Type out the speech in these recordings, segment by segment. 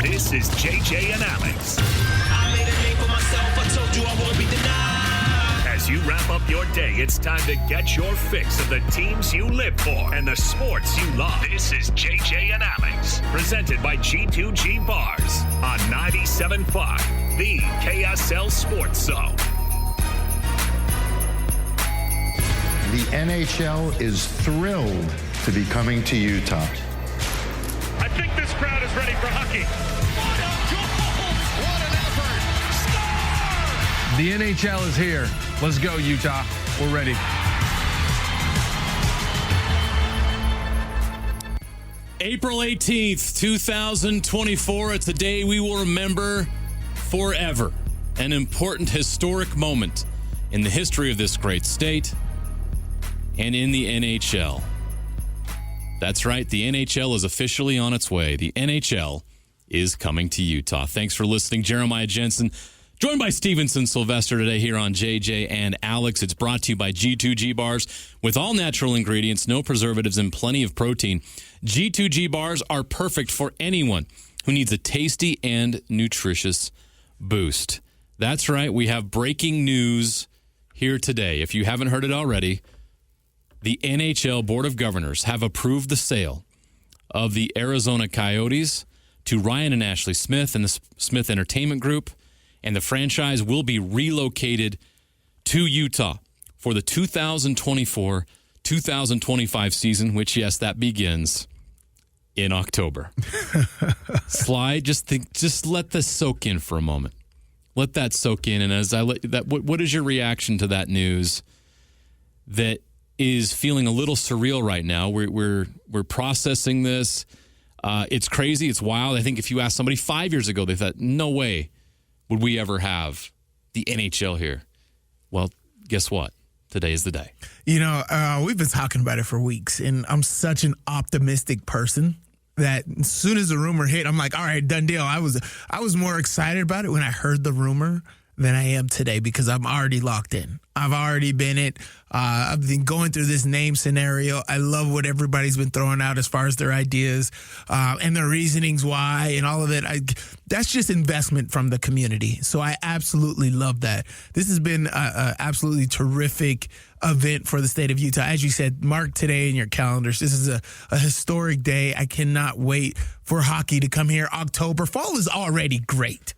This is JJ and Alex. I made a name for myself. I told you I won't be denied. As you wrap up your day, it's time to get your fix of the teams you live for and the sports you love. This is JJ and Alex, presented by G2G Bars on 97.5, the KSL Sports Zone. The NHL is thrilled to be coming to Utah. I think this crowd is ready for hockey. What an effort! Score! The NHL is here. Let's go, Utah. We're ready. April 18th, 2024. It's a day we will remember forever. An important historic moment in the history of this great state and in the NHL. That's right. The NHL is officially on its way. The NHL is coming to Utah. Thanks for listening. Jeremiah Jensen, joined by Stevenson Sylvester today here on JJ and Alex. It's brought to you by G2G Bars with all natural ingredients, no preservatives, and plenty of protein. G2G Bars are perfect for anyone who needs a tasty and nutritious boost. That's right. We have breaking news here today. If you haven't heard it already, the NHL Board of Governors have approved the sale of the Arizona Coyotes to Ryan and Ashley Smith and the Smith Entertainment Group, and the franchise will be relocated to Utah for the 2024-2025 season, which, yes, that begins in October. Sly, just let this soak in for a moment. Let that soak in, and as I let that, what is your reaction to that news that is feeling a little surreal right now? We're processing this. It's crazy. It's wild. I think if you asked somebody 5 years ago, they thought, no way would we ever have the NHL here. Well, guess what? Today is the day. You know, we've been talking about it for weeks, and I'm such an optimistic person that as soon as the rumor hit, I'm like, all right, done deal. I was more excited about it when I heard the rumor than I am today because I'm already locked in. I've already been it. I've been going through this name scenario. I love what everybody's been throwing out as far as their ideas and their reasonings why and all of it. That's just investment from the community. So I absolutely love that. This has been a absolutely terrific event for the state of Utah. As you said, mark today in your calendars. This is a historic day. I cannot wait for hockey to come here. October. Fall is already great.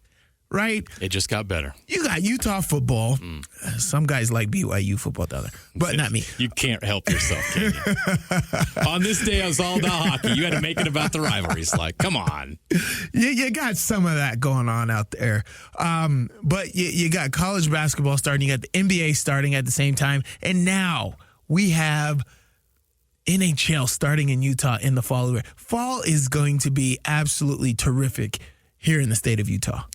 Right? It just got better. You got Utah football. Some guys like BYU football, but not me. You can't help yourself, can you? On this day, I was all about hockey. You had to make it about the rivalries. Like, come on. You got some of that going on out there. But you got college basketball starting. You got the NBA starting at the same time. And now we have NHL starting in Utah in the fall. Fall is going to be absolutely terrific here in the state of Utah.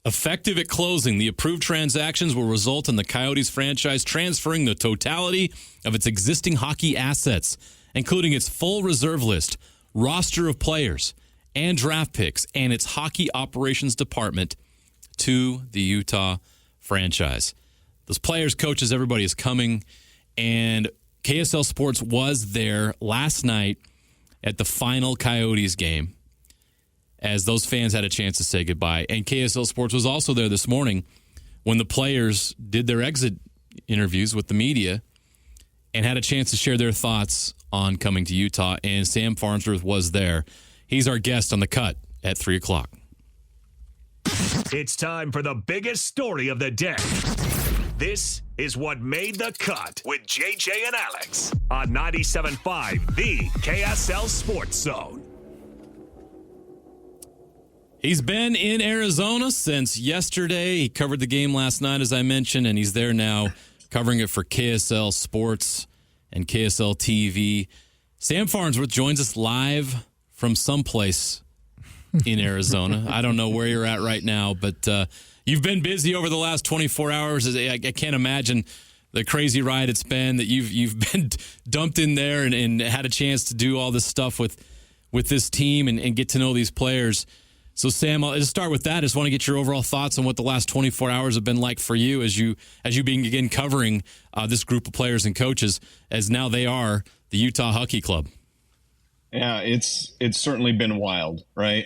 Effective at closing, the approved transactions will result in the Coyotes franchise transferring the totality of its existing hockey assets, including its full reserve list, roster of players, and draft picks, and its hockey operations department to the Utah franchise. Those players, coaches, everybody is coming, and KSL Sports was there last night at the final Coyotes game, as those fans had a chance to say goodbye. And KSL Sports was also there this morning when the players did their exit interviews with the media and had a chance to share their thoughts on coming to Utah. And Sam Farnsworth was there. He's our guest on The Cut at 3 o'clock. It's time for the biggest story of the day. This is what made the cut with JJ and Alex on 97.5, the KSL Sports Zone. He's been in Arizona since yesterday. He covered the game last night, as I mentioned, and he's there now covering it for KSL Sports and KSL TV. Sam Farnsworth joins us live from someplace in Arizona. I don't know where you're at right now, but you've been busy over the last 24 hours. I can't imagine the crazy ride it's been that you've been dumped in there and had a chance to do all this stuff with this team and get to know these players. So, Sam, I'll just start with that. I just want to get your overall thoughts on what the last 24 hours have been like for you as you begin covering this group of players and coaches, as now they are the Utah Hockey Club. Yeah, it's certainly been wild, right?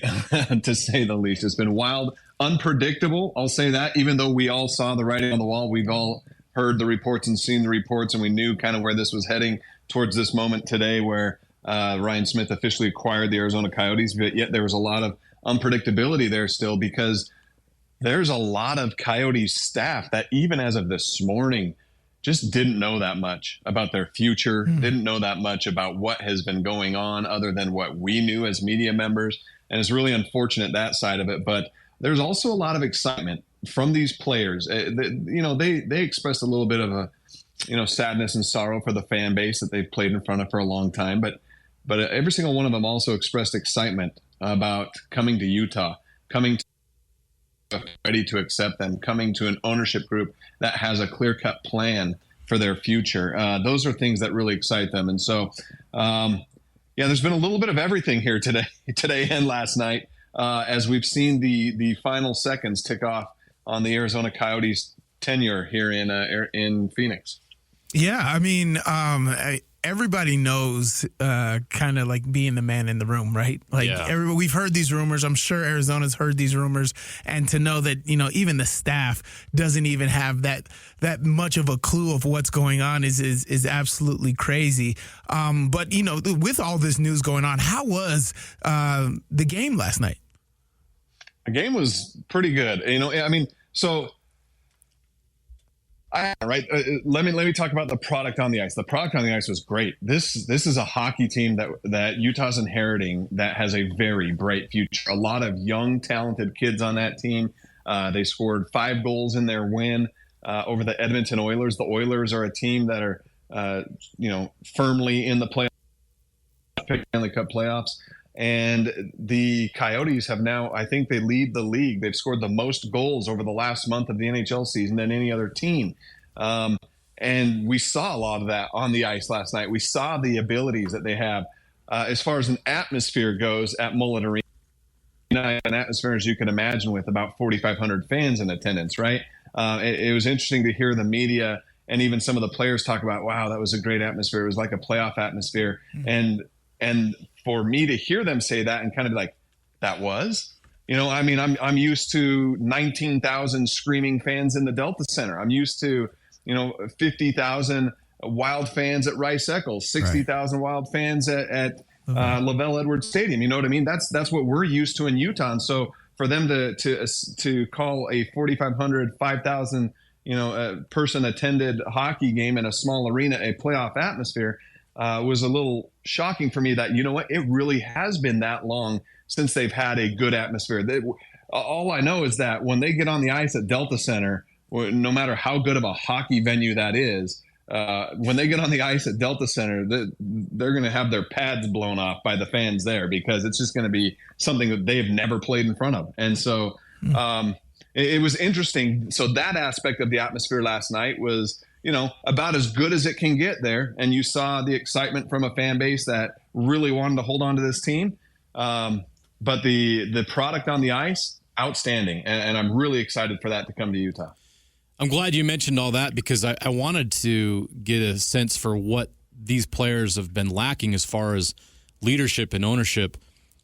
To say the least. It's been wild, unpredictable. I'll say that, even though we all saw the writing on the wall, we've all heard the reports and seen the reports, and we knew kind of where this was heading towards this moment today where Ryan Smith officially acquired the Arizona Coyotes. But yet there was a lot of unpredictability there still, because there's a lot of Coyotes staff that even as of this morning just didn't know that much about their future, didn't know that much about what has been going on other than what we knew as media members. And it's really unfortunate, that side of it. But there's also a lot of excitement from these players. They expressed a little bit of a, sadness and sorrow for the fan base that they've played in front of for a long time. But every single one of them also expressed excitement about coming to Utah, coming to ready to accept them, coming to an ownership group that has a clear-cut plan for their future. Those are things that really excite them. And so, there's been a little bit of everything here today and last night, as we've seen the final seconds tick off on the Arizona Coyotes tenure here in Phoenix. Yeah, I mean, everybody knows kind of like being the man in the room, right? Like we've heard these rumors. I'm sure Arizona's heard these rumors. And to know that, even the staff doesn't even have that much of a clue of what's going on is absolutely crazy. But, with all this news going on, how was the game last night? The game was pretty good. Let me talk about the product on the ice. The product on the ice was great. This is a hockey team that Utah's inheriting that has a very bright future. A lot of young, talented kids on that team. They scored 5 goals in their win over the Edmonton Oilers. The Oilers are a team that are firmly in the Stanley Cup playoffs. And the Coyotes have now, I think they lead the league. They've scored the most goals over the last month of the NHL season than any other team. And we saw a lot of that on the ice last night. We saw the abilities that they have. As far as an atmosphere goes at Mullet Arena, an atmosphere as you can imagine with about 4,500 fans in attendance, right? It was interesting to hear the media and even some of the players talk about, wow, that was a great atmosphere. It was like a playoff atmosphere. And for me to hear them say that and kind of be like, that was, I'm used to 19,000 screaming fans in the Delta Center. I'm used to, 50,000 Wild fans at Rice Eccles, 60,000 Wild fans at Lavelle Edwards Stadium. You know what I mean? That's what we're used to in Utah. And so for them to call a 4,500, 5,000, person attended hockey game in a small arena a playoff atmosphere, was a little shocking for me that, it really has been that long since they've had a good atmosphere. All I know is that when they get on the ice at Delta Center, no matter how good of a hockey venue that is, when they get on the ice at Delta Center, they're going to have their pads blown off by the fans there, because it's just going to be something that they've never played in front of. And so it was interesting. So that aspect of the atmosphere last night was, about as good as it can get there. And you saw the excitement from a fan base that really wanted to hold on to this team. But the product on the ice, outstanding. And I'm really excited for that to come to Utah. I'm glad you mentioned all that, because I wanted to get a sense for what these players have been lacking as far as leadership and ownership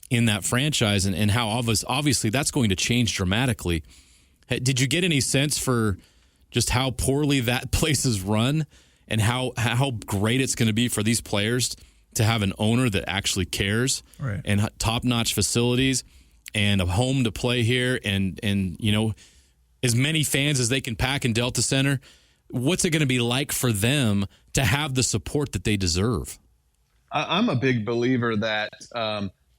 in that franchise, and how obviously that's going to change dramatically. Did you get any sense for just how poorly that place is run, and how great it's going to be for these players to have an owner that actually cares, right, and top-notch facilities and a home to play here, and as many fans as they can pack in Delta Center? What's it going to be like for them to have the support that they deserve? I'm a big believer that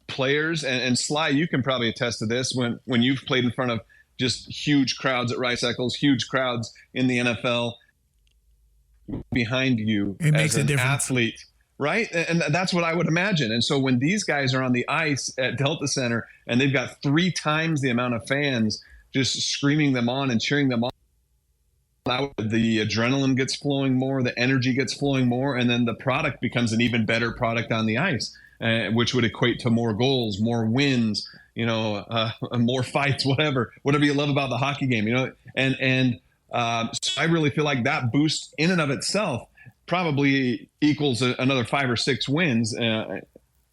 players, and Sly, you can probably attest to this, when you've played in front of just huge crowds at Rice Eccles, huge crowds in the NFL behind you as an athlete, right? And that's what I would imagine. And so when these guys are on the ice at Delta Center and they've got 3 times the amount of fans just screaming them on and cheering them on, the adrenaline gets flowing more, the energy gets flowing more, and then the product becomes an even better product on the ice, which would equate to more goals, more wins, more fights, whatever you love about the hockey game, and so I really feel like that boost in and of itself probably equals another 5 or 6 wins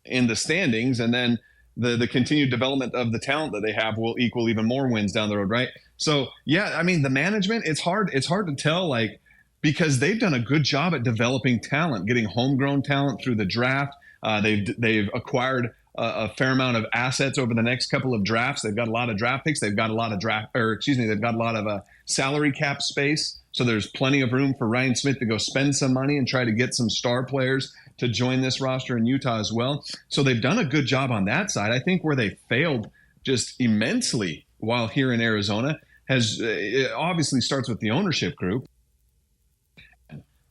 in the standings, and then the continued development of the talent that they have will equal even more wins down the road, right? So yeah, I mean, the management, it's hard to tell, like, because they've done a good job at developing talent, getting homegrown talent through the draft. They've acquired a fair amount of assets over the next couple of drafts. They've got a lot of draft picks. They've got a lot of they've got a lot of salary cap space. So there's plenty of room for Ryan Smith to go spend some money and try to get some star players to join this roster in Utah as well. So they've done a good job on that side. I think where they failed just immensely while here in Arizona it obviously starts with the ownership group.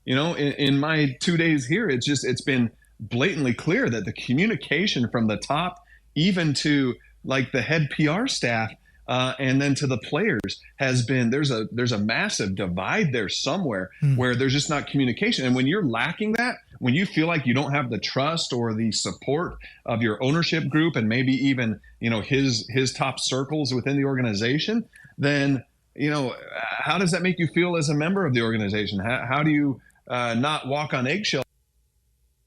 You know, in my 2 days here, it's been blatantly clear that the communication from the top, even to like the head PR staff, and then to the players, has been there's a massive divide there somewhere where there's just not communication. And when you're lacking that, when you feel like you don't have the trust or the support of your ownership group and maybe even, you know, his top circles within the organization, then, you know, how does that make you feel as a member of the organization? How do you not walk on eggshells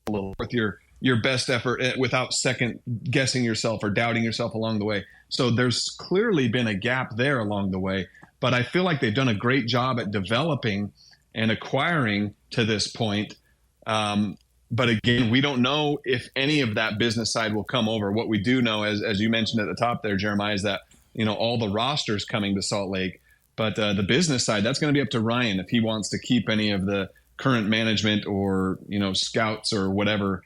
a little with your best effort without second guessing yourself or doubting yourself along the way? So there's clearly been a gap there along the way, but I feel like they've done a great job at developing and acquiring to this point. But again, we don't know if any of that business side will come over. What we do know, as you mentioned at the top there, Jeremiah, is that, you know, all the rosters coming to Salt Lake, but the business side, that's going to be up to Ryan if he wants to keep any of the current management or, you know, scouts or whatever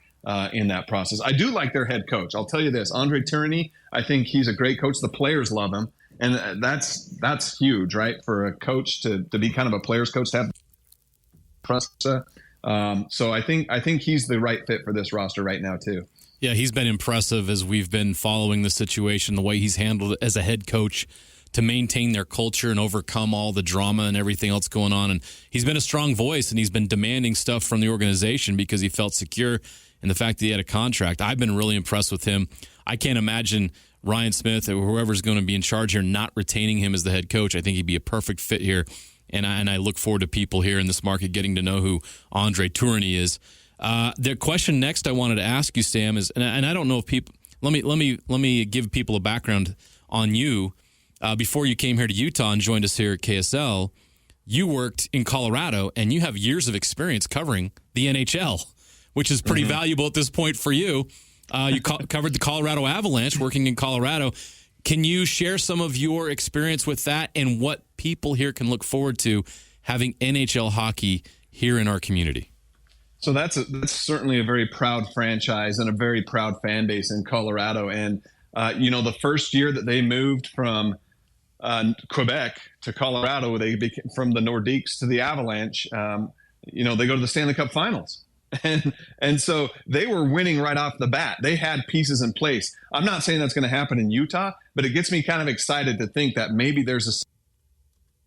in that process. I do like their head coach. I'll tell you this, Andre Tourigny, I think he's a great coach. The players love him. And that's huge, right? For a coach to be kind of a player's coach, to have trust. So I think he's the right fit for this roster right now too. Yeah, he's been impressive as we've been following the situation, the way he's handled it as a head coach to maintain their culture and overcome all the drama and everything else going on. And he's been a strong voice, and he's been demanding stuff from the organization because he felt secure in the fact that he had a contract. I've been really impressed with him. I can't imagine Ryan Smith or whoever's going to be in charge here not retaining him as the head coach. I think he'd be a perfect fit here. And I look forward to people here in this market getting to know who Andre Tourigny is. The question next I wanted to ask you, Sam, is, and I don't know if people. Let me give people a background on you. Before you came here to Utah and joined us here at KSL, you worked in Colorado, and you have years of experience covering the NHL, which is pretty valuable at this point for you. You covered the Colorado Avalanche working in Colorado. Can you share some of your experience with that and what people here can look forward to having NHL hockey here in our community? So that's certainly a very proud franchise and a very proud fan base in Colorado. And, you know, the first year that they moved from Quebec to Colorado, they became from the Nordiques to the Avalanche. You know, they go to the Stanley Cup Finals. And so they were winning right off the bat. They had pieces in place. I'm not saying that's going to happen in Utah, but it gets me kind of excited to think that maybe there's a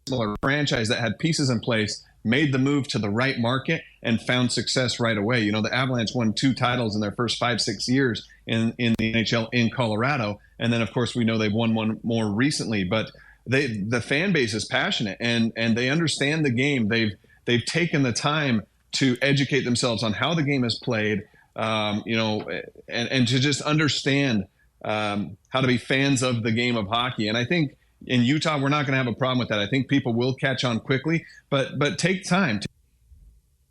similar franchise that had pieces in place, made the move to the right market, and found success right away. You know, the Avalanche won 2 titles in their first 5-6 years in the NHL in Colorado. And then, of course, we know they've won one more recently. But the fan base is passionate, and they understand the game. They've taken the time to educate themselves on how the game is played, you know, and to just understand how to be fans of the game of hockey. And I think in Utah, we're not going to have a problem with that. I think people will catch on quickly, but take time to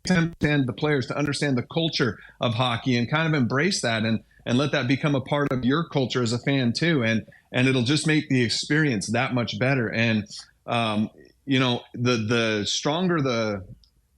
understand the players, to understand the culture of hockey, and kind of embrace that and let that become a part of your culture as a fan too. And it'll just make the experience that much better. And, you know, the stronger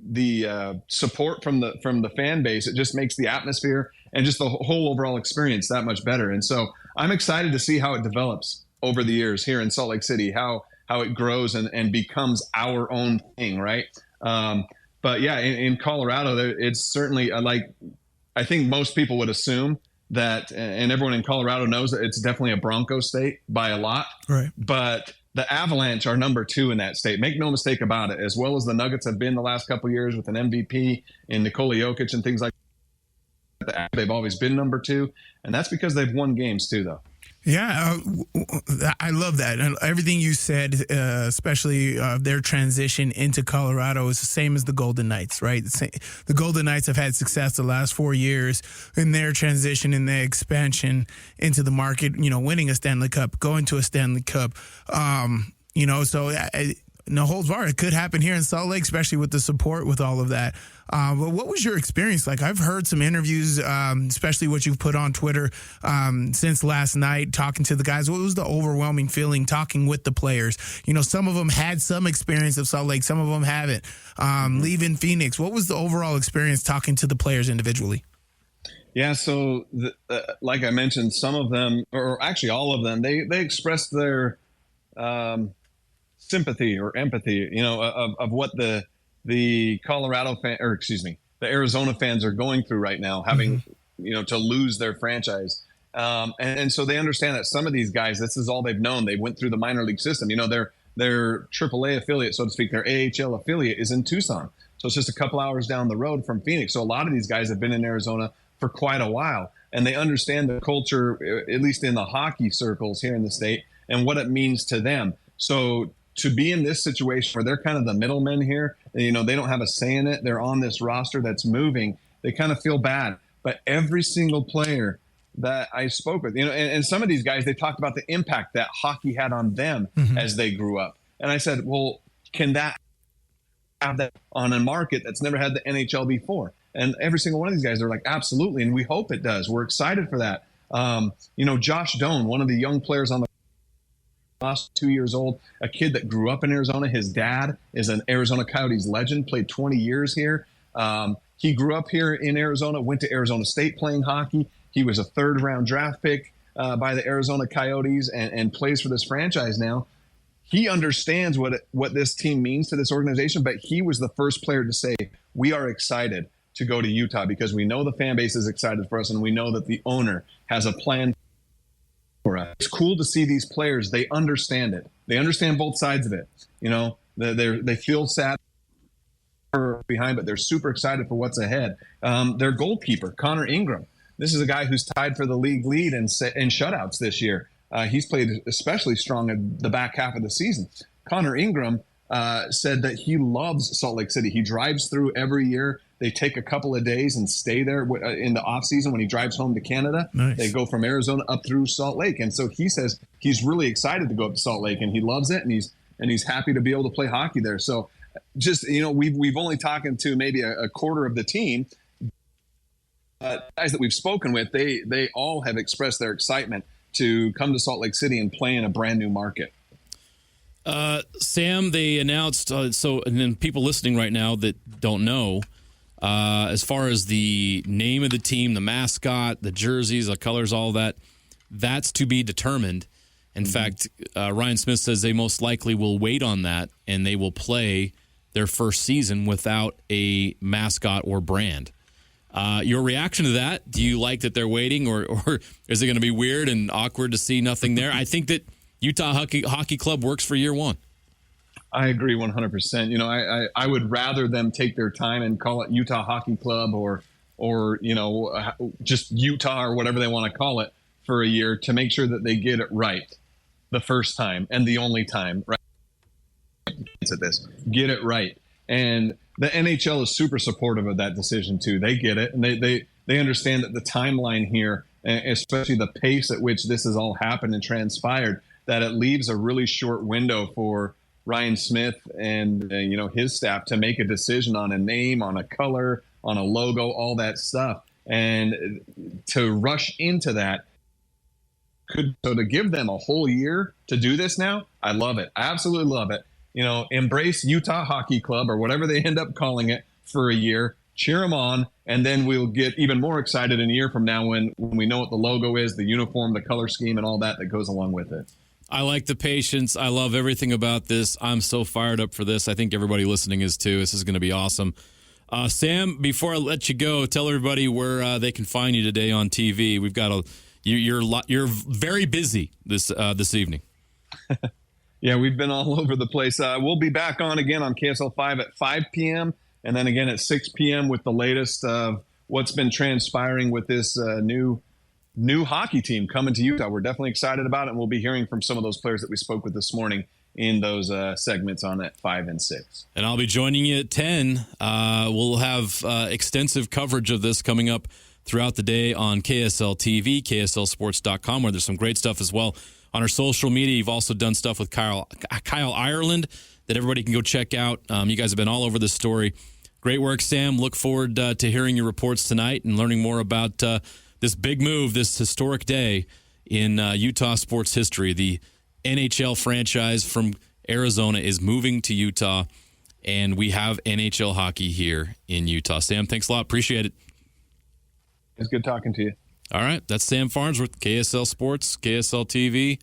the support from the fan base, it just makes the atmosphere and just the whole overall experience that much better. And so I'm excited to see how it develops over the years here in Salt Lake City, how it grows and becomes our own thing, right? But yeah, in Colorado, it's certainly I think most people would assume that, and everyone in Colorado knows that it's definitely a Bronco state by a lot. Right. But the Avalanche are number 2 in that state. Make no mistake about it. As well as the Nuggets have been the last couple of years with an MVP in Nikola Jokic and things like that, they've always been number 2. And that's because they've won games too, though. Yeah, I love that. And everything you said, especially their transition into Colorado, is the same as the Golden Knights, right? The Golden Knights have had success the last 4 years in their transition and their expansion into the market, winning a Stanley Cup, going to a Stanley Cup. So no holds barred. It could happen here in Salt Lake, especially with the support with all of that. But what was your experience like? I've heard some interviews, especially what you've put on Twitter since last night, talking to the guys. What was the overwhelming feeling talking with the players? Some of them had some experience of Salt Lake, some of them haven't. Leaving Phoenix, what was the overall experience talking to the players individually? Yeah, so like I mentioned, some of them, or actually all of them, they expressed their sympathy or empathy, of what the Colorado fan, or excuse me, the Arizona fans are going through right now, having, to lose their franchise. And so they understand that some of these guys, this is all they've known. They went through the minor league system. Their AAA affiliate, so to speak, their AHL affiliate is in Tucson. So it's just a couple hours down the road from Phoenix. So a lot of these guys have been in Arizona for quite a while, and they understand the culture, at least in the hockey circles here in the state, and what it means to them. So to be in this situation where they're kind of the middlemen here, they don't have a say in it. They're on this roster that's moving. They kind of feel bad. But every single player that I spoke with, and some of these guys, they talked about the impact that hockey had on them as they grew up. And I said, well, can that have that on a market that's never had the NHL before? And every single one of these guys are like, absolutely. And we hope it does. We're excited for that. Josh Doan, one of the young players on the last 2 years old, a kid that grew up in Arizona. His dad is an Arizona Coyotes legend, played 20 years here. He grew up here in Arizona, went to Arizona State playing hockey. He was a third-round draft pick by the Arizona Coyotes and plays for this franchise now. He understands what this team means to this organization, but he was the first player to say, we are excited to go to Utah because we know the fan base is excited for us and we know that the owner has a plan for us. It's cool to see these players. They understand it. They understand both sides of it. They feel sad behind, but they're super excited for what's ahead. Their goalkeeper, Connor Ingram. This is a guy who's tied for the league lead in shutouts this year. He's played especially strong in the back half of the season. Connor Ingram said that he loves Salt Lake City. He drives through every year. They take a couple of days and stay there in the off season when he drives home to Canada. Nice. They go from Arizona up through Salt Lake. And so he says he's really excited to go up to Salt Lake and he loves it. And he's happy to be able to play hockey there. So just, we've only talked to maybe a quarter of the team. Guys that we've spoken with, they all have expressed their excitement to come to Salt Lake City and play in a brand new market. Sam, they announced, and then people listening right now that don't know, as far as the name of the team, the mascot, the jerseys, the colors, all that, that's to be determined. In fact, Ryan Smith says they most likely will wait on that, and they will play their first season without a mascot or brand. Your reaction to that? Do you like that they're waiting, or is it going to be weird and awkward to see nothing there? I think that Utah Hockey Club works for year one. I agree 100%. I would rather them take their time and call it Utah Hockey Club or just Utah or whatever they want to call it for a year to make sure that they get it right the first time and the only time, right? At this, get it right. And the NHL is super supportive of that decision too. They get it, and they understand that the timeline here, especially the pace at which this has all happened and transpired, that it leaves a really short window for Ryan Smith and his staff to make a decision on a name, on a color, on a logo, all that stuff, and to rush into that. So to give them a whole year to do this now, I love it. I absolutely love it. Embrace Utah Hockey Club or whatever they end up calling it for a year, cheer them on, and then we'll get even more excited in a year from now when we know what the logo is, the uniform, the color scheme, and all that goes along with it. I like the patience. I love everything about this. I'm so fired up for this. I think everybody listening is too. This is going to be awesome. Sam, before I let you go, tell everybody where they can find you today on TV. We've got you're very busy this evening. Yeah, we've been all over the place. We'll be back on again on KSL 5 at 5 p.m. and then again at 6 p.m. with the latest of what's been transpiring with this new new hockey team coming to Utah. We're definitely excited about it, and we'll be hearing from some of those players that we spoke with this morning in those segments on at 5 and 6. And I'll be joining you at 10. We'll have extensive coverage of this coming up throughout the day on KSL TV, KSLSports.com, where there's some great stuff as well. On our social media, you've also done stuff with Kyle Ireland that everybody can go check out. You guys have been all over this story. Great work, Sam. Look forward to hearing your reports tonight and learning more about this big move, this historic day in Utah sports history. The NHL franchise from Arizona is moving to Utah, and we have NHL hockey here in Utah. Sam, thanks a lot. Appreciate it. It's good talking to you. All right. That's Sam Farnsworth, KSL Sports, KSL TV.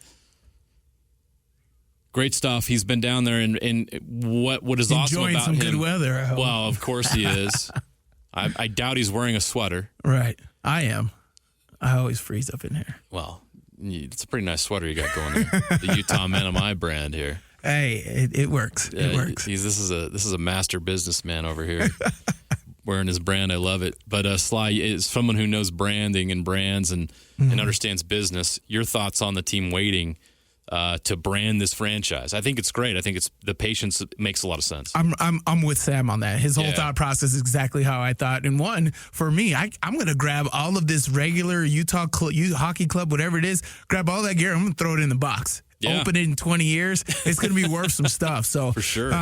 Great stuff. He's been down there, and what is awesome enjoying about some him. Good weather, I hope. Well, of course he is. I doubt he's wearing a sweater. Right. I am. I always freeze up in here. Well, it's a pretty nice sweater you got going there. The Utah Men of My brand here. Hey, it works. It works. This is a master businessman over here. Wearing his brand. I love it. But Sly is someone who knows branding and brands and understands business. Your thoughts on the team waiting to brand this franchise? I think it's great. I think it's the patience makes a lot of sense. I'm with Sam on that. His whole thought process is exactly how I thought. And one, for me, I'm going to grab all of this regular Utah hockey club, whatever it is, grab all that gear. I'm going to throw it in the box. Yeah. Open it in 20 years, it's going to be worth some stuff. So for sure,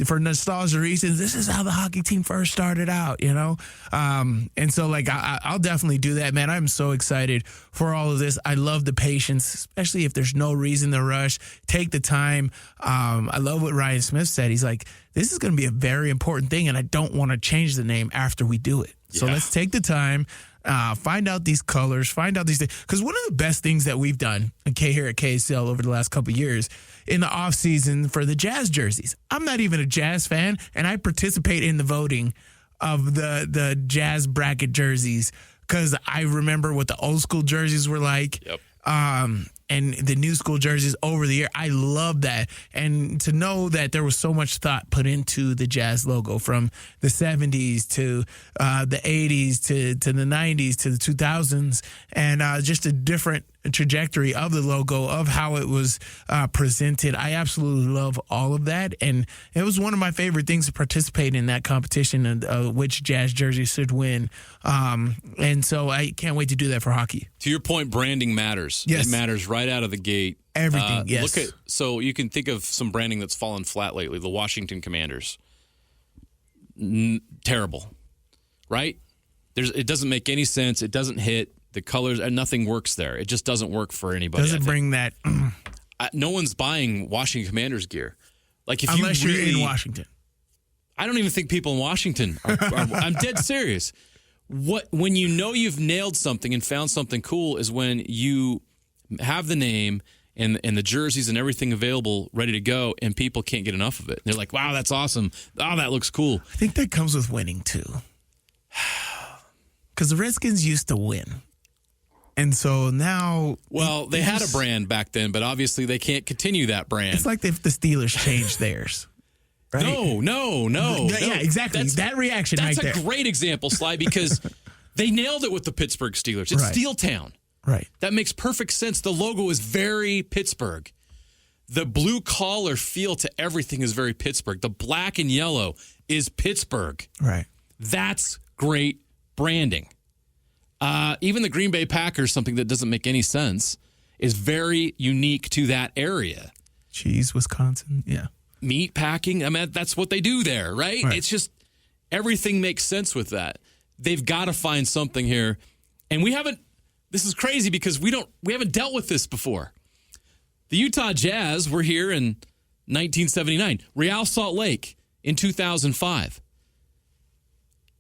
for nostalgia reasons, this is how the hockey team first started out, you know? And so like, I'll definitely do that, man. I'm so excited for all of this. I love the patience, especially if there's no reason to rush. Take the time. I love what Ryan Smith said. He's like, this is going to be a very important thing, and I don't want to change the name after we do it. So let's take the time. Find out these colors, find out these things. Because one of the best things that we've done here at KSL over the last couple of years in the off season for the Jazz jerseys. I'm not even a Jazz fan, and I participate in the voting of the Jazz bracket jerseys because I remember what the old school jerseys were like. Yep. And the new school jerseys over the year. I love that. And to know that there was so much thought put into the Jazz logo from the 70s to the 80s to the 90s to the 2000s, and just a different trajectory of the logo, of how it was presented. I absolutely love all of that. And it was one of my favorite things to participate in that competition and which Jazz jersey should win. And so I can't wait to do that for hockey. To your point, branding matters. Yes. It matters right out of the gate. Everything, yes. So you can think of some branding that's fallen flat lately. The Washington Commanders. Terrible. Right? It doesn't make any sense. It doesn't hit. The colors, and nothing works there. It just doesn't work for anybody. Doesn't bring that. No one's buying Washington Commanders gear. Like unless you're in Washington. I don't even think people in Washington are I'm dead serious. When you know you've nailed something and found something cool is when you have the name and the jerseys and everything available ready to go, and people can't get enough of it. They're like, wow, that's awesome. Oh, that looks cool. I think that comes with winning too. Because the Redskins used to win. And so now... Well, they had a brand back then, but obviously they can't continue that brand. It's like if the Steelers changed theirs. Right? No. Yeah, exactly. That reaction right there. That's a great example, Sly, because they nailed it with the Pittsburgh Steelers. It's Steel Town. Right. That makes perfect sense. The logo is very Pittsburgh. The blue collar feel to everything is very Pittsburgh. The black and yellow is Pittsburgh. Right. That's great branding. Even the Green Bay Packers, something that doesn't make any sense, is very unique to that area. Cheese, Wisconsin, yeah. Meat packing, I mean, that's what they do there, right? It's just everything makes sense with that. They've got to find something here. And this is crazy because we haven't dealt with this before. The Utah Jazz were here in 1979. Real Salt Lake in 2005.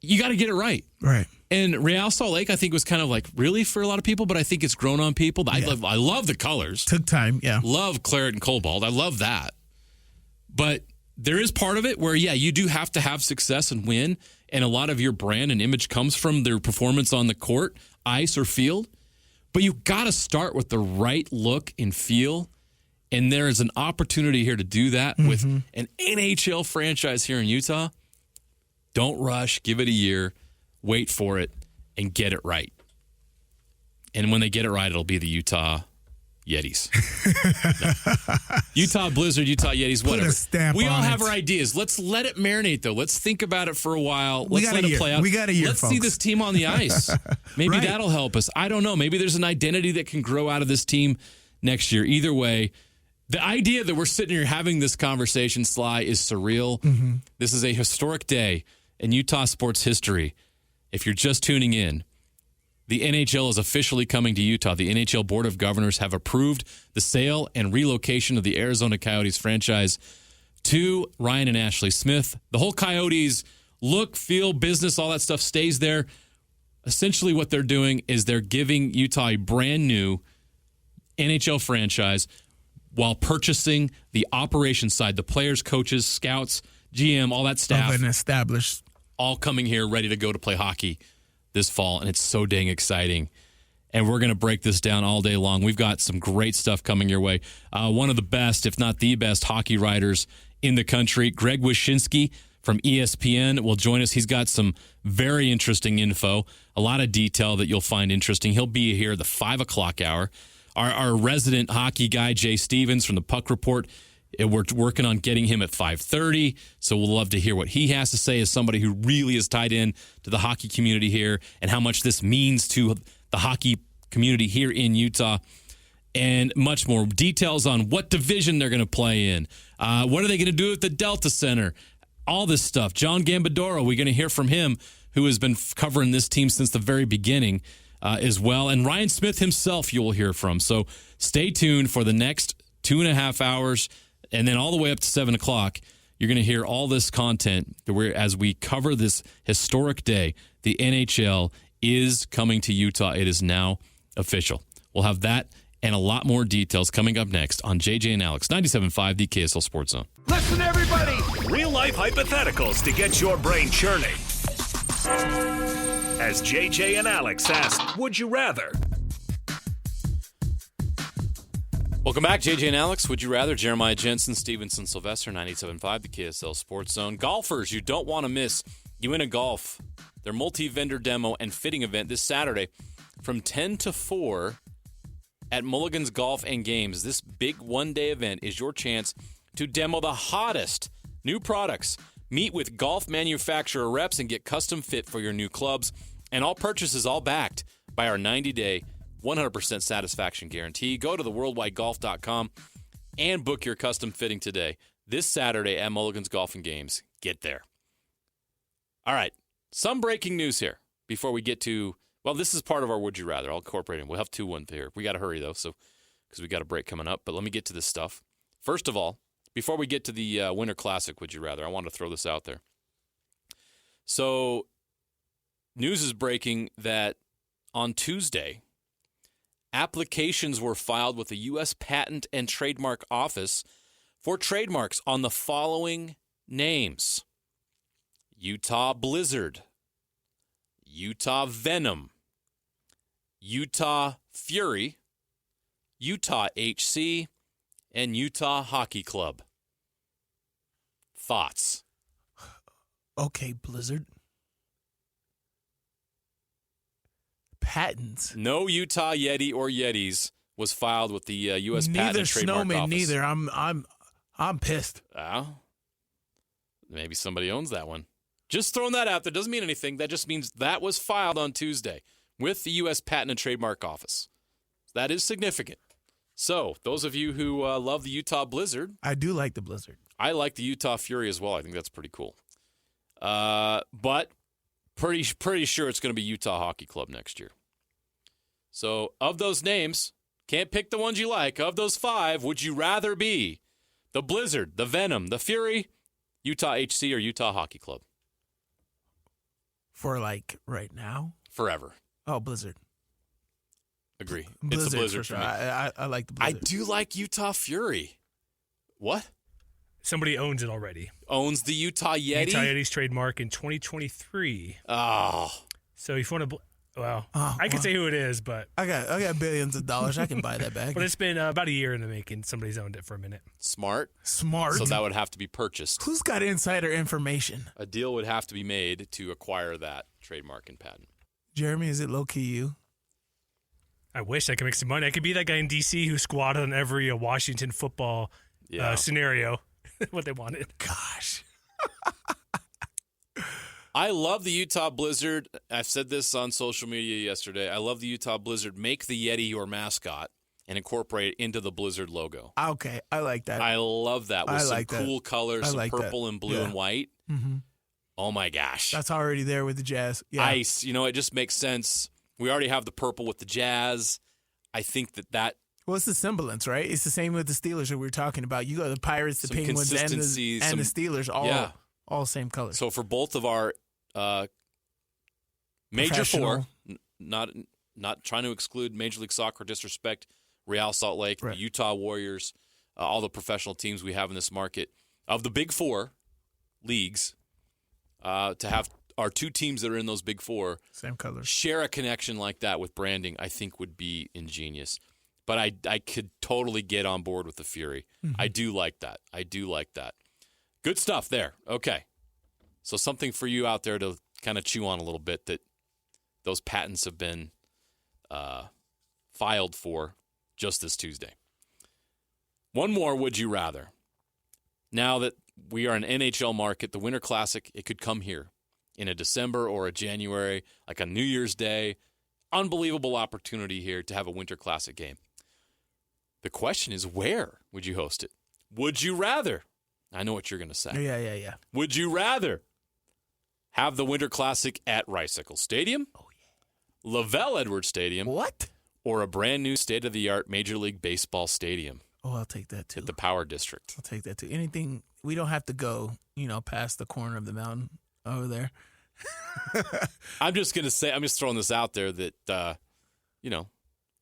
You got to get it right. Right. And Real Salt Lake, I think, was kind of like, really for a lot of people, but I think it's grown on people. Yeah. I love the colors. Took time, yeah. Love claret and cobalt. I love that. But there is part of it where, you do have to have success and win, and a lot of your brand and image comes from their performance on the court, ice, or field. But you got to start with the right look and feel, and there is an opportunity here to do that with an NHL franchise here in Utah. Don't rush. Give it a year. Wait for it and get it right. And when they get it right, it'll be the Utah Yetis. No. Utah Blizzard, Utah Yetis, whatever. Put a stamp we all on have it. our ideas. Let's let it marinate, though. Let's think about it for a while. We Let's got let a it year. play out. We got a year, Let's see folks. this team on the ice. Maybe Right. that'll help us. I don't know. Maybe there's an identity that can grow out of this team next year. Either way, the idea that we're sitting here having this conversation, Sly, is surreal. Mm-hmm. This is a historic day in Utah sports history. If you're just tuning in, the NHL is officially coming to Utah. The NHL Board of Governors have approved the sale and relocation of the Arizona Coyotes franchise to Ryan and Ashley Smith. The whole Coyotes look, feel, business, all that stuff stays there. Essentially what they're doing is they're giving Utah a brand new NHL franchise while purchasing the operations side, the players, coaches, scouts, GM, all that staff. Of an established. All coming here ready to go to play hockey this fall, and it's so dang exciting. And we're going to break this down all day long. We've got some great stuff coming your way. One of the best, if not the best, hockey writers in the country, Greg Wyshynski from ESPN, will join us. He's got some very interesting info, a lot of detail that you'll find interesting. He'll be here at the 5 o'clock hour. Our resident hockey guy, Jay Stevens from the Puck Report, we're working on getting him at 5:30, so we'll love to hear what he has to say as somebody who really is tied in to the hockey community here and how much this means to the hockey community here in Utah, and much more. Details on what division they're going to play in. What are they going to do at the Delta Center? All this stuff. John Gambadoro, we're going to hear from him, who has been covering this team since the very beginning as well. And Ryan Smith himself you will hear from. So stay tuned for the next 2.5 hours. And then all the way up to 7 o'clock, you're going to hear all this content as we cover this historic day. The NHL is coming to Utah. It is now official. We'll have that and a lot more details coming up next on JJ and Alex, 97.5, the KSL Sports Zone. Listen, everybody. Real-life hypotheticals to get your brain churning. As JJ and Alex ask, would you rather? Welcome back, JJ and Alex. Would you rather? Jeremiah Jensen, Stevenson Sylvester, 97.5, the KSL Sports Zone. Golfers you don't want to miss. You Win a Golf, their multi-vendor demo and fitting event this Saturday from 10 to 4 at Mulligan's Golf and Games. This big one-day event is your chance to demo the hottest new products. Meet with golf manufacturer reps and get custom fit for your new clubs. And all purchases all backed by our 90-day 100% satisfaction guarantee. Go to theworldwidegolf.com and book your custom fitting today. This Saturday at Mulligan's Golf and Games. Get there. All right. Some breaking news here before we get to, well, this is part of our Would You Rather. I'll incorporate it. We'll have 2-1 here. We got to hurry, though, because we got a break coming up. But let me get to this stuff. First of all, before we get to the Winter Classic Would You Rather, I want to throw this out there. So, news is breaking that on Tuesday, applications were filed with the U.S. Patent and Trademark Office for trademarks on the following names: Utah Blizzard, Utah Venom, Utah Fury, Utah HC, and Utah Hockey Club. Thoughts? Okay, Blizzard. Patents. No Utah Yeti or Yetis was filed with the U.S. Patent and Trademark Snowman, Office. neither. I'm pissed. Maybe somebody owns that one. Just throwing that out there. Doesn't mean anything. That just means that was filed on Tuesday with the U.S. Patent and Trademark Office. That is significant. So, those of you who love the Utah Blizzard. I do like the Blizzard. I like the Utah Fury as well. I think that's pretty cool. But pretty sure it's going to be Utah Hockey Club next year. So, of those names, can't pick the ones you like. Of those 5, would you rather be the Blizzard, the Venom, the Fury, Utah HC, or Utah Hockey Club? For like right now? Forever. Oh, Blizzard. Agree. Blizzard, it's the Blizzard for for sure. me. I like the Blizzard. I do like Utah Fury. What? Somebody owns it already. Owns the Utah Yeti? Utah Yeti's trademark in 2023. Oh. So if you want to, I can say who it is, but I got billions of dollars. I can buy that back. but it's been about a year in the making. Somebody's owned it for a minute. Smart. Smart. So that would have to be purchased. Who's got insider information? A deal would have to be made to acquire that trademark and patent. Jeremy, is it low-key you? I wish I could make some money. I could be that guy in D.C. who squatted on every Washington football scenario. What they wanted. Gosh. I love the Utah Blizzard. I've said this on social media yesterday. I love the Utah Blizzard. Make the Yeti your mascot and incorporate it into the Blizzard logo. Okay, I like that. I love that with some cool colors, some like purple and blue and white. Mm-hmm. Oh, my gosh. That's already there with the Jazz. Yeah. Ice. It just makes sense. We already have the purple with the Jazz. I think that well, it's the semblance, right? It's the same with the Steelers that we were talking about. You got the Pirates, the Penguins, and the Steelers, all same colors. So for both of our major four, not trying to exclude Major League Soccer, disrespect Real Salt Lake, the Utah Warriors, all the professional teams we have in this market, of the big four leagues, to have our two teams that are in those big four same colors share a connection like that with branding, I think would be ingenious. But I could totally get on board with the Fury. Mm-hmm. I do like that. Good stuff there. Okay. So something for you out there to kind of chew on a little bit, that those patents have been filed for just this Tuesday. One more, would you rather? Now that we are an NHL market, the Winter Classic, it could come here in a December or a January, like a New Year's Day. Unbelievable opportunity here to have a Winter Classic game. The question is, where would you host it? Would you rather? I know what you're going to say. Yeah. Would you rather have the Winter Classic at Ricecle Stadium, Lavelle Edwards Stadium, or a brand new state-of-the-art Major League Baseball stadium? Oh, I'll take that too. At the Power District. I'll take that too. Anything, we don't have to go, past the corner of the mountain over there. I'm just throwing this out there that,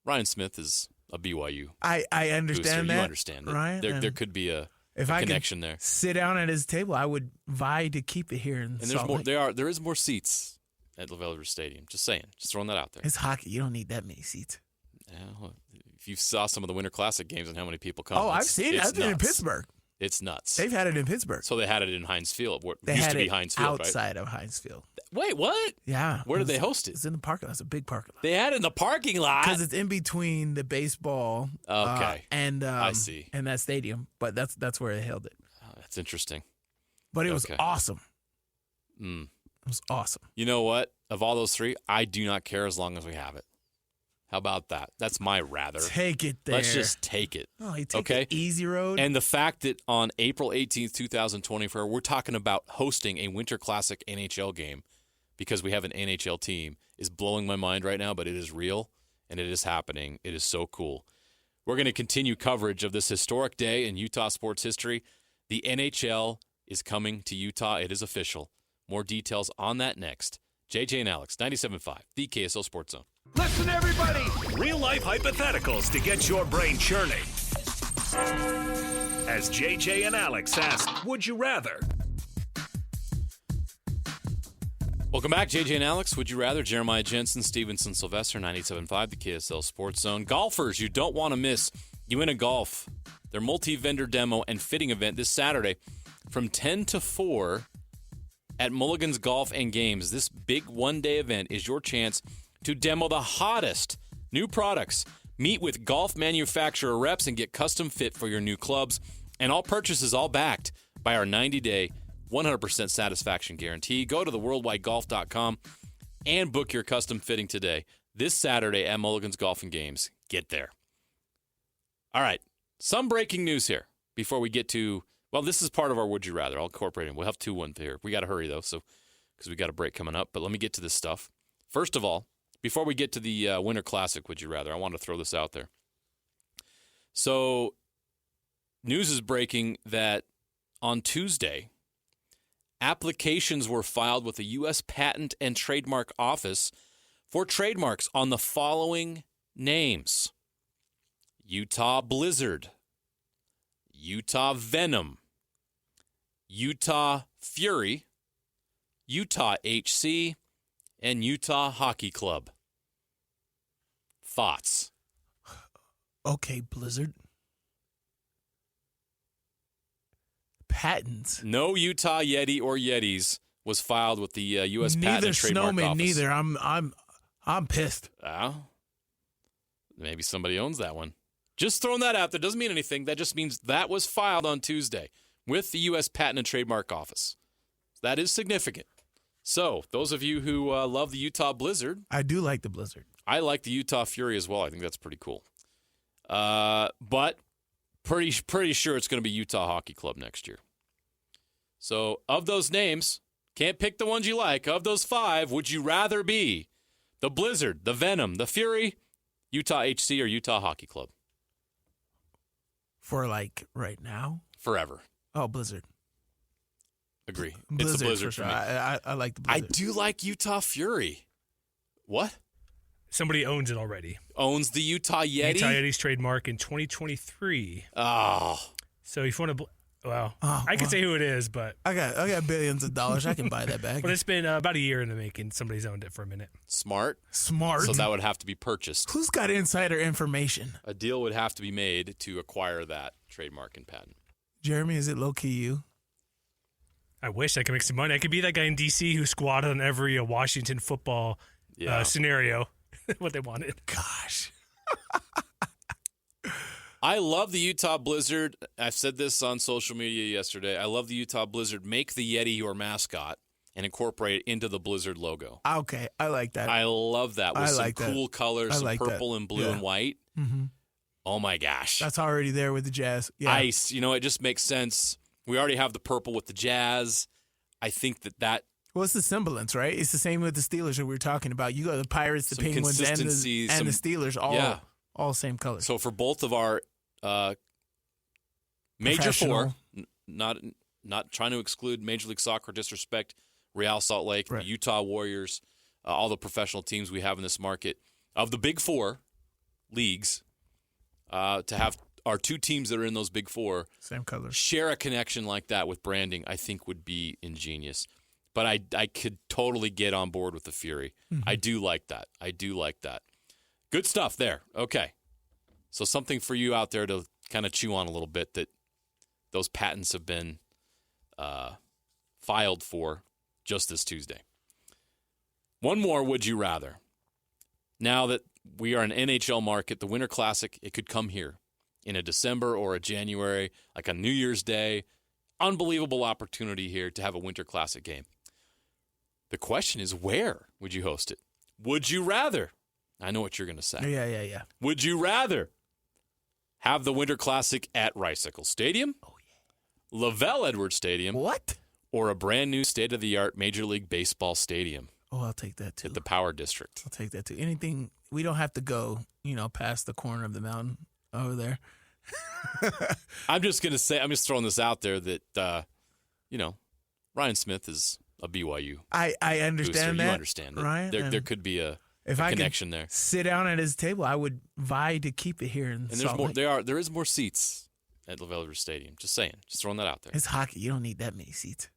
Ryan Smith is a BYU. I understand that. You understand that. Ryan, there could be a connection there. Sit down at his table, I would vie to keep it here in Salt Lake. There is more seats at Lavelle Edwards Stadium. Just saying. Just throwing that out there. It's hockey. You don't need that many seats. Yeah, if you saw some of the Winter Classic games and how many people come. Oh, I've seen it. I've been in Pittsburgh. It's nuts. They've had it in Pittsburgh. So they had it in Heinz Field. They used had to be it Heinz Field, outside of Heinz Field. Wait, what? Yeah. Where did they host it? It's in the parking lot. It's a big parking lot. They had it in the parking lot? Because it's in between the baseball and I see. And that stadium. But that's where they held it. Oh, that's interesting. But it was awesome. Mm. It was awesome. You know what? Of all those three, I do not care as long as we have it. How about that? That's my rather. Take it there. Let's just take it. Oh, you take the easy road. And the fact that on April 18th, 2024, we're talking about hosting a Winter Classic NHL game because we have an NHL team is blowing my mind right now, but it is real and it is happening. It is so cool. We're going to continue coverage of this historic day in Utah sports history. The NHL is coming to Utah. It is official. More details on that next. JJ and Alex, 97.5, the KSL Sports Zone. Listen, everybody. Real-life hypotheticals to get your brain churning. As JJ and Alex ask, would you rather? Welcome back, JJ and Alex. Would you rather? Jeremiah Jensen, Stevenson Sylvester, 97.5, the KSL Sports Zone. Golfers, you don't want to miss Uinta Golf, their multi-vendor demo and fitting event this Saturday from 10 to 4 at Mulligan's Golf and Games. This big one-day event is your chance to demo the hottest new products. Meet with golf manufacturer reps and get custom fit for your new clubs. And all purchases all backed by our 90-day, 100% satisfaction guarantee. Go to theworldwidegolf.com and book your custom fitting today. This Saturday at Mulligan's Golf and Games. Get there. All right. Some breaking news here before we get to, well, this is part of our Would You Rather. I'll incorporate it. We'll have 2-1 here. We got to hurry, though, because we got a break coming up. But let me get to this stuff. First of all, before we get to the Winter Classic, Would You Rather, I want to throw this out there. So, news is breaking that on Tuesday, applications were filed with the U.S. Patent and Trademark Office for trademarks on the following names: Utah Blizzard, Utah Venom, Utah Fury, Utah HC, and Utah Hockey Club. Thoughts? Okay, Blizzard. Patents. No Utah Yeti or Yetis was filed with the U.S. Patent and Trademark Office. Neither. I'm pissed. Maybe somebody owns that one. Just throwing that out there. Doesn't mean anything. That just means that was filed on Tuesday with the U.S. Patent and Trademark Office. That is significant. So, those of you who love the Utah Blizzard. I do like the Blizzard. I like the Utah Fury as well. I think that's pretty cool. But pretty sure it's going to be Utah Hockey Club next year. So, of those names, can't pick the ones you like. Of those 5, would you rather be the Blizzard, the Venom, the Fury, Utah HC, or Utah Hockey Club? For right now? Forever. Oh, Blizzard. Agree. Blizzard, it's the Blizzard for for sure. me. I like the Blizzard. I do like Utah Fury. What? Somebody owns it already. Owns the Utah Yeti? Utah Yeti's trademark in 2023. Oh. So if you want to... I can say who it is, but... I got billions of dollars. I can buy that back. But it's been about a year in the making. Somebody's owned it for a minute. Smart. Smart. So that would have to be purchased. Who's got insider information? A deal would have to be made to acquire that trademark and patent. Jeremy, is it low-key you? I wish I could make some money. I could be that guy in D.C. who squatted on every Washington football scenario. What they wanted. Gosh. I love the Utah Blizzard. I've said this on social media yesterday. I love the Utah Blizzard. Make the Yeti your mascot and incorporate it into the Blizzard logo. Okay, I like that. I love that. With some cool colors, some like purple and blue and white. Mm-hmm. Oh, my gosh. That's already there with the Jazz. Yeah. Ice. It just makes sense. We already have the purple with the Jazz. I think that... Well, it's the semblance, right? It's the same with the Steelers that we were talking about. You got the Pirates, the Penguins, and the Steelers, all same colors. So for both of our major 4, not trying to exclude Major League Soccer, disrespect Real Salt Lake, the Utah Warriors, all the professional teams we have in this market, of the Big 4 leagues, to have our 2 teams that are in those Big 4 same colors share a connection like that with branding, I think would be ingenious. But I could totally get on board with the Fury. Mm-hmm. I do like that. Good stuff there. Okay. So something for you out there to kind of chew on a little bit, that those patents have been filed for just this Tuesday. One more, would you rather? Now that we are an NHL market, the Winter Classic, it could come here in a December or a January, like a New Year's Day. Unbelievable opportunity here to have a Winter Classic game. The question is, where would you host it? Would you rather? I know what you're going to say. Yeah. Would you rather have the Winter Classic at Ricecle Stadium? Oh, yeah. Lavelle Edwards Stadium? What? Or a brand new state-of-the-art Major League Baseball stadium? Oh, I'll take that, too. At the Power District. I'll take that, too. Anything, we don't have to go, past the corner of the mountain over there. I'm just throwing this out there that, Ryan Smith is a BYU. I understand that. You understand that. Ryan, there could be a connection there. Sit down at his table, I would vie to keep it here in Salt Lake. There is more seats at Lavelle Edwards Stadium. Just saying. Just throwing that out there. It's hockey. You don't need that many seats.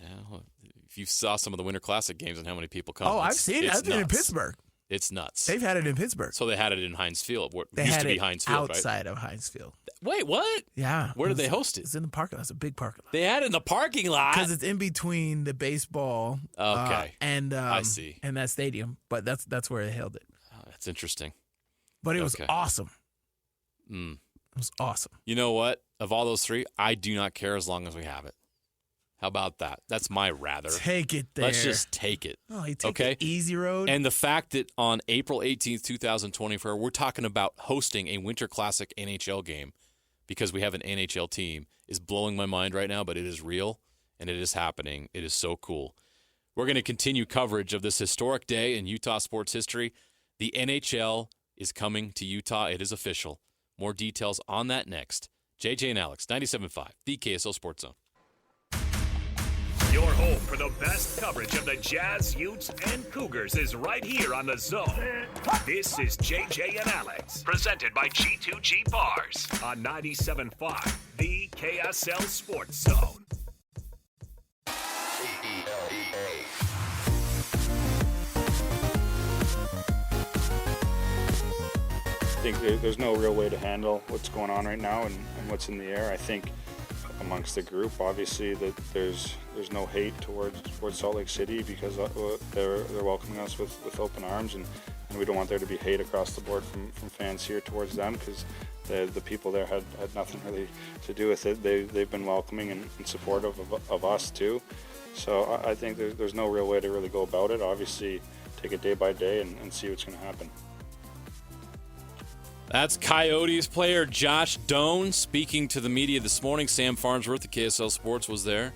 Yeah, if you saw some of the Winter Classic games and how many people come. Oh, I've seen it. I've been in Pittsburgh. It's nuts. They've had it in Pittsburgh. So they had it in Heinz Field. They used had to be it Heinz Field, outside of Heinz Field. Wait, what? Yeah. Where did they host it? It's in the parking lot. It's a big parking lot. They had it in the parking lot? Because it's in between the baseball and I see. And that stadium. But that's where they held it. Oh, that's interesting. But it was awesome. Mm. It was awesome. You know what? Of all those 3, I do not care as long as we have it. How about that? That's my rather. Take it there. Let's just take it. Oh, you take the easy road. And the fact that on April 18th, 2024, we're talking about hosting a Winter Classic NHL game because we have an NHL team is blowing my mind right now, but it is real and it is happening. It is so cool. We're going to continue coverage of this historic day in Utah sports history. The NHL is coming to Utah. It is official. More details on that next. JJ and Alex, 97.5, the KSL Sports Zone. Your home for the best coverage of the Jazz, Utes, and Cougars is right here on The Zone. This is JJ and Alex, presented by G2G Bars on 97.5, the KSL Sports Zone. I think there's no real way to handle what's going on right now and what's in the air. I think amongst the group, obviously, that there's no hate towards Salt Lake City because they're welcoming us with open arms, and we don't want there to be hate across the board from fans here towards them, because the people there had nothing really to do with it. They've been welcoming and supportive of us too. So I think there's no real way to really go about it. Obviously, take it day by day and see what's going to happen. That's Coyotes player Josh Doan speaking to the media this morning. Sam Farnsworth of KSL Sports was there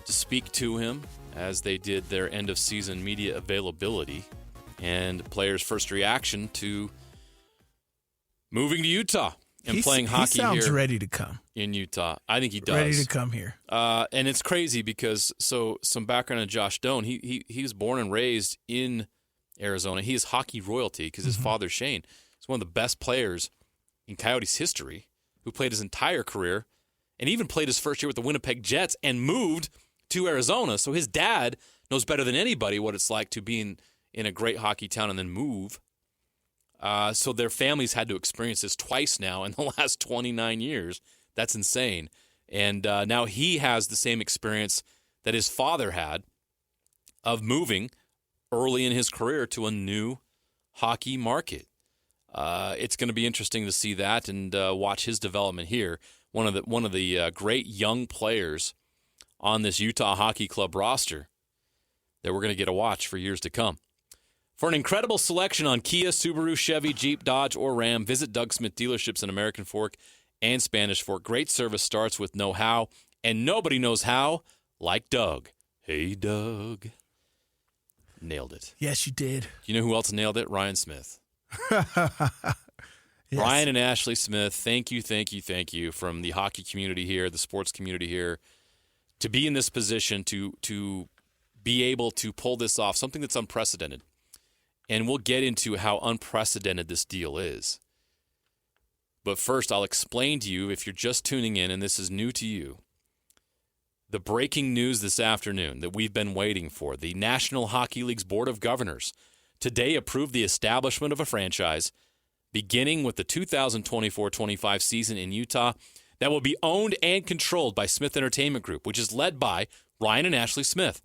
to speak to him as they did their end-of-season media availability. And players' first reaction to moving to Utah and playing hockey here. He sounds ready to come. In Utah. I think he does. Ready to come here. And it's crazy because, some background on Josh Doan. He was born and raised in Arizona. He is hockey royalty because his father, Shane, is one of the best players in Coyotes history, who played his entire career and even played his first year with the Winnipeg Jets and moved to Arizona. So his dad knows better than anybody what it's like to be in a great hockey town and then move. So their families had to experience this twice now in the last 29 years. That's insane. And now he has the same experience that his father had of moving early in his career to a new hockey market. It's going to be interesting to see that and watch his development here. One of the great young players on this Utah Hockey Club roster that we're going to get to watch for years to come. For an incredible selection on Kia, Subaru, Chevy, Jeep, Dodge, or Ram, visit Doug Smith dealerships in American Fork and Spanish Fork. Great service starts with know-how, and nobody knows how like Doug. Hey, Doug. Nailed it. Yes, you did. You know who else nailed it? Ryan Smith. Yes. Ryan and Ashley Smith, thank you from the hockey community here, the sports community here, to be in this position to be able to pull this off, something that's unprecedented. And we'll get into how unprecedented this deal is. But first, I'll explain to you, if you're just tuning in and this is new to you, the breaking news this afternoon that we've been waiting for. The National Hockey League's Board of Governors today approved the establishment of a franchise beginning with the 2024-25 season in Utah that will be owned and controlled by Smith Entertainment Group, which is led by Ryan and Ashley Smith.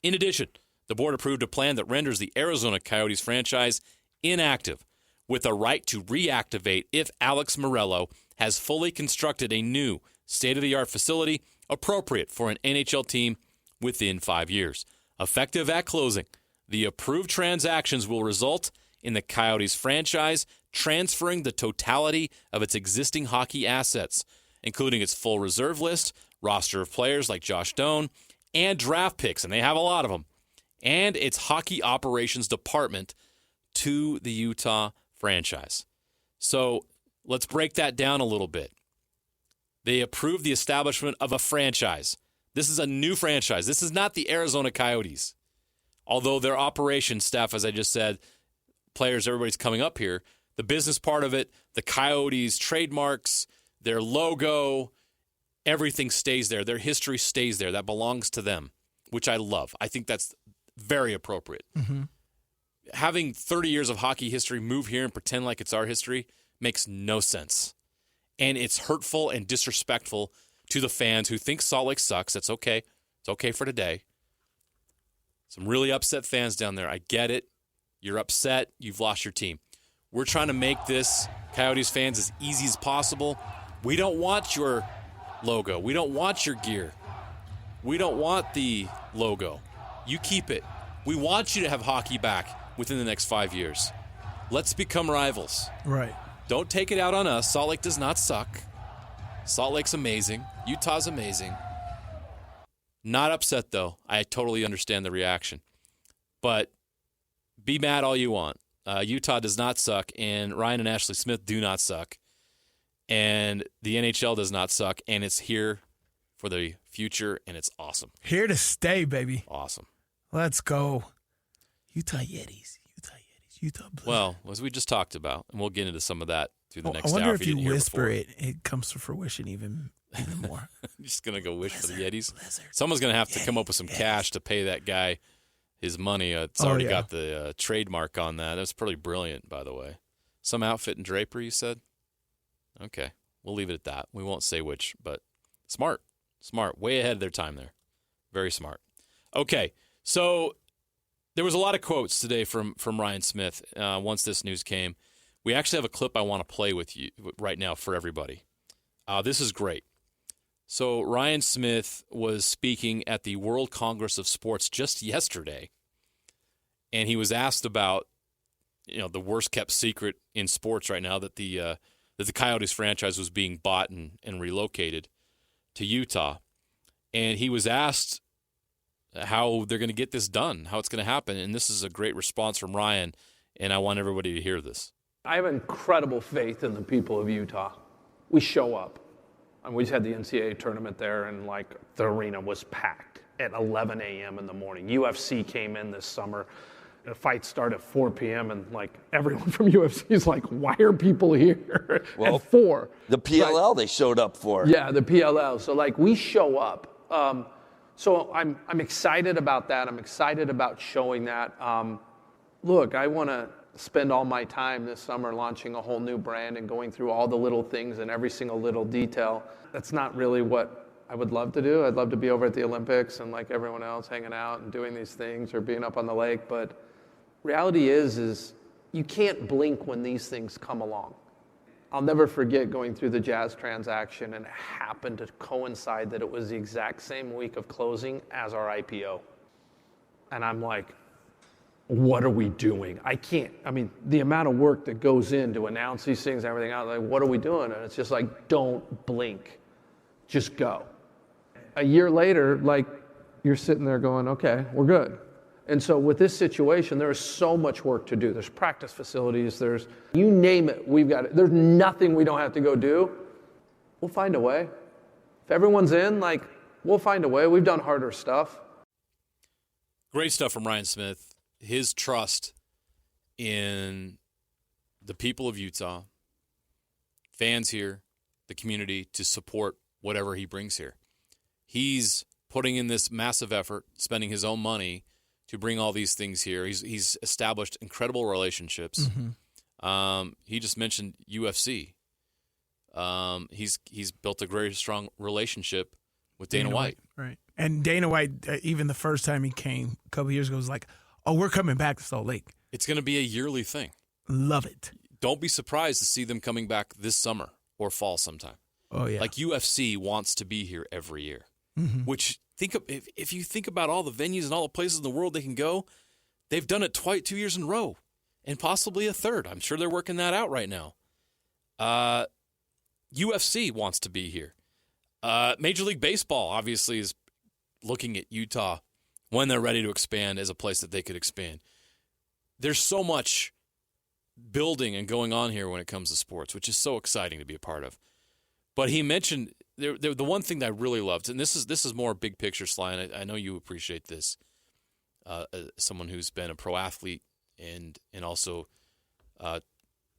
In addition, the board approved a plan that renders the Arizona Coyotes franchise inactive, with a right to reactivate if Alex Morello has fully constructed a new state-of-the-art facility appropriate for an NHL team within 5 years. Effective at closing, the approved transactions will result in the Coyotes franchise transferring the totality of its existing hockey assets, including its full reserve list, roster of players like Josh Doan, and draft picks, and they have a lot of them, and its hockey operations department to the Utah franchise. So let's break that down a little bit. They approved the establishment of a franchise. This is a new franchise. This is not the Arizona Coyotes. Although their operations staff, as I just said, players, everybody's coming up here. The business part of it, the Coyotes trademarks, their logo, everything stays there. Their history stays there. That belongs to them, which I love. I think that's very appropriate. Mm-hmm. Having 30 years of hockey history move here and pretend like it's our history makes no sense. And it's hurtful and disrespectful to the fans who think Salt Lake sucks. That's okay. It's okay for today. Some really upset fans down there. I get it. You're upset. You've lost your team. We're trying to make this, Coyotes fans, as easy as possible. We don't want your logo. We don't want your gear. We don't want the logo. You keep it. We want you to have hockey back within the next 5 years. Let's become rivals. Right. Don't take it out on us. Salt Lake does not suck. Salt Lake's amazing. Utah's amazing. Not upset, though. I totally understand the reaction. But be mad all you want. Utah does not suck, and Ryan and Ashley Smith do not suck. And the NHL does not suck, and it's here for the future, and it's awesome. Here to stay, baby. Awesome. Let's go. Utah Yetis. Utah Yetis. Utah Blues. Well, as we just talked about, and we'll get into some of that through the next hour. I wonder if if you didn't hear whisper before. it comes to fruition even more. I'm just going to go wish for the Yetis. Someone's going to have to come up with some cash to pay that guy his money. It's already got the trademark on that. That's pretty brilliant, by the way. Some outfit and draper, you said? Okay. We'll leave it at that. We won't say which, but smart. Smart. Way ahead of their time there. Very smart. Okay. So There was a lot of quotes today from Ryan Smith once this news came. We actually have a clip I want to play with you right now for everybody. This is great. So Ryan Smith was speaking at the World Congress of Sports just yesterday, and he was asked about the worst kept secret in sports right now, that the Coyotes franchise was being bought and relocated to Utah. And he was asked how they're going to get this done, how it's going to happen. And this is a great response from Ryan, and I want everybody to hear this. I have incredible faith in the people of Utah. We show up. And we just had the NCAA tournament there, and the arena was packed at 11 a.m. in the morning. UFC came in this summer. The fight started at 4 p.m. and everyone from UFC is like, why are people here at 4? The PLL they showed up for. Yeah, the PLL. So we show up. So I'm excited about that. I'm excited about showing that. Look, I want to spend all my time this summer launching a whole new brand and going through all the little things and every single little detail. That's not really what I would love to do. I'd love to be over at the Olympics and like everyone else hanging out and doing these things or being up on the lake. But reality is you can't blink when these things come along. I'll never forget going through the Jazz transaction, and it happened to coincide that it was the exact same week of closing as our IPO. And I'm like, what are we doing? The amount of work that goes in to announce these things and everything else, what are we doing? And it's just don't blink, just go. A year later, you're sitting there going, okay, we're good. And so with this situation, there is so much work to do. There's practice facilities, there's, you name it, we've got it. There's nothing we don't have to go do. We'll find a way. If everyone's in, we'll find a way. We've done harder stuff. Great stuff from Ryan Smith. His trust in the people of Utah, fans here, the community, to support whatever he brings here. He's putting in this massive effort, spending his own money to bring all these things here. He's established incredible relationships. Mm-hmm. He just mentioned UFC. He's built a very strong relationship with Dana White. Right. And Dana White, even the first time he came a couple years ago, was like, oh, we're coming back to Salt Lake. It's going to be a yearly thing. Love it. Don't be surprised to see them coming back this summer or fall sometime. Oh, yeah. UFC wants to be here every year, mm-hmm. which if you think about all the venues and all the places in the world they can go, they've done it 2 years in a row and possibly a third. I'm sure they're working that out right now. UFC wants to be here. Major League Baseball obviously is looking at Utah when they're ready to expand as a place that they could expand. There's so much building and going on here when it comes to sports, which is so exciting to be a part of. But he mentioned the one thing that I really loved, and this is more big picture, Sly, and I know you appreciate this, someone who's been a pro athlete and also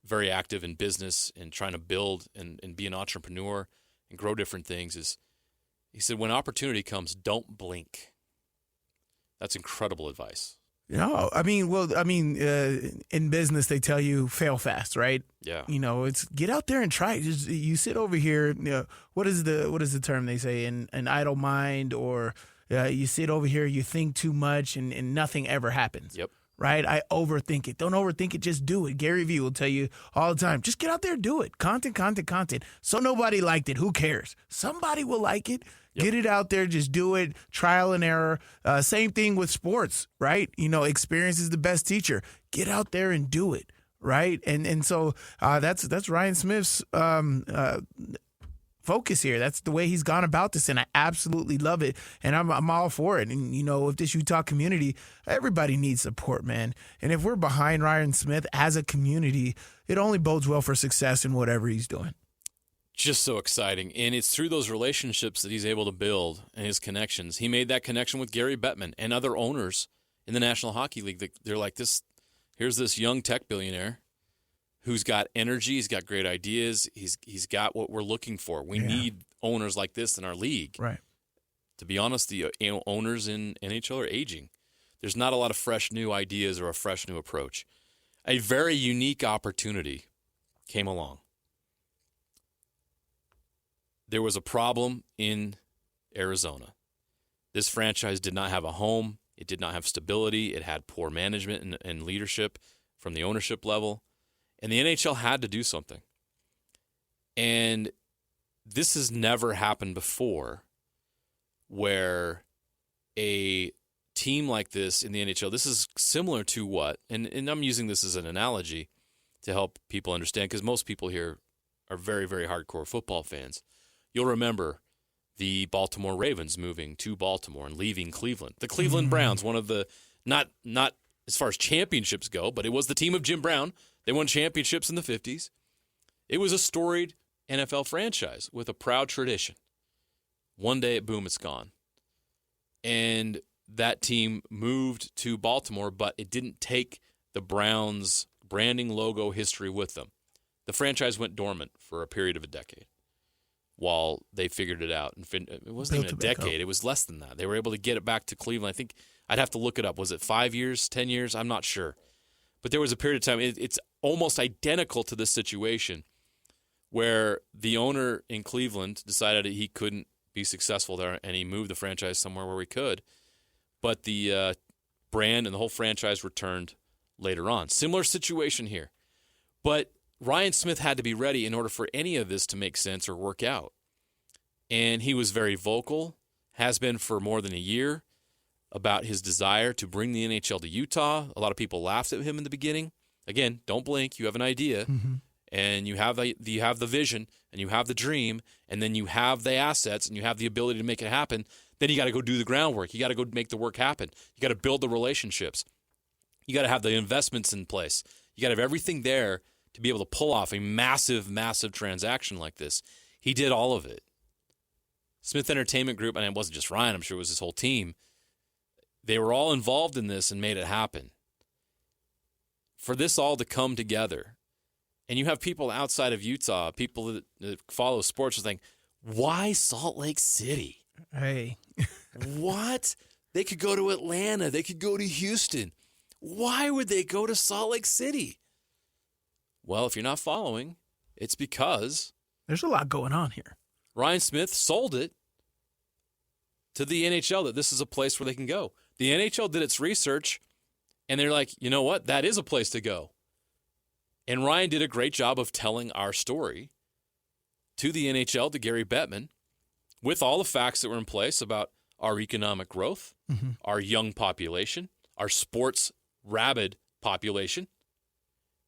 very active in business and trying to build and be an entrepreneur and grow different things, is he said, when opportunity comes, don't blink. That's incredible advice. No, in business they tell you fail fast, right? Yeah. It's get out there and try. Just you sit over here. What is the term they say? An idle mind, or you sit over here, you think too much, and nothing ever happens. Yep. Right? I overthink it. Don't overthink it. Just do it. Gary Vee will tell you all the time. Just get out there and do it. Content. So nobody liked it. Who cares? Somebody will like it. Yep. Get it out there. Just do it. Trial and error. Same thing with sports, right? Experience is the best teacher. Get out there and do it, right? And so that's Ryan Smith's focus here. That's the way he's gone about this, and I absolutely love it, and I'm all for it. And if this Utah community, everybody needs support, man. And if we're behind Ryan Smith as a community, it only bodes well for success in whatever he's doing. Just so exciting. And it's through those relationships that he's able to build and his connections. He made that connection with Gary Bettman and other owners in the National Hockey League. They're like, here's this young tech billionaire who's got energy, he's got great ideas, he's got what we're looking for. We need owners like this in our league. Right. To be honest, the owners in NHL are aging. There's not a lot of fresh new ideas or a fresh new approach. A very unique opportunity came along. There was a problem in Arizona. This franchise did not have a home It did not have stability. It had poor management and leadership from the ownership level. And the NHL had to do something. And this has never happened before, where a team like this in the NHL, this is similar to what, and I'm using this as an analogy to help people understand, because most people here are very, very hardcore football fans. You'll remember the Baltimore Ravens moving to Baltimore and leaving Cleveland. The Cleveland Browns, one of the, not as far as championships go, but it was the team of Jim Brown. They won championships in the 50s. It was a storied NFL franchise with a proud tradition. One day, boom, it's gone. And that team moved to Baltimore, but it didn't take the Browns' branding, logo, history with them. The franchise went dormant for a period of a decade while they figured it out. And it wasn't even a decade. It was less than that. They were able to get it back to Cleveland. I think I'd have to look it up. Was it 5 years, 10 years? I'm not sure. But there was a period of time. It's almost identical to this situation where the owner in Cleveland decided he couldn't be successful there, and he moved the franchise somewhere where he could. But the brand and the whole franchise returned later on. Similar situation here. But Ryan Smith had to be ready in order for any of this to make sense or work out. And he was very vocal, has been for more than a year, about his desire to bring the NHL to Utah. A lot of people laughed at him in the beginning. Again, don't blink. You have an idea, and you have the vision, and you have the dream, and then you have the assets, and you have the ability to make it happen. Then you got to go do the groundwork. You got to go make the work happen. You got to build the relationships. You got to have the investments in place. You got to have everything there to be able to pull off a massive, massive transaction like this. He did all of it. Smith Entertainment Group, and it wasn't just Ryan, I'm sure it was his whole team, they were all involved in this and made it happen. For this all to come together, and you have people outside of Utah, people that follow sports, are think, why Salt Lake City? Hey. What? They could go to Atlanta. They could go to Houston. Why would they go to Salt Lake City? Well, if you're not following, it's because there's a lot going on here. Ryan Smith sold it to the NHL that this is a place where they can go. The NHL did its research, and they're like, you know what? That is a place to go. And Ryan did a great job of telling our story to the NHL, to Gary Bettman, with all the facts that were in place about our economic growth, our young population, our sports rabid population.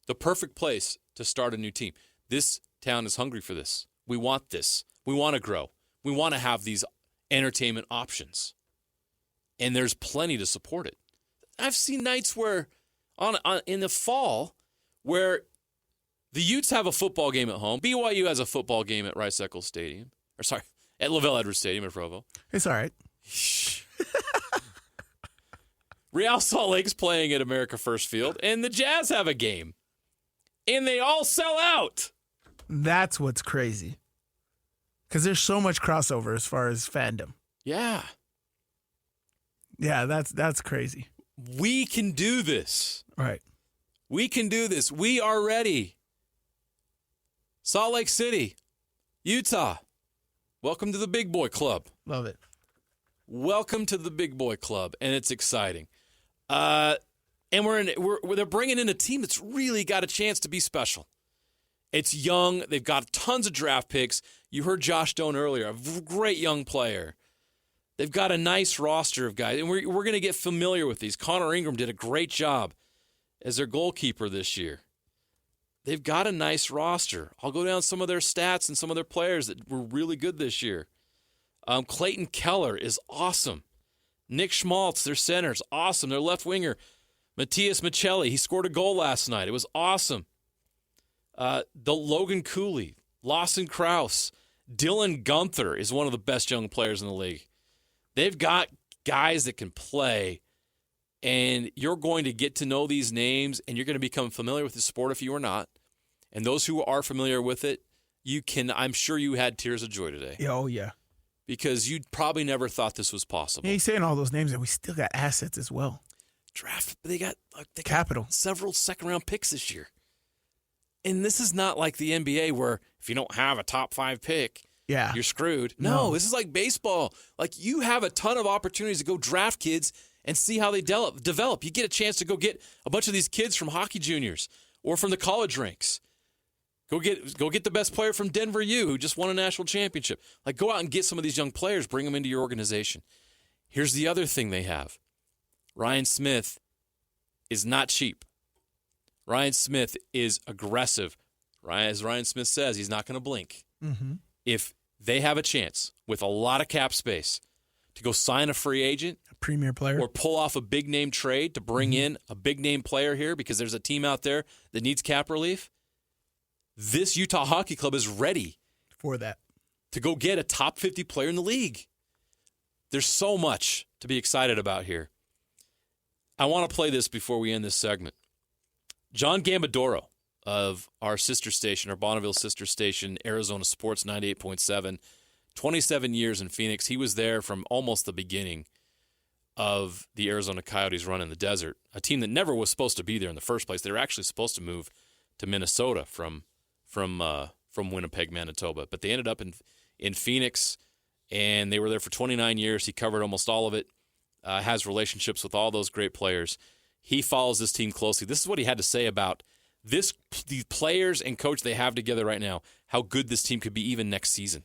The perfect place to start a new team. This town is hungry for this. We want this. We want to grow. We want to have these entertainment options. And there's plenty to support it. I've seen nights where, in the fall, where the Utes have a football game at home. BYU has a football game at Rice-Eccles Stadium. At Lavelle Edwards Stadium in Provo. It's all right. Real Salt Lake's playing at America First Field, and the Jazz have a game. And they all sell out. That's what's crazy. Because there's so much crossover as far as fandom. Yeah. Yeah, that's crazy. We can do this. Right. We can do this. We are ready. Salt Lake City, Utah. Welcome to the Big Boy Club. Love it. Welcome to the Big Boy Club, and it's exciting. And they're bringing in a team that's really got a chance to be special. It's young. They've got tons of draft picks. You heard Josh Doan earlier, a great young player. They've got a nice roster of guys, and we're going to get familiar with these. Connor Ingram did a great job as their goalkeeper this year. They've got a nice roster. I'll go down some of their stats and some of their players that were really good this year. Clayton Keller is awesome. Nick Schmaltz, their center's awesome. Their left winger, Matthias Michelli, he scored a goal last night. It was awesome. The Logan Cooley, Lawson Krause, Dylan Gunther is one of the best young players in the league. They've got guys that can play, and you're going to get to know these names, and you're going to become familiar with the sport if you are not. And those who are familiar with it, I'm sure you had tears of joy today. Yeah, oh, yeah. Because you probably never thought this was possible. Yeah, he's saying all those names, and we still got assets as well. They got capital. Several second-round picks this year. And this is not like the NBA where if you don't have a top 5 pick, you're screwed. No, this is like baseball. Like, you have a ton of opportunities to go draft kids and see how they develop. You get a chance to go get a bunch of these kids from hockey juniors or from the college ranks. Go get the best player from Denver U who just won a national championship. Like, go out and get some of these young players, bring them into your organization. Here's the other thing they have. Ryan Smith is not cheap. Ryan Smith is aggressive. As Ryan Smith says, he's not going to blink. Mm-hmm. If they have a chance with a lot of cap space to go sign a free agent, a premier player, or pull off a big-name trade to bring in a big-name player here because there's a team out there that needs cap relief, this Utah Hockey Club is ready for that, to go get a top 50 player in the league. There's so much to be excited about here. I want to play this before we end this segment. John Gambadoro of our sister station, our Bonneville sister station, Arizona Sports 98.7, 27 years in Phoenix. He was there from almost the beginning of the Arizona Coyotes run in the desert, a team that never was supposed to be there in the first place. They were actually supposed to move to Minnesota from Winnipeg, Manitoba, but they ended up in Phoenix, and they were there for 29 years. He covered almost all of it, has relationships with all those great players. He follows this team closely. This is what he had to say about the players and coach they have together right now, how good this team could be even next season.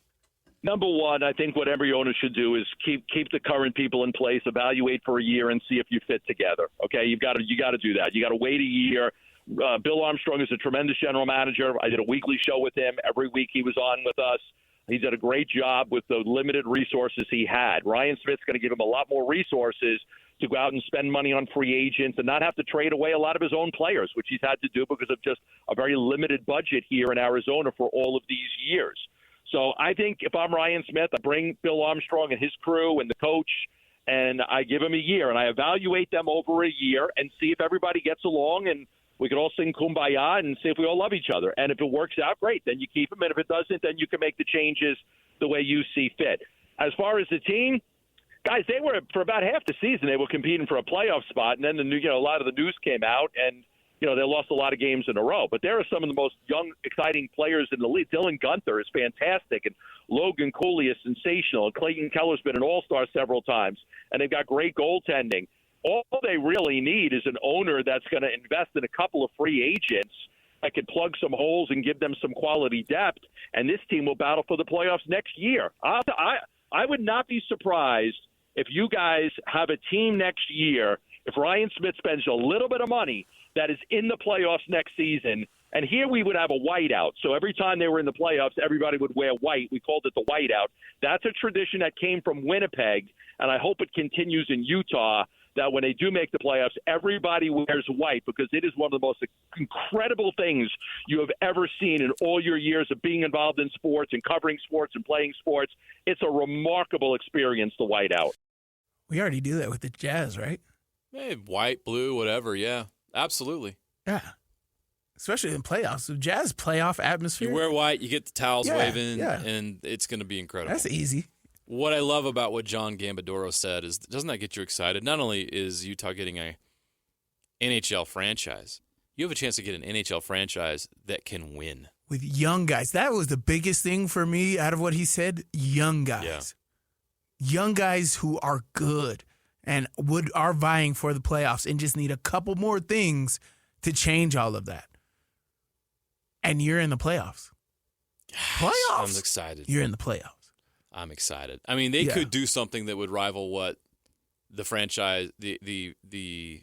Number one, I think what every owner should do is keep the current people in place, evaluate for a year, and see if you fit together. Okay, you got to do that. You got to wait a year. Bill Armstrong is a tremendous general manager. I did a weekly show with him. Every week he was on with us. He did a great job with the limited resources he had. Ryan Smith's going to give him a lot more resources to go out and spend money on free agents and not have to trade away a lot of his own players, which he's had to do because of just a very limited budget here in Arizona for all of these years. So I think if I'm Ryan Smith, I bring Bill Armstrong and his crew and the coach, and I give him a year, and I evaluate them over a year and see if everybody gets along, and we can all sing Kumbaya and see if we all love each other. And if it works out, great, then you keep him. And if it doesn't, then you can make the changes the way you see fit. As far as the team, guys, they were, for about half the season, they were competing for a playoff spot, and then a lot of the news came out, and they lost a lot of games in a row. But there are some of the most young, exciting players in the league. Dylan Gunther is fantastic, and Logan Cooley is sensational, and Clayton Keller's been an all-star several times, and they've got great goaltending. All they really need is an owner that's going to invest in a couple of free agents that can plug some holes and give them some quality depth, and this team will battle for the playoffs next year. I would not be surprised if you guys have a team next year, if Ryan Smith spends a little bit of money that is in the playoffs next season. And here we would have a whiteout. So every time they were in the playoffs, everybody would wear white. We called it the whiteout. That's a tradition that came from Winnipeg, and I hope it continues in Utah, that when they do make the playoffs, everybody wears white, because it is one of the most incredible things you have ever seen in all your years of being involved in sports and covering sports and playing sports. It's a remarkable experience, the whiteout. We already do that with the Jazz, right? Hey, white, blue, whatever. Yeah, absolutely. Yeah. Especially in playoffs. The Jazz playoff atmosphere. You wear white, you get the towels waving, and it's going to be incredible. That's easy. What I love about what John Gambadoro said is, doesn't that get you excited? Not only is Utah getting a NHL franchise, you have a chance to get an NHL franchise that can win. With young guys. That was the biggest thing for me out of what he said. Young guys. Yeah. Young guys who are good and are vying for the playoffs and just need a couple more things to change all of that. And you're in the playoffs. Playoffs. I'm excited. You're in the playoffs. I'm excited. I mean, they could do something that would rival what the franchise, the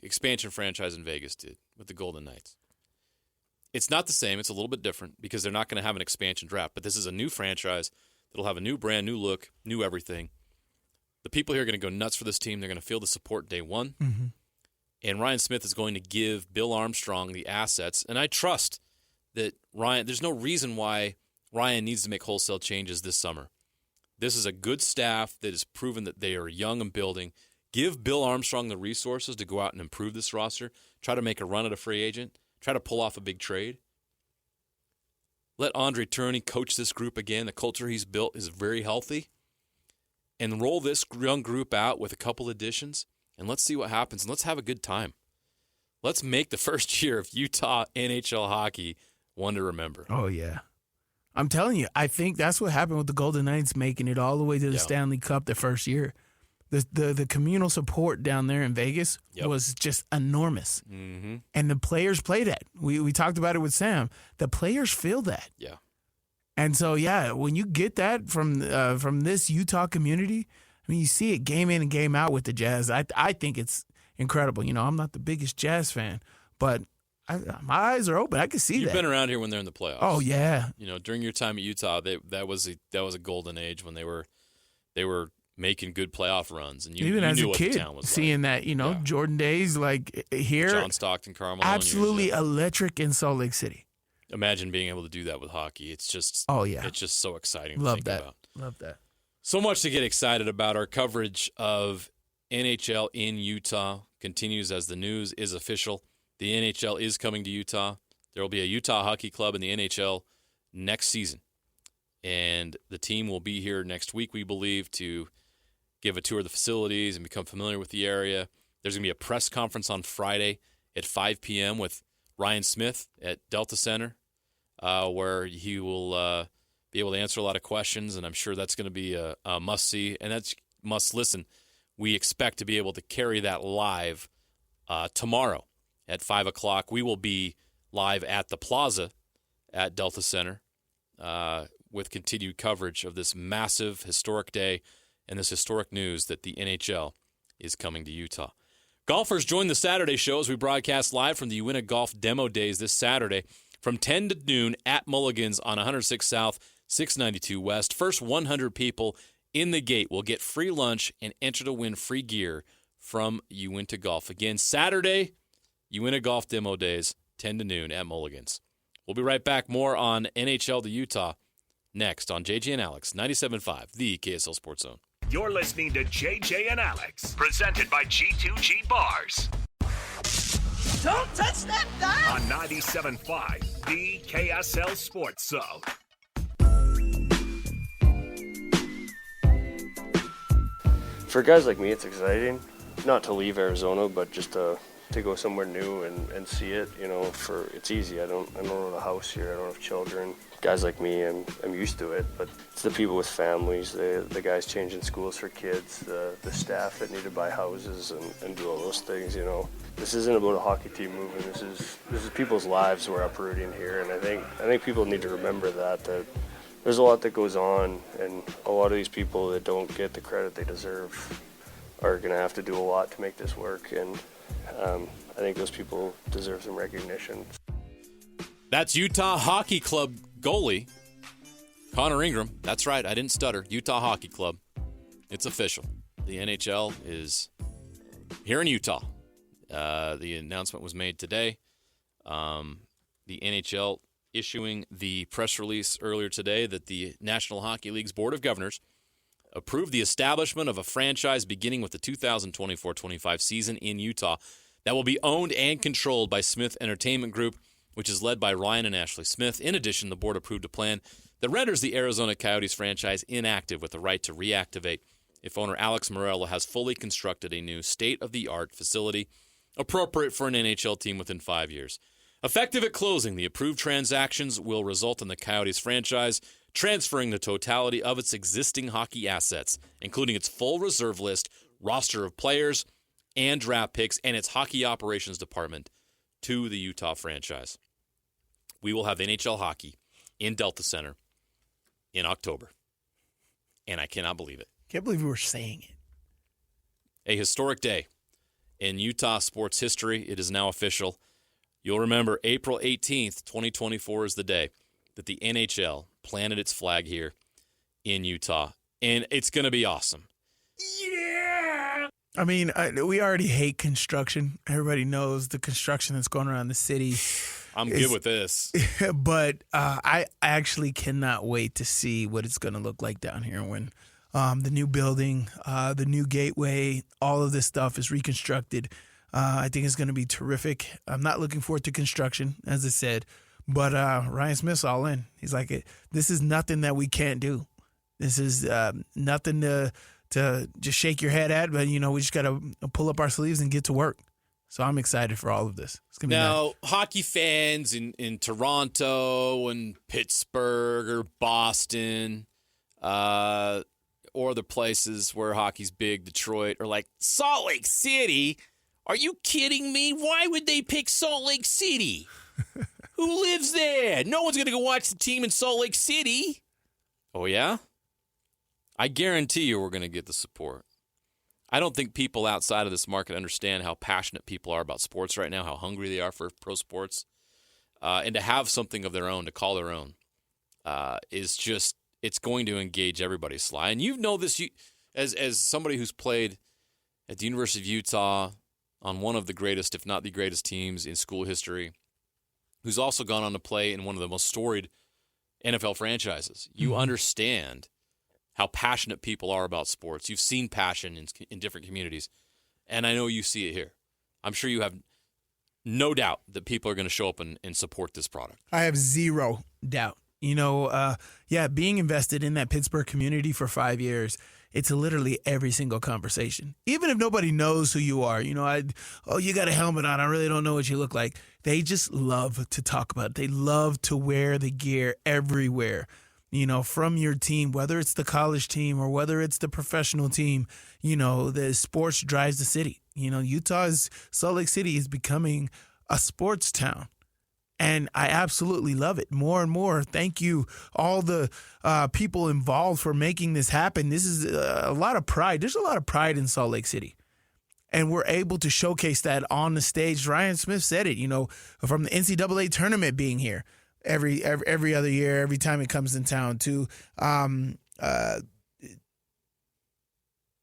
expansion franchise in Vegas did with the Golden Knights. It's not the same. It's a little bit different because they're not going to have an expansion draft. But this is a new franchise that'll have a new brand, new look, new everything. The people here are going to go nuts for this team. They're going to feel the support day one. Mm-hmm. And Ryan Smith is going to give Bill Armstrong the assets. And I trust that Ryan, there's no reason why Ryan needs to make wholesale changes this summer. This is a good staff that has proven that they are young and building. Give Bill Armstrong the resources to go out and improve this roster. Try to make a run at a free agent. Try to pull off a big trade. Let Andre Tourigny coach this group again. The culture he's built is very healthy. And roll this young group out with a couple additions, and let's see what happens. And let's have a good time. Let's make the first year of Utah NHL hockey one to remember. Oh, yeah. I'm telling you, I think that's what happened with the Golden Knights making it all the way to the Stanley Cup the first year. the communal support down there in Vegas was just enormous. Mm-hmm. And the players play that. We talked about it with Sam. The players feel that. Yeah. And so, when you get that from this Utah community, I mean, you see it game in and game out with the Jazz. I think it's incredible. You know, I'm not the biggest Jazz fan, but my eyes are open. I can see that. You've been around here when they're in the playoffs. Oh, yeah. You know, during your time at Utah, that was a golden age when they were making good playoff runs, and even you as knew a what kid, the town was seeing that, Jordan Days like here, John Stockton, Carmelo, absolutely electric in Salt Lake City. Imagine being able to do that with hockey. It's just it's just so exciting. Love to think that. About. Love that. So much to get excited about. Our coverage of NHL in Utah continues as the news is official. The NHL is coming to Utah. There will be a Utah Hockey Club in the NHL next season, and the team will be here next week, we believe, to give a tour of the facilities and become familiar with the area. There's going to be a press conference on Friday at 5 p.m. with Ryan Smith at Delta Center, where he will be able to answer a lot of questions, and I'm sure that's going to be a must-see, and that's must-listen. We expect to be able to carry that live tomorrow at 5 o'clock. We will be live at the Plaza at Delta Center with continued coverage of this massive, historic day and this historic news that the NHL is coming to Utah. Golfers join the Saturday show as we broadcast live from the Uinta Golf Demo Days this Saturday from 10 to noon at Mulligan's on 106 South, 692 West. First 100 people in the gate will get free lunch and enter to win free gear from Uinta Golf. Again, Saturday, Uinta Golf Demo Days, 10 to noon at Mulligan's. We'll be right back. More on NHL to Utah next on JJ and Alex, 97.5, the KSL Sports Zone. You're listening to JJ and Alex, presented by G2G Bars. Don't touch that dial! On 97.5, the KSL Sports Zone. For guys like me, it's exciting. Not to leave Arizona, but just to go somewhere new and see it. It's easy. I don't own a house here. I don't have children. Guys like me, I'm used to it, but it's the people with families, the guys changing schools for kids, the staff that need to buy houses and do all those things. This isn't about a hockey team moving. This is people's lives we're uprooting here, and I think people need to remember that there's a lot that goes on, and a lot of these people that don't get the credit they deserve are going to have to do a lot to make this work, and I think those people deserve some recognition. That's Utah Hockey Club goalie Connor Ingram. That's right, I didn't stutter. Utah Hockey Club. It's official. The NHL is here in Utah. The announcement was made today. The NHL issuing the press release earlier today that the National Hockey League's Board of Governors approved the establishment of a franchise beginning with the 2024-25 season in Utah that will be owned and controlled by Smith Entertainment Group, which is led by Ryan and Ashley Smith. In addition, the board approved a plan that renders the Arizona Coyotes franchise inactive with the right to reactivate if owner Alex Morello has fully constructed a new state-of-the-art facility appropriate for an NHL team within 5 years. Effective at closing, the approved transactions will result in the Coyotes franchise transferring the totality of its existing hockey assets, including its full reserve list, roster of players, and draft picks, and its hockey operations department to the Utah franchise. We will have NHL hockey in Delta Center in October, and I cannot believe it. Can't believe we were saying it. A historic day in Utah sports history. It is now official. You'll remember April 18th, 2024 is the day that the NHL planted its flag here in Utah, and it's going to be awesome. Yeah! I mean, we already hate construction. Everybody knows the construction that's going around the city. I'm good with this. But I actually cannot wait to see what it's going to look like down here when the new building, the new gateway, all of this stuff is reconstructed. I think it's going to be terrific. I'm not looking forward to construction, as I said, but Ryan Smith's all in. He's like, this is nothing that we can't do. This is nothing to just shake your head at, but, we just got to pull up our sleeves and get to work. So I'm excited for all of this. It's gonna be now, nice. Hockey fans in Toronto and Pittsburgh or Boston, or the places where hockey's big, Detroit, or like Salt Lake City. Are you kidding me? Why would they pick Salt Lake City? Who lives there? No one's going to go watch the team in Salt Lake City. Oh, yeah? I guarantee you we're going to get the support. I don't think people outside of this market understand how passionate people are about sports right now, how hungry they are for pro sports. And to have something of their own, to call their own, is just, it's going to engage everybody, Sly. And you know this as somebody who's played at the University of Utah on one of the greatest, if not the greatest teams in school history, who's also gone on to play in one of the most storied NFL franchises. You understand how passionate people are about sports. You've seen passion in different communities, and I know you see it here. I'm sure you have no doubt that people are going to show up and support this product. I have zero doubt. You know, being invested in that Pittsburgh community for 5 years, it's literally every single conversation. Even if nobody knows who you are, you know, you got a helmet on, I really don't know what you look like. They just love to talk about it. They love to wear the gear everywhere, you know, from your team, whether it's the college team or whether it's the professional team. You know, the sports drives the city. You know, Salt Lake City is becoming a sports town. And I absolutely love it more and more. Thank you, all the people involved, for making this happen. This is a lot of pride. There's a lot of pride in Salt Lake City. And we're able to showcase that on the stage. Ryan Smith said it, you know, from the NCAA tournament being here every other year, every time it comes in town, to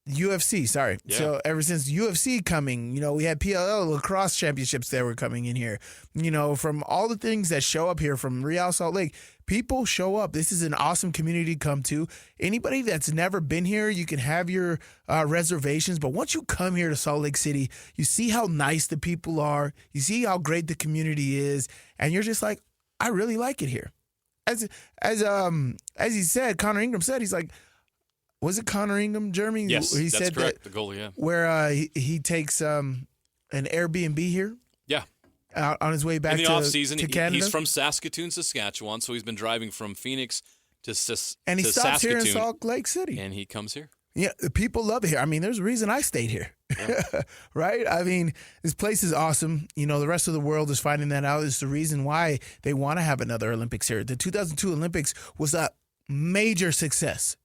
UFC, sorry. Yeah. So ever since UFC coming, you know, we had PLL lacrosse championships that were coming in here. You know, from all the things that show up here from Real Salt Lake, people show up. This is an awesome community to come to. Anybody that's never been here, you can have your reservations. But once you come here to Salt Lake City, you see how nice the people are. You see how great the community is. And you're just like, I really like it here. As he said, Connor Ingram said, he's like, was it Connor Ingram, Jeremy? Yes, he that's said correct. That, the goalie, yeah. Where he takes an Airbnb here. Yeah. Out on his way back in the off season. To Canada. He's from Saskatoon, Saskatchewan, so he's been driving from Phoenix to Saskatoon. And he stops here in Salt Lake City. And he comes here. Yeah, people love it here. I mean, there's a reason I stayed here, right? I mean, this place is awesome. You know, the rest of the world is finding that out. It's the reason why they want to have another Olympics here. The 2002 Olympics was a major success.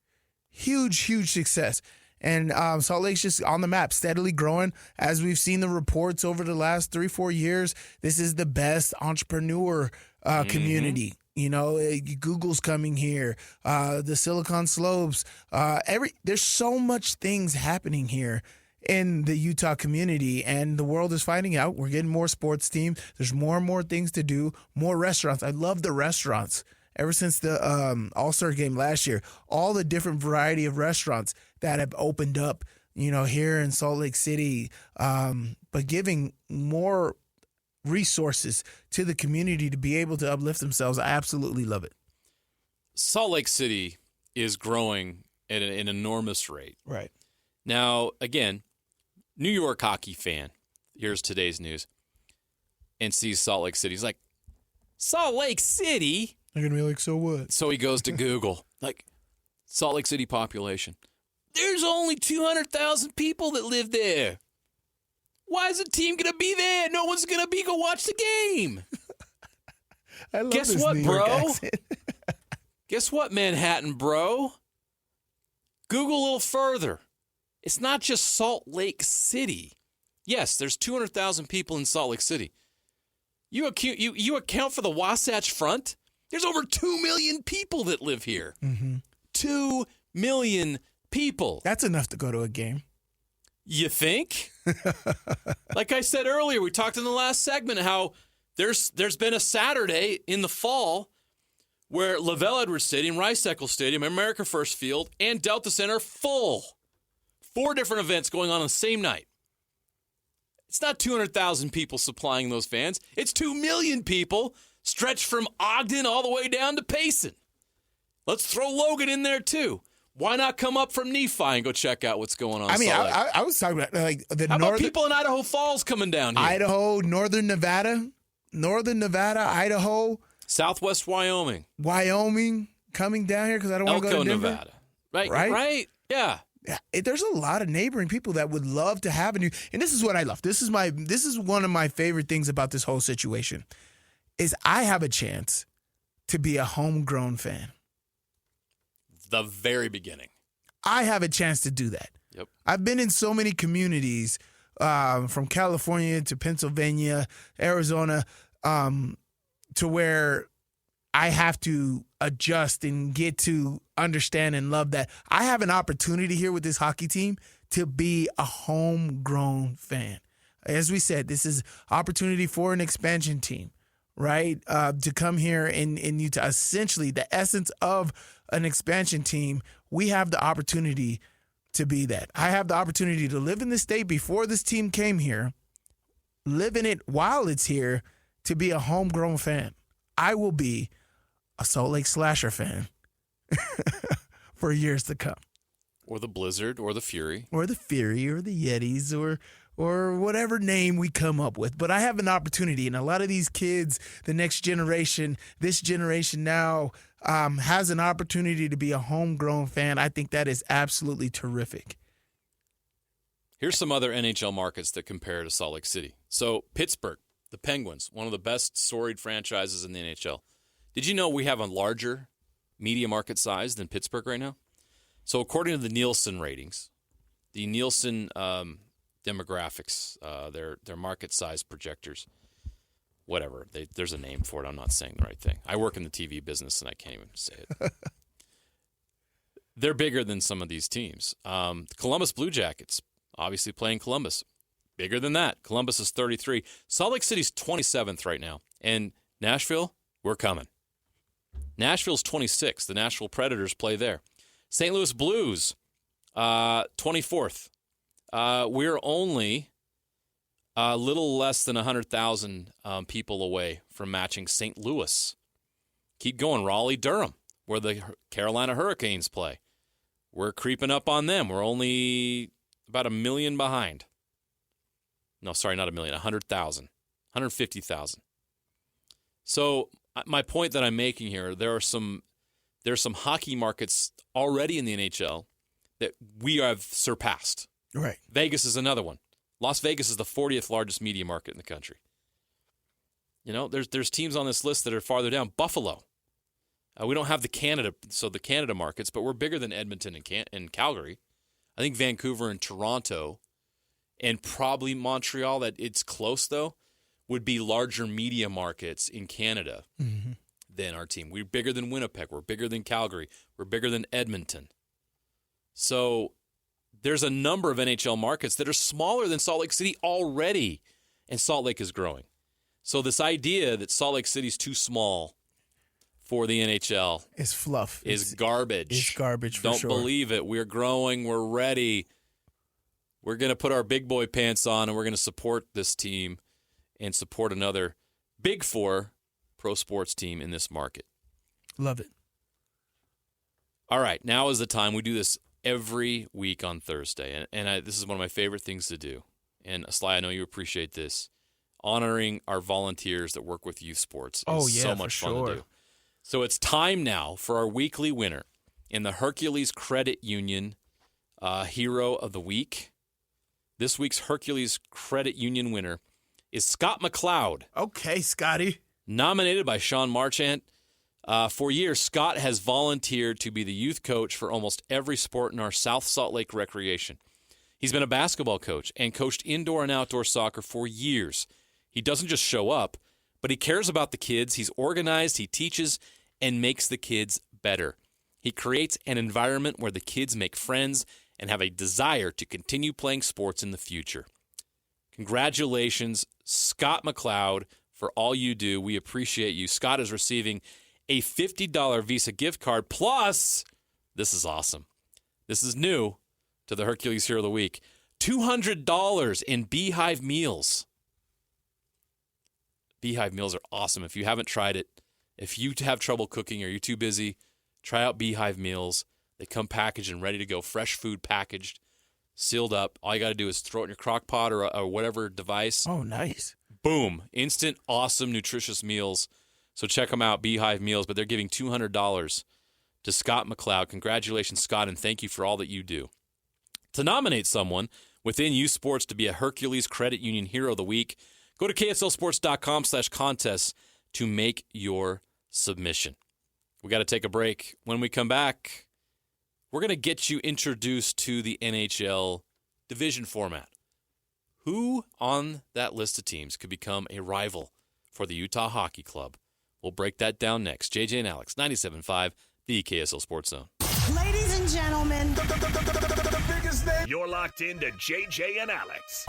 Huge success. And Salt Lake's just on the map, steadily growing. As we've seen the reports over the last 3-4 years, this is the best entrepreneur community. You know, Google's coming here, the Silicon Slopes. There's so much things happening here in the Utah community, and the world is finding out. We're getting more sports teams. There's more and more things to do, more restaurants. I love the restaurants. Ever since the All-Star game last year, all the different variety of restaurants that have opened up, you know, here in Salt Lake City, but giving more resources to the community to be able to uplift themselves. I absolutely love it. Salt Lake City is growing at an enormous rate. Right. Now, again, New York hockey fan, here's today's news, and sees Salt Lake City. He's like, Salt Lake City? They're going to be like, so what? So he goes to Google, like, Salt Lake City population. There's only 200,000 people that live there. Why is the team going to be there? No one's going to go watch the game. I love Guess this what, New York bro? accent. Guess what, Manhattan, bro? Google a little further. It's not just Salt Lake City. Yes, there's 200,000 people in Salt Lake City. You account for the Wasatch Front? There's over 2 million people that live here. Mm-hmm. 2 million people. That's enough to go to a game. You think? Like I said earlier, we talked in the last segment how there's been a Saturday in the fall where Lavelle Edwards Stadium, Rice Eccles Stadium, America First Field, and Delta Center full. 4 different events going on the same night. It's not 200,000 people supplying those fans. It's 2 million people stretched from Ogden all the way down to Payson. Let's throw Logan in there, too. Why not come up from Nephi and go check out what's going on? I mean, I was talking about like the How about people in Idaho Falls coming down here? Idaho, Northern Nevada, Idaho. Southwest Wyoming. Wyoming coming down here because I don't want to go to Denver. Nevada. Right. Yeah. There's a lot of neighboring people that would love to have a new. And this is what I love. This is one of my favorite things about this whole situation, is I have a chance to be a homegrown fan. The very beginning. I have a chance to do that. Yep. I've been in so many communities, from California to Pennsylvania, Arizona, to where I have to adjust and get to understand and love that. I have an opportunity here with this hockey team to be a homegrown fan. As we said, this is opportunity for an expansion team, right? To come here in Utah, essentially the essence of an expansion team. We have the opportunity to be that. I have the opportunity to live in this state before this team came here, live in it while it's here, to be a homegrown fan. I will be a Salt Lake Slasher fan for years to come. Or the Blizzard, or the Fury. Or the Fury, or the Yetis, or whatever name we come up with. But I have an opportunity, and a lot of these kids, the next generation, this generation now, has an opportunity to be a homegrown fan. I think that is absolutely terrific. Here's some other NHL markets that compare to Salt Lake City. So Pittsburgh, the Penguins, one of the best storied franchises in the NHL. Did you know we have a larger media market size than Pittsburgh right now? So according to the Nielsen ratings, the Nielsen demographics, their market size projectors, whatever, there's a name for it. I'm not saying the right thing. I work in the TV business, and I can't even say it. They're bigger than some of these teams. The Columbus Blue Jackets, obviously playing Columbus, bigger than that. Columbus is 33. Salt Lake City's 27th right now. And Nashville, we're coming. Nashville's 26th. The Nashville Predators play there. St. Louis Blues, 24th. We're only a little less than 100,000 people away from matching St. Louis. Keep going. Raleigh-Durham, where the Carolina Hurricanes play. We're creeping up on them. We're only about 1 million behind. No, sorry, not 1 million, 100,000, 150,000. So my point that I'm making here, there's some hockey markets already in the NHL that we have surpassed. Right. Vegas is another one. Las Vegas is the 40th largest media market in the country. You know, there's teams on this list that are farther down. Buffalo. We don't have the Canada markets, but we're bigger than Edmonton and Calgary. I think Vancouver and Toronto, and probably Montreal, that it's close though, would be larger media markets in Canada than our team. We're bigger than Winnipeg. We're bigger than Calgary. We're bigger than Edmonton. So there's a number of NHL markets that are smaller than Salt Lake City already, and Salt Lake is growing. So this idea that Salt Lake City's too small for the NHL is fluff. Is garbage. It's garbage for sure. Don't believe it. We're growing. We're ready. We're going to put our big boy pants on, and we're going to support this team and support another Big Four pro sports team in this market. Love it. All right, now is the time. We do this every week on Thursday, and this is one of my favorite things to do. And Sly, I know you appreciate this. Honoring our volunteers that work with youth sports is so much fun to do. So it's time now for our weekly winner in the Hercules Credit Union Hero of the Week. This week's Hercules Credit Union winner is Scott McLeod. Okay, Scotty. Nominated by Sean Marchant. For years, Scott has volunteered to be the youth coach for almost every sport in our South Salt Lake recreation. He's been a basketball coach and coached indoor and outdoor soccer for years. He doesn't just show up, but he cares about the kids. He's organized, he teaches, and makes the kids better. He creates an environment where the kids make friends and have a desire to continue playing sports in the future. Congratulations, Scott McLeod, for all you do. We appreciate you. Scott is receiving a $50 Visa gift card, plus, this is awesome, this is new to the Hercules Hero of the Week, $200 in Beehive meals. Beehive meals are awesome. If you haven't tried it, if you have trouble cooking or you're too busy, try out Beehive meals. They come packaged and ready to go, fresh food packaged, sealed up. All you got to do is throw it in your crock pot or whatever device. Oh, nice. Boom. Instant, awesome, nutritious meals. So check them out, Beehive Meals, but they're giving $200 to Scott McLeod. Congratulations, Scott, and thank you for all that you do. To nominate someone within youth sports to be a Hercules Credit Union Hero of the Week, go to kslsports.com/contest to make your submission. We got to take a break. When we come back, we're going to get you introduced to the NHL division format. Who on that list of teams could become a rival for the Utah Hockey Club? We'll break that down next. JJ and Alex, 97.5, the KSL Sports Zone. Ladies and gentlemen, You're locked into JJ and Alex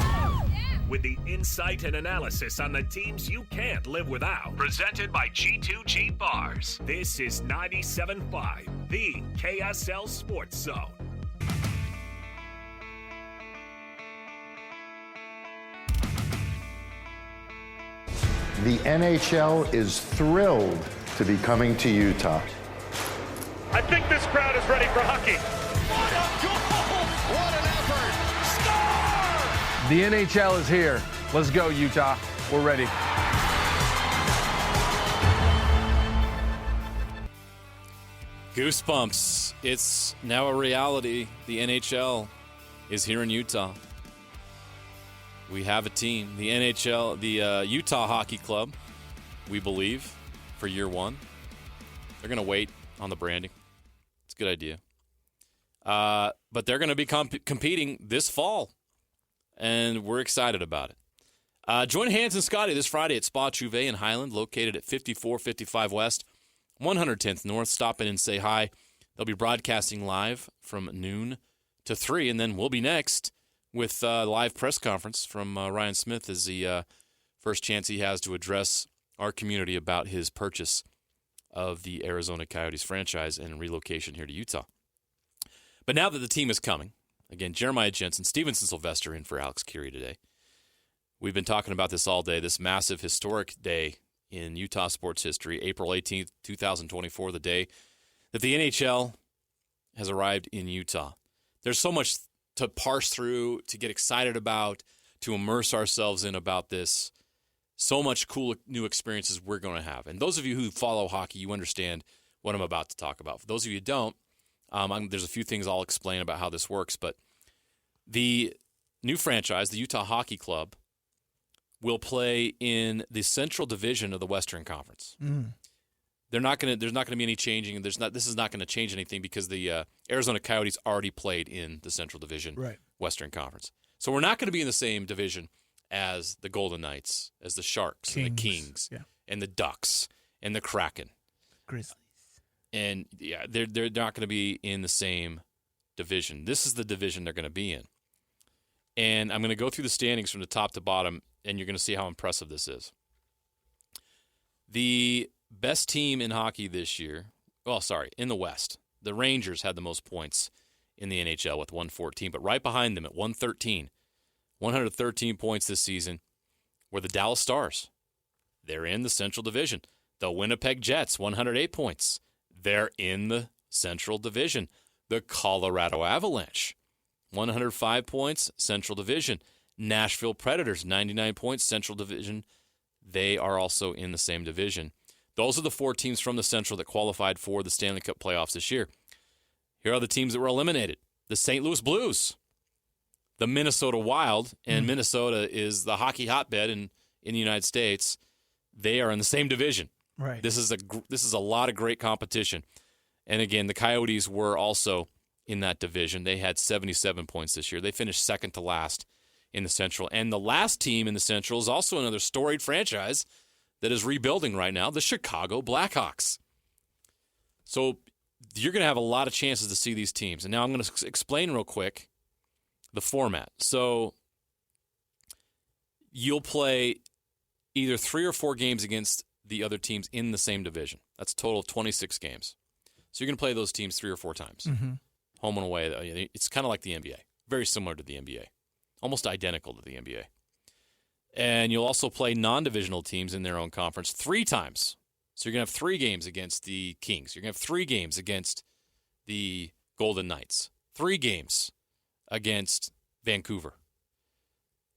with the insight and analysis on the teams you can't live without. Presented by G2G Bars. This is 97.5, the KSL Sports Zone. The NHL is thrilled to be coming to Utah. I think this crowd is ready for hockey. What a goal! What an effort! Score! The NHL is here. Let's go, Utah. We're ready. Goosebumps. It's now a reality. The NHL is here in Utah. We have a team. The NHL, the Utah Hockey Club, we believe, for year one. They're going to wait on the branding. It's a good idea. But they're going to be competing this fall, and we're excited about it. Join Hans and Scotty this Friday at Spa Trouvé in Highland, located at 5455 West, 110th North. Stop in and say hi. They'll be broadcasting live from noon to 3, and then we'll be next with a live press conference from Ryan Smith as the first chance he has to address our community about his purchase of the Arizona Coyotes franchise and relocation here to Utah. But now that the team is coming, again, Jeremiah Jensen, Stevenson Sylvester in for Alex Curie today. We've been talking about this all day, this massive historic day in Utah sports history, April 18th, 2024, the day that the NHL has arrived in Utah. There's so much to parse through, to get excited about, to immerse ourselves in about this. So much cool new experiences we're going to have. And those of you who follow hockey, you understand what I'm about to talk about. For those of you who don't, there's a few things I'll explain about how this works. But the new franchise, the Utah Hockey Club, will play in the Central Division of the Western Conference. There's not going to be any changing. This is not going to change anything because the Arizona Coyotes already played in the Central Division, right. Western Conference. So we're not going to be in the same division as the Golden Knights, as the Sharks, and the Kings, and the Ducks, and the Kraken. Grizzlies. And, yeah, they're not going to be in the same division. This is the division they're going to be in. And I'm going to go through the standings from the top to bottom, and you're going to see how impressive this is. The best team in hockey this year, in the West, the Rangers had the most points in the NHL with 114, but right behind them at 113 points this season were the Dallas Stars. They're in the Central Division. The Winnipeg Jets, 108 points. They're in the Central Division. The Colorado Avalanche, 105 points, Central Division. Nashville Predators, 99 points, Central Division. They are also in the same division. Those are the 4 teams from the Central that qualified for the Stanley Cup playoffs this year. Here are the teams that were eliminated. The St. Louis Blues, the Minnesota Wild, and Minnesota is the hockey hotbed in the United States. They are in the same division. Right. This is a lot of great competition. And again, the Coyotes were also in that division. They had 77 points this year. They finished second to last in the Central. And the last team in the Central is also another storied franchise that is rebuilding right now, the Chicago Blackhawks. So you're going to have a lot of chances to see these teams. And now I'm going to explain real quick the format. So you'll play either 3 or 4 games against the other teams in the same division. That's a total of 26 games. So you're going to play those teams 3 or 4 times. Home and away. It's kind of like the NBA. Very similar to the NBA. Almost identical to the NBA. And you'll also play non-divisional teams in their own conference 3 times. So you're going to have 3 games against the Kings. You're going to have 3 games against the Golden Knights. 3 games against Vancouver.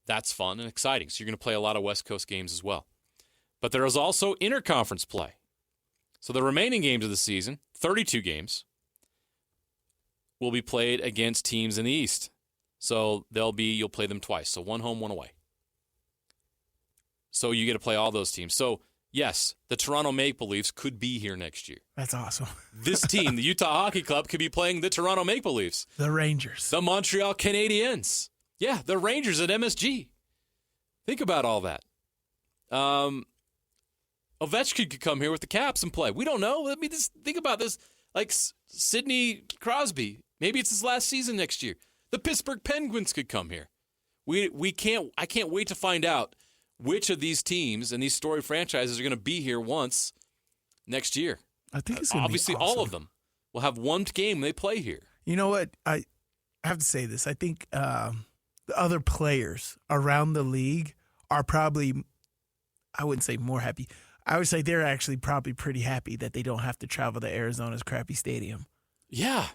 That's fun and exciting. So you're going to play a lot of West Coast games as well. But there is also interconference play. So the remaining games of the season, 32 games, will be played against teams in the East. So you'll play them twice. So one home, one away. So you get to play all those teams. So yes, the Toronto Maple Leafs could be here next year. That's awesome. This team, the Utah Hockey Club, could be playing the Toronto Maple Leafs. The Rangers. The Montreal Canadiens. Yeah, the Rangers at MSG. Think about all that. Ovechkin could come here with the Caps and play. We don't know. Let me just think about this. Like Sidney Crosby. Maybe it's his last season next year. The Pittsburgh Penguins could come here. I can't wait to find out which of these teams and these storied franchises are going to be here once next year. I think it's going to be obviously awesome. all of them will have one game they play here. You know what? I have to say this. I think the other players around the league are probably, I wouldn't say more happy. I would say they're actually probably pretty happy that they don't have to travel to Arizona's crappy stadium. Yeah.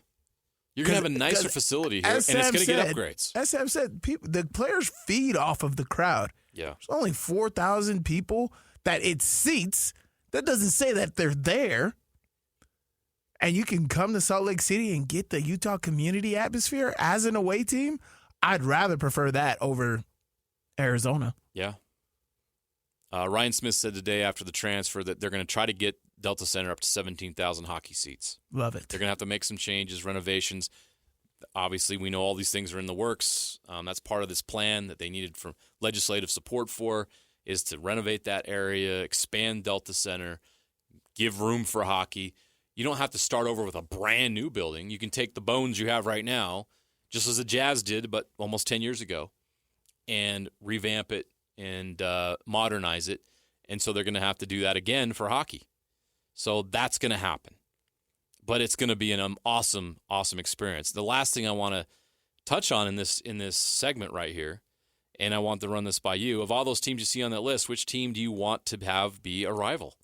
You're going to have a nicer facility here, and it's going to get upgrades. As Sam said, the players feed off of the crowd. Yeah. There's only 4,000 people that it seats. That doesn't say that they're there. And you can come to Salt Lake City and get the Utah community atmosphere as an away team. I'd rather prefer that over Arizona. Yeah. Ryan Smith said today after the transfer that they're going to try to get Delta Center up to 17,000 hockey seats. Love it. They're going to have to make some changes, renovations. Obviously, we know all these things are in the works. That's part of this plan that they needed from legislative support for, is to renovate that area, expand Delta Center, give room for hockey. You don't have to start over with a brand new building. You can take the bones you have right now, just as the Jazz did, but almost 10 years ago, and revamp it and modernize it. And so they're going to have to do that again for hockey. So that's going to happen. But it's going to be an awesome, awesome experience. The last thing I want to touch on in this segment right here, and I want to run this by you, of all those teams you see on that list, which team do you want to have be a rival?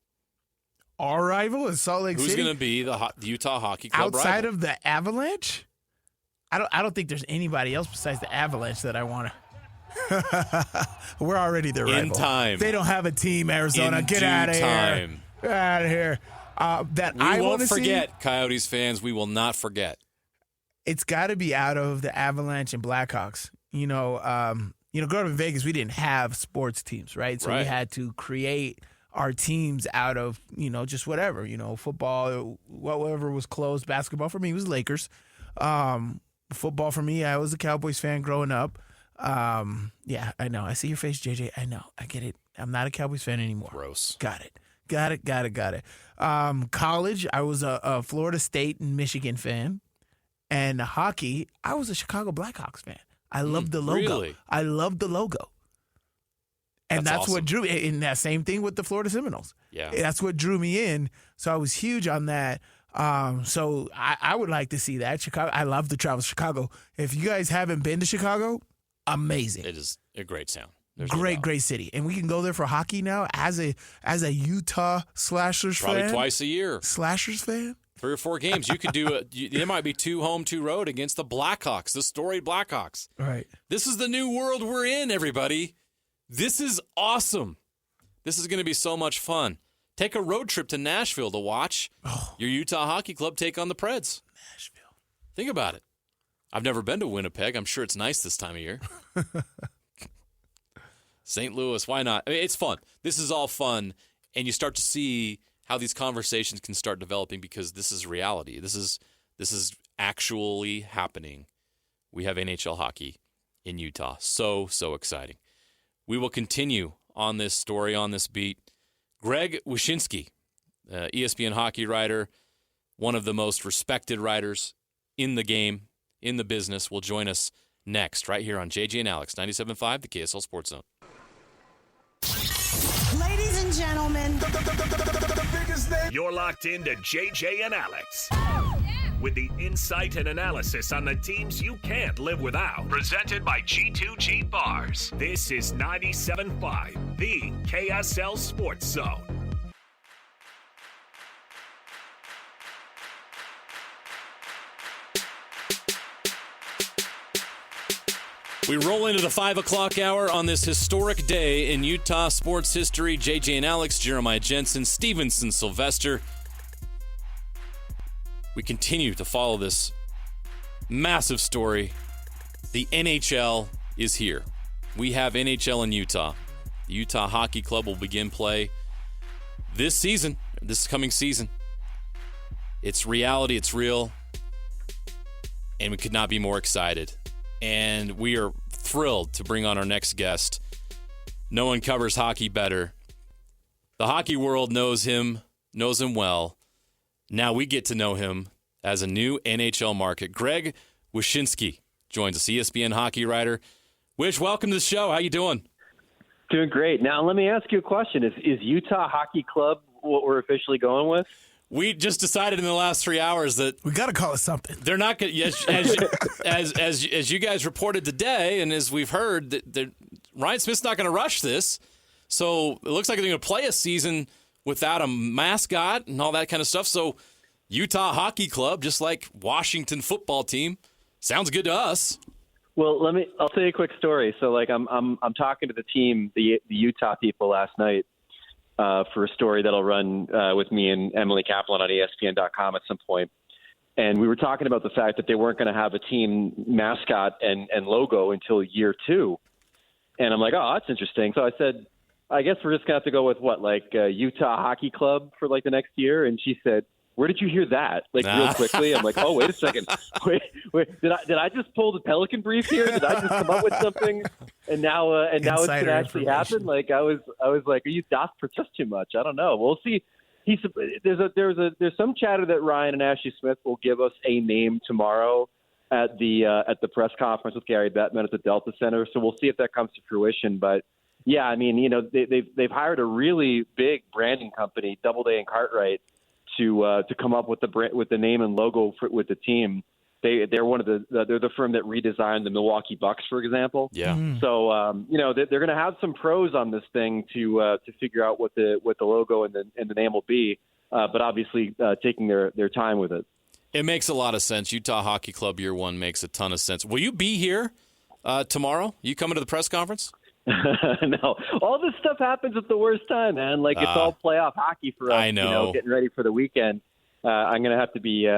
Our rival is Salt Lake City. Who's going to be the Utah Hockey Club outside rival? of the Avalanche? I don't think there's anybody else besides the Avalanche that I want to. We're already their rival. In time. They don't have a team, Arizona. Get out of here. Get out of here. We won't forget, Coyotes fans. We will not forget. It's got to be out of the Avalanche and Blackhawks. Growing up in Vegas, we didn't have sports teams, right? So we had to create our teams out of, just whatever, football, whatever was closed. Basketball for me was Lakers. Football for me, I was a Cowboys fan growing up. Yeah, I know. I see your face, JJ. I know. I get it. I'm not a Cowboys fan anymore. Gross. Got it. College, I was a Florida State and Michigan fan. And hockey, I was a Chicago Blackhawks fan. I loved the logo. Really? I loved the logo. And that's awesome. what drew me. And that same thing with the Florida Seminoles. Yeah. That's what drew me in. So I was huge on that. So I would like to see that. Chicago. I love to travel to Chicago. If you guys haven't been to Chicago, amazing. It is a great town. Great city. And we can go there for hockey now as a Utah Slashers Probably fan. twice a year. Slashers fan? 3 or 4 games. You could do there might be 2 home, 2 road against the Blackhawks, the storied Blackhawks. Right. This is the new world we're in, everybody. This is awesome. This is going to be so much fun. Take a road trip to Nashville to watch your Utah Hockey Club take on the Preds. Nashville. Think about it. I've never been to Winnipeg. I'm sure it's nice this time of year. St. Louis, why not? I mean, it's fun. This is all fun, and you start to see how these conversations can start developing because this is reality. This is actually happening. We have NHL hockey in Utah. So exciting. We will continue on this story, on this beat. Greg Wyshynski, ESPN hockey writer, one of the most respected writers in the game, in the business, will join us next, right here on JJ and Alex, 97.5, the KSL Sports Zone. Ladies and gentlemen, You're locked into JJ and Alex. With the insight and analysis on the teams you can't live without. Presented by G2G Bars. This is 97.5, the KSL Sports Zone. We roll into the 5 o'clock hour on this historic day in Utah sports history. JJ and Alex, Jeremiah Jensen, Stevenson Sylvester. we continue to follow this massive story. The NHL is here. We have NHL in Utah. The Utah Hockey Club will begin play this coming season. It's reality, it's real, and we could not be more excited. And we are thrilled to bring on our next guest. No one covers hockey better. The hockey world knows him well. Now we get to know him as a new NHL market. Greg Wyshynski joins us, ESPN hockey writer. Wish, welcome to the show. How you doing? Doing great. Now, let me ask you a question. Is Utah Hockey Club what we're officially going with? We just decided in the last 3 hours that we got to call it something. They're not going as you guys reported today, and as we've heard, that Ryan Smith's not going to rush this. So it looks like they're going to play a season without a mascot and all that kind of stuff. So Utah Hockey Club, just like Washington football team, sounds good to us. Well, I'll tell you a quick story. So, like, I'm talking to the team, the Utah people last night for a story that'll run with me and Emily Kaplan on ESPN.com at some point. And we were talking about the fact that they weren't going to have a team mascot and logo until year 2. And I'm like, oh, that's interesting. So I said, I guess we're just going to have to go with Utah Hockey Club for like the next year. And she said, where did you hear that? Like real quickly. I'm like, oh, wait a second. Wait. Did I just pull the Pelican brief here? Did I just come up with something? And now it's going to actually happen. Like I was like, are you doth protest too much? I don't know. We'll see. There's some chatter that Ryan and Ashley Smith will give us a name tomorrow at the press conference with Gary Bettman at the Delta Center. So we'll see if that comes to fruition. But yeah, I mean, they've hired a really big branding company, Doubleday and Cartwright, to come up with the name and logo with the team. They're they're the firm that redesigned the Milwaukee Bucks, for example. Yeah. Mm-hmm. So they're going to have some pros on this thing to figure out what the logo and the name will be. But obviously taking their time with it. It makes a lot of sense. Utah Hockey Club year 1 makes a ton of sense. Will you be here tomorrow? You coming to the press conference? No, all this stuff happens at the worst time, man. Like it's all playoff hockey for us. I know. Getting ready for the weekend. I'm going to have to be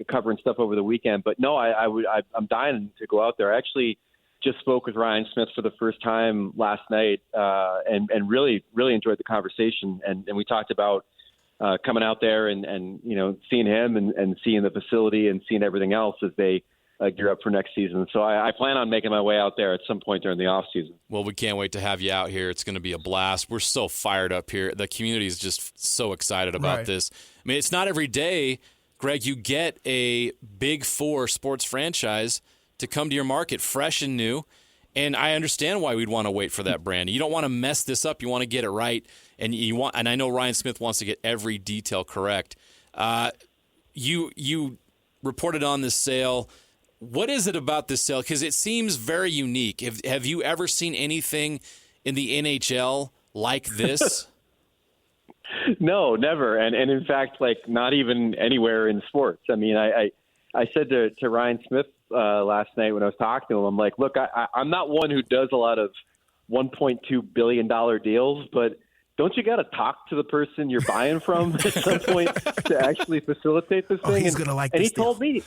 covering stuff over the weekend. But no, I'm dying to go out there. I actually just spoke with Ryan Smith for the first time last night, and really enjoyed the conversation. And we talked about coming out there and seeing him and seeing the facility and seeing everything else as they gear up for next season. So I plan on making my way out there at some point during the off season. Well, we can't wait to have you out here. It's going to be a blast. We're so fired up here. The community is just so excited about this. I mean, it's not every day, Greg, you get a Big 4 sports franchise to come to your market fresh and new. And I understand why we'd want to wait for that brand. You don't want to mess this up. You want to get it right. And I know Ryan Smith wants to get every detail correct. You reported on this sale. What is it about this sale? Because it seems very unique. Have you ever seen anything in the NHL like this? No, never. And in fact, like not even anywhere in sports. I mean, I said to Ryan Smith last night when I was talking to him, I'm like, look, I'm not one who does a lot of $1.2 billion deals, but don't you got to talk to the person you're buying from at some point to actually facilitate this thing? He's going to like and this he told me.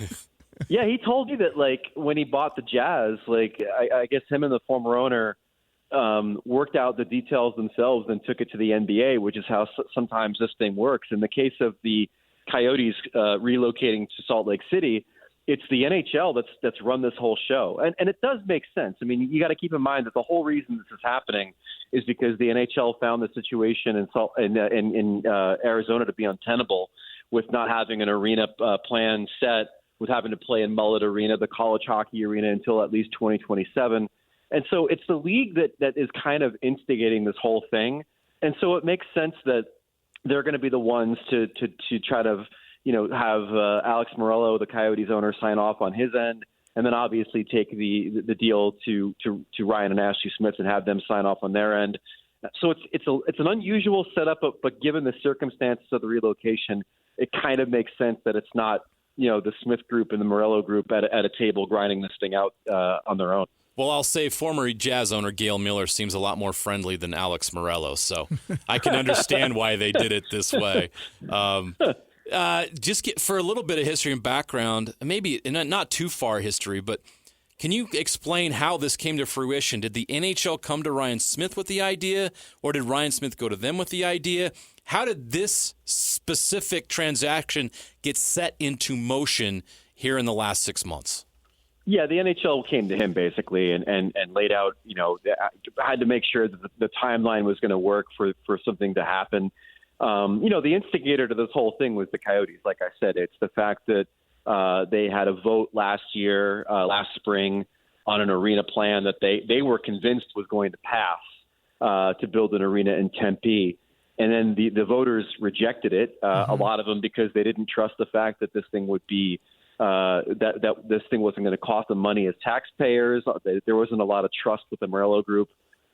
Yeah, he told me that, like, when he bought the Jazz, like, I guess him and the former owner worked out the details themselves and took it to the NBA, which is how sometimes this thing works. In the case of the Coyotes relocating to Salt Lake City, it's the NHL that's run this whole show. And it does make sense. I mean, you got to keep in mind that the whole reason this is happening is because the NHL found the situation in Arizona to be untenable with not having an arena plan set, with having to play in Mullet Arena, the college hockey arena, until at least 2027. And so it's the league that is kind of instigating this whole thing. And so it makes sense that they're going to be the ones to try to, have Alex Morello, the Coyotes owner, sign off on his end, and then obviously take the deal to Ryan and Ashley Smith and have them sign off on their end. So it's an unusual setup, but given the circumstances of the relocation, it kind of makes sense that it's not, the Smith group and the Morello group at a table grinding this thing out on their own. Well, I'll say former Jazz owner Gail Miller seems a lot more friendly than Alex Morello, so I can understand why they did it this way. For a little bit of history and background, maybe not too far history, but can you explain how this came to fruition? Did the NHL come to Ryan Smith with the idea, or did Ryan Smith go to them with the idea? How did this specific transaction get set into motion here in the last 6 months? Yeah, the NHL came to him basically and laid out, had to make sure that the timeline was going to work for something to happen. The instigator to this whole thing was the Coyotes. Like I said, it's the fact that they had a vote last spring, on an arena plan that they were convinced was going to pass to build an arena in Tempe. And then the voters rejected it, a lot of them because they didn't trust the fact that this thing would be that this thing wasn't going to cost them money as taxpayers. There wasn't a lot of trust with the Morello Group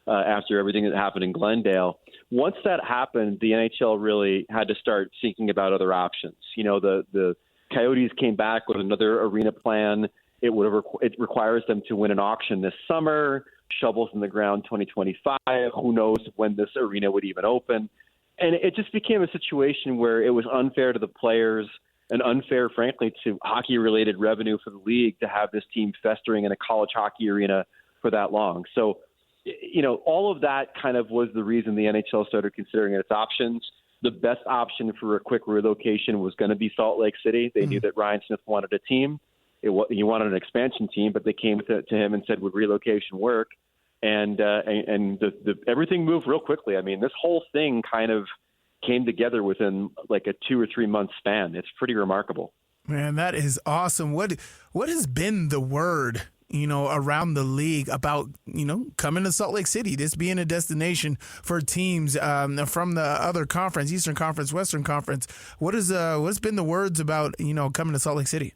after everything that happened in Glendale. Once that happened, the NHL really had to start thinking about other options. The Coyotes came back with another arena plan. It requires them to win an auction this summer, shovels in the ground 2025. Who knows when this arena would even open? And it just became a situation where it was unfair to the players and unfair, frankly, to hockey-related revenue for the league to have this team festering in a college hockey arena for that long. So, all of that kind of was the reason the NHL started considering its options. The best option for a quick relocation was going to be Salt Lake City. They knew that Ryan Smith wanted a team. He wanted an expansion team, but they came to him and said, would relocation work? And everything moved real quickly. I mean, this whole thing kind of came together within like a 2 or 3 month span. It's pretty remarkable. Man, that is awesome. What has been the word, around the league about, coming to Salt Lake City, this being a destination for teams from the other conference, Eastern Conference, Western Conference? What's been the words about, coming to Salt Lake City?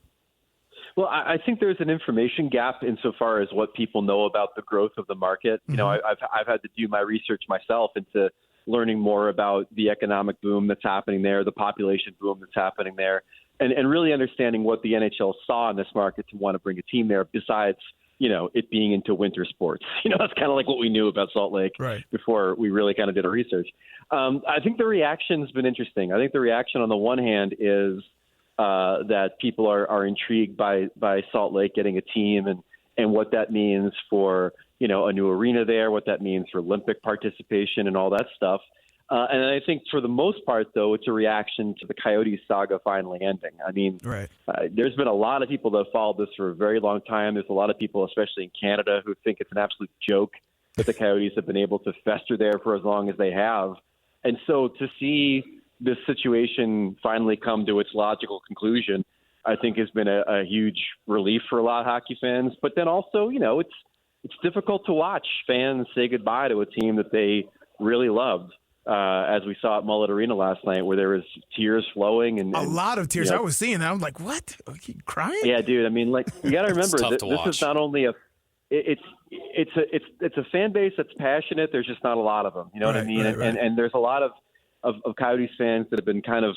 Well, I think there's an information gap insofar as what people know about the growth of the market. I've had to do my research myself into learning more about the economic boom that's happening there, the population boom that's happening there, and really understanding what the NHL saw in this market to want to bring a team there besides, it being into winter sports. That's kind of like what we knew about Salt Lake before we really kind of did our research. I think the reaction's been interesting. I think the reaction on the one hand is that people are intrigued by Salt Lake getting a team and what that means for, a new arena there, what that means for Olympic participation and all that stuff. And I think for the most part, though, it's a reaction to the Coyotes saga finally ending. I mean, there's been a lot of people that have followed this for a very long time. There's a lot of people, especially in Canada, who think it's an absolute joke that the Coyotes have been able to fester there for as long as they have. And so to see this situation finally come to its logical conclusion, I think has been a huge relief for a lot of hockey fans. But then also, it's difficult to watch fans say goodbye to a team that they really loved, as we saw at Mullet Arena last night, where there was tears flowing and a lot of tears. I was seeing that. I'm like, what? Are you crying? Yeah, dude. I mean, like, you got to remember that this is not only it's a fan base that's passionate. There's just not a lot of them. You know what I mean? And there's a lot of Coyotes fans that have been kind of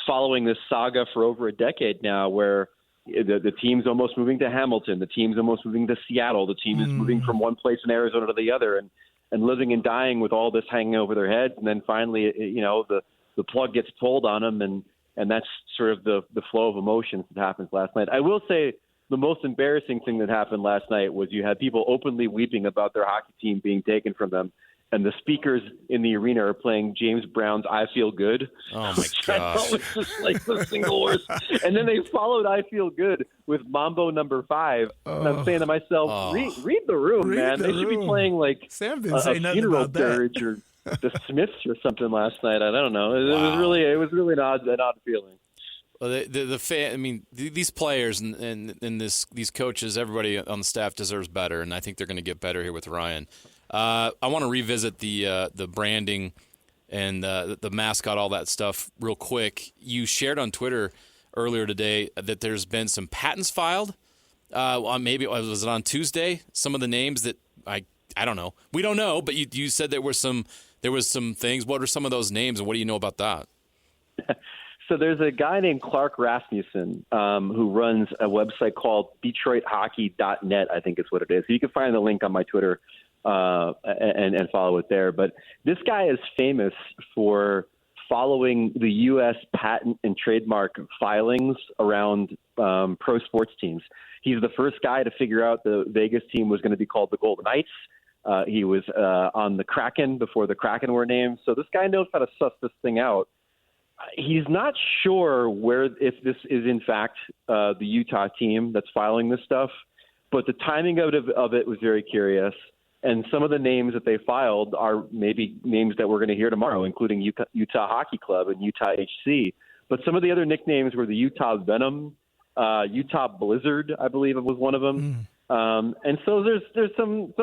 following this saga for over a decade now, where the team's almost moving to Hamilton, the team's almost moving to Seattle, the team is moving from one place in Arizona to the other, and living and dying with all this hanging over their heads. And then finally, the plug gets pulled on them, and that's sort of the flow of emotions that happens last night. I will say the most embarrassing thing that happened last night was you had people openly weeping about their hockey team being taken from them, and the speakers in the arena are playing James Brown's "I Feel Good." Oh my gosh! It's just like the single worst. And then they followed "I Feel Good" with Mambo Number 5. And I'm saying to myself, read the room, man. They should be playing like Sam a funeral dirge or the Smiths or something last night. I don't know. It was really an odd feeling. Well, the fan. I mean, these players and these coaches, everybody on the staff deserves better, and I think they're going to get better here with Ryan. I want to revisit the branding and the mascot, all that stuff, real quick. You shared on Twitter earlier today that there's been some patents filed. Maybe was it on Tuesday? Some of the names that I don't know. We don't know, but you said there was some things. What are some of those names, and what do you know about that? So there's a guy named Clark Rasmussen who runs a website called DetroitHockey.net, I think is what it is. So you can find the link on my Twitter and follow it there. But this guy is famous for following the U.S. patent and trademark filings around pro sports teams. He's the first guy to figure out the Vegas team was going to be called the Golden Knights. He was on the Kraken before the Kraken were named. So this guy knows how to suss this thing out. He's not sure if this is in fact the Utah team that's filing this stuff, but the timing of it was very curious. And some of the names that they filed are maybe names that we're going to hear tomorrow, including Utah Hockey Club and Utah HC. But some of the other nicknames were the Utah Venom, Utah Blizzard, I believe it was one of them. And so there's some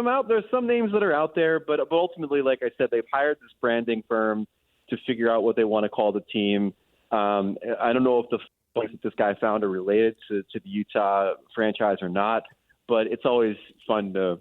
names that are out there, but ultimately, like I said, they've hired this branding firm to figure out what they want to call the team. I don't know if the folks that this guy found are related to the Utah franchise or not, but it's always fun to,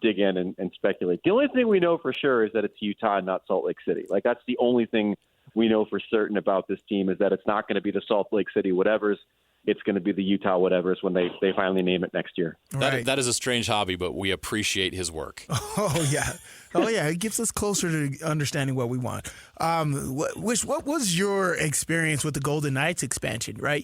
dig in and speculate. The only thing we know for sure is that it's Utah and not Salt Lake City. Like, that's the only thing we know for certain about this team, is that it's not going to be the Salt Lake City whatevers. It's going to be the Utah whatevers when they finally name it next year. That is a strange hobby, but we appreciate his work. Oh, yeah. It gets us closer to understanding what we want. What was your experience with the Golden Knights expansion, right?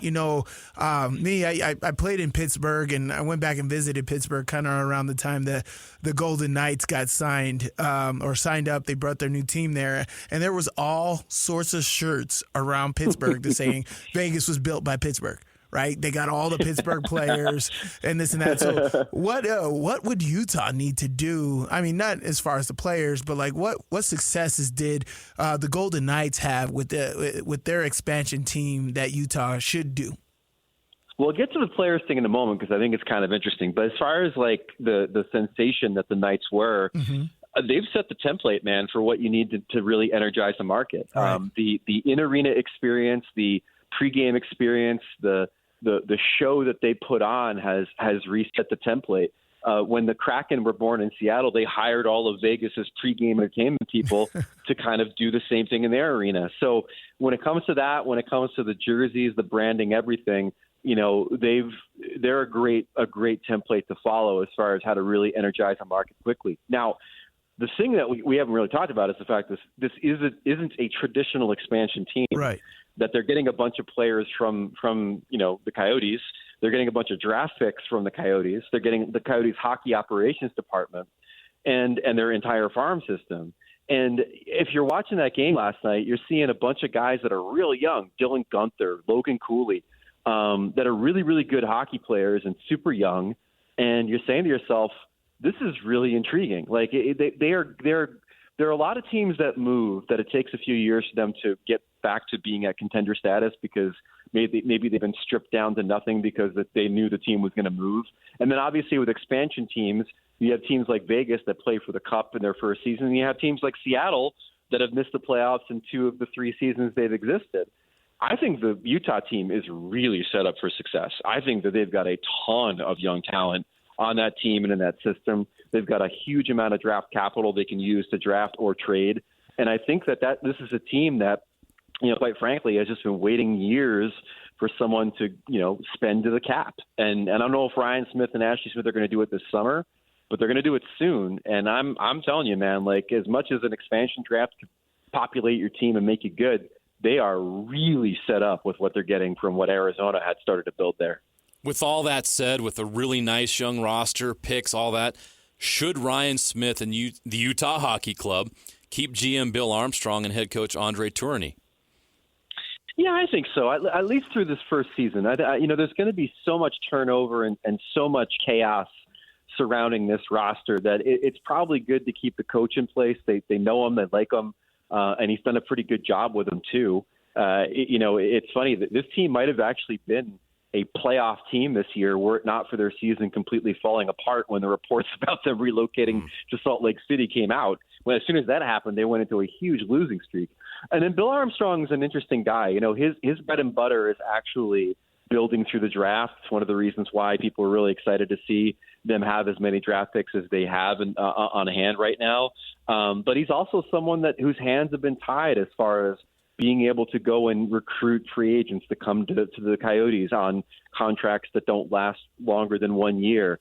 I played in Pittsburgh, and I went back and visited Pittsburgh kind of around the time that the Golden Knights got signed up. They brought their new team there, and there was all sorts of shirts around Pittsburgh that saying Vegas was built by Pittsburgh. Right, they got all the Pittsburgh players and this and that. So, what would Utah need to do? I mean, not as far as the players, but like what successes did the Golden Knights have with their expansion team that Utah should do? We'll get to the players thing in a moment because I think it's kind of interesting. But as far as like the sensation that the Knights were. Mm-hmm. They've set the template, man, for what you need to really energize the market. Right. The in-arena experience, the pregame experience, the show that they put on has reset the template. When the Kraken were born in Seattle, they hired all of Vegas's pregame entertainment people to kind of do the same thing in their arena. So when it comes to that, when it comes to the jerseys, the branding, everything, they're a great template to follow as far as how to really energize a market quickly. Now, the thing that we haven't really talked about is the fact this isn't a traditional expansion team. Right. That they're getting a bunch of players from the Coyotes. They're getting a bunch of draft picks from the Coyotes. They're getting the Coyotes hockey operations department and their entire farm system. And if you're watching that game last night, you're seeing a bunch of guys that are really young, Dylan Guenther, Logan Cooley, that are really, really good hockey players and super young. And you're saying to yourself, this is really intriguing. Like there are a lot of teams that move that it takes a few years for them to get back to being at contender status because maybe they've been stripped down to nothing because they knew the team was going to move. And then obviously with expansion teams, you have teams like Vegas that play for the Cup in their first season. And you have teams like Seattle that have missed the playoffs in 2 of the 3 seasons they've existed. I think the Utah team is really set up for success. I think that they've got a ton of young talent on that team and in that system. They've got a huge amount of draft capital they can use to draft or trade. And I think that this is a team that, quite frankly, has just been waiting years for someone to, spend to the cap. And I don't know if Ryan Smith and Ashley Smith are going to do it this summer, but they're going to do it soon. And I'm telling you, man, like as much as an expansion draft could populate your team and make you good, they are really set up with what they're getting from what Arizona had started to build there. With all that said, with a really nice young roster, picks, all that, should Ryan Smith and the Utah Hockey Club keep GM Bill Armstrong and head coach Andre Tourigny? Yeah, I think so. At least through this first season. There's going to be so much turnover and so much chaos surrounding this roster that it's probably good to keep the coach in place. They know him, they like him, and he's done a pretty good job with them too. It's funny that this team might have actually been a playoff team this year were it not for their season completely falling apart when the reports about them relocating to Salt Lake City came out. When as soon as that happened, they went into a huge losing streak. And then Bill Armstrong's an interesting guy. His bread and butter is actually building through the draft. It's one of the reasons why people are really excited to see them have as many draft picks as they have on hand right now. But he's also someone whose hands have been tied as far as being able to go and recruit free agents to come to the Coyotes on contracts that don't last longer than 1 year.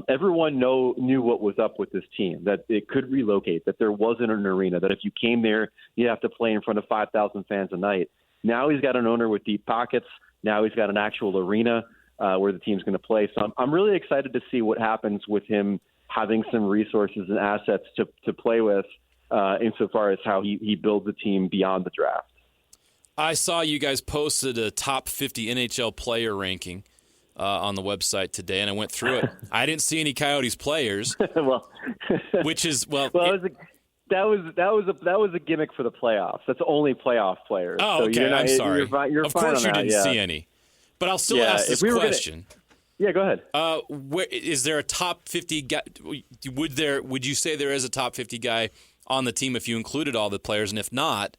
everyone knew what was up with this team, that it could relocate, that there wasn't an arena, that if you came there, you'd have to play in front of 5,000 fans a night. Now he's got an owner with deep pockets. Now he's got an actual arena where the team's going to play. So I'm really excited to see what happens with him having some resources and assets to play with insofar as how he builds a team beyond the draft. I saw you guys posted a top 50 NHL player ranking on the website today, and I went through it. I didn't see any Coyotes players. Well, which is that was a gimmick for the playoffs. That's only playoff players. Oh, okay. I'm sorry. You're of fine course, on you that, didn't see any, but I'll still ask this question. Yeah, go ahead. Is there a top 50 guy? Would you say there is a top 50 guy on the team if you included all the players? And if not,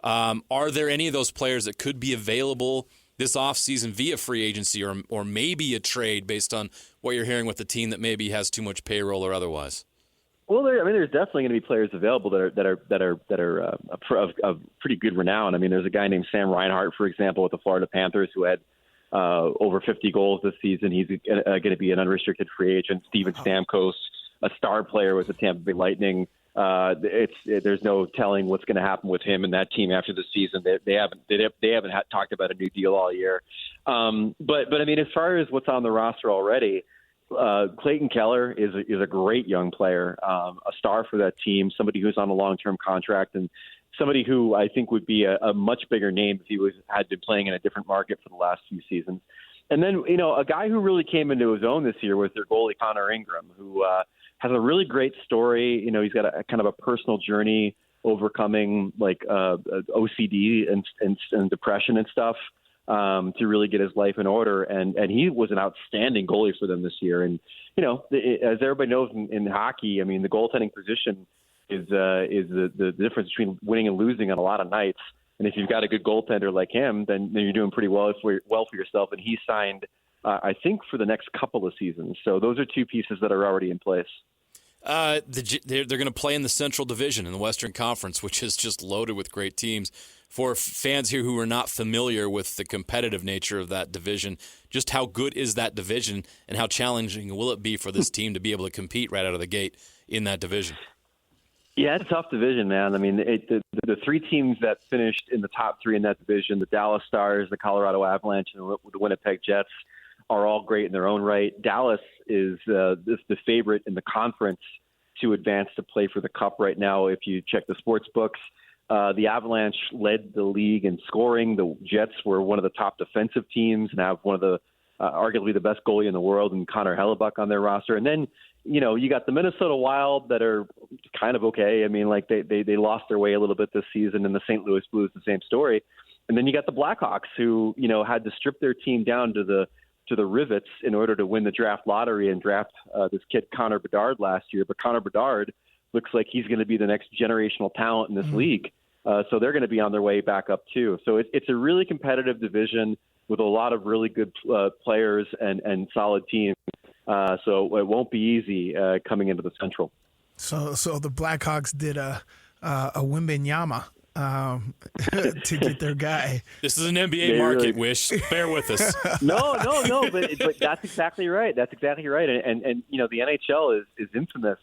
are there any of those players that could be available this offseason via free agency or maybe a trade based on what you're hearing with the team that maybe has too much payroll or otherwise? Well, there's definitely going to be players available that are of pretty good renown. I mean, there's a guy named Sam Reinhart, for example, with the Florida Panthers, who had over 50 goals this season. He's going to be an unrestricted free agent. Steven Stamkos, a star player with the Tampa Bay Lightning. There's no telling what's going to happen with him and that team after the season. They haven't talked about a new deal all year. But I mean, as far as what's on the roster already, Clayton Keller is a great young player, a star for that team, somebody who's on a long-term contract, and somebody who I think would be a much bigger name if he had been playing in a different market for the last few seasons. And then, a guy who really came into his own this year was their goalie, Connor Ingram, who has a really great story. He's got a kind of a personal journey overcoming OCD and depression and stuff to really get his life in order. And he was an outstanding goalie for them this year. And, as everybody knows in hockey, I mean, the goaltending position is the difference between winning and losing on a lot of nights. And if you've got a good goaltender like him, then you're doing pretty well for yourself. And he signed, I think, for the next couple of seasons. So those are two pieces that are already in place. They're going to play in the Central Division in the Western Conference, which is just loaded with great teams. For fans here who are not familiar with the competitive nature of that division, just how good is that division and how challenging will it be for this team to be able to compete right out of the gate in that division? Yeah, it's a tough division, man. I mean, the three teams that finished in the top three in that division, the Dallas Stars, the Colorado Avalanche, and the Winnipeg Jets, are all great in their own right. Dallas is the favorite in the conference to advance to play for the Cup right now. If you check the sports books, the Avalanche led the league in scoring. The Jets were one of the top defensive teams and have one of the arguably the best goalie in the world, and Connor Hellebuck on their roster. And then you got the Minnesota Wild that are kind of okay. I mean, like they lost their way a little bit this season, and the St. Louis Blues, the same story. And then you got the Blackhawks, who had to strip their team down to the rivets in order to win the draft lottery and draft this kid Connor Bedard last year. But Connor Bedard looks like he's going to be the next generational talent in this league. So they're going to be on their way back up too. So it's a really competitive division with a lot of really good players and solid teams. So it won't be easy coming into the Central. So the Blackhawks did a Wembanyama to get their guy. This is an NBA market, Wish. Bear with us. No, but that's exactly right. That's exactly right. And the NHL is infamous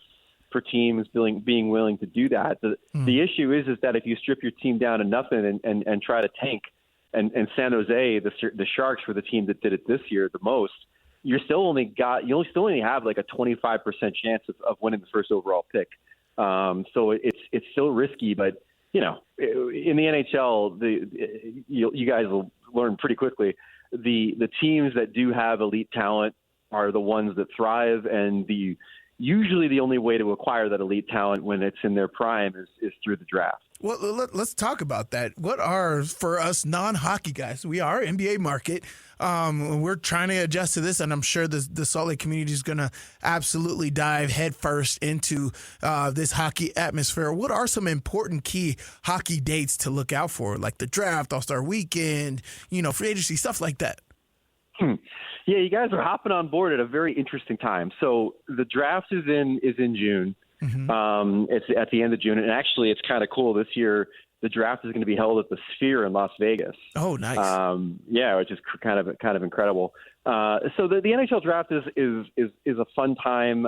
for teams being willing to do that. The issue is that if you strip your team down to nothing and try to tank, and San Jose, the Sharks were the team that did it this year the most, you still only have like a 25% chance of winning the first overall pick. So it's still risky, but in the NHL, you guys will learn pretty quickly. The teams that do have elite talent are the ones that thrive, and usually the only way to acquire that elite talent when it's in their prime is through the draft. Well, let's talk about that. What are, for us non-hockey guys, we are NBA market. We're trying to adjust to this, and I'm sure the Salt Lake community is going to absolutely dive headfirst into this hockey atmosphere. What are some important key hockey dates to look out for, like the draft, All-Star Weekend, free agency, stuff like that? Yeah, you guys are hopping on board at a very interesting time. So the draft is in June. Mm-hmm. It's at the end of June, and actually, it's kind of cool this year. the draft is going to be held at the Sphere in Las Vegas. Oh, nice. Yeah, which is kind of incredible. So the NHL draft is a fun time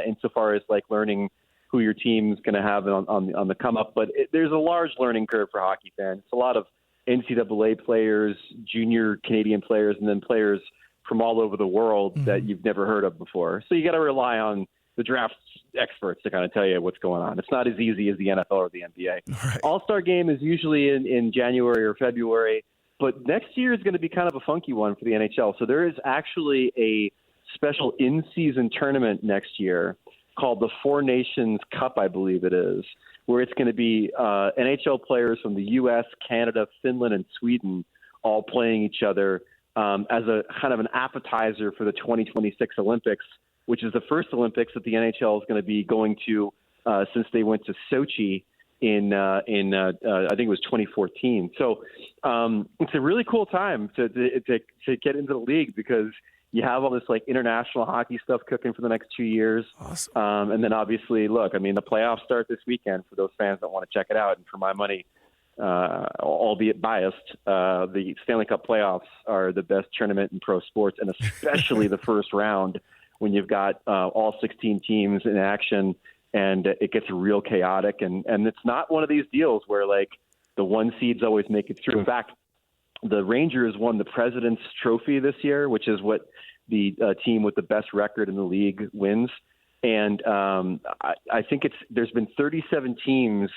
insofar as like learning who your team's going to have on the come up. But there's a large learning curve for hockey fans. It's a lot of NCAA players, junior Canadian players, and then players from all over the world that you've never heard of before. So you got to rely on the draft experts to kind of tell you what's going on. It's not as easy as the NFL or the NBA. Right. All-Star game is usually in January or February, but next year is going to be kind of a funky one for the NHL. So there is actually a special in-season tournament next year called the Four Nations Cup, I believe it is, where it's going to be NHL players from the U.S., Canada, Finland, and Sweden all playing each other as a kind of an appetizer for the 2026 Olympics, which is the first Olympics that the NHL is going to be going to since they went to Sochi in I think it was 2014. So it's a really cool time to get into the league because you have all this like international hockey stuff cooking for the next 2 years. Awesome. And then obviously, look, I mean, the playoffs start this weekend for those fans that want to check it out. And for my money, albeit biased, the Stanley Cup playoffs are the best tournament in pro sports, and especially the first round when you've got all 16 teams in action and it gets real chaotic. And it's not one of these deals where like the one seeds always make it through. In fact, the Rangers won the President's Trophy this year, which is what the team with the best record in the league wins. And I think there's been 37 teams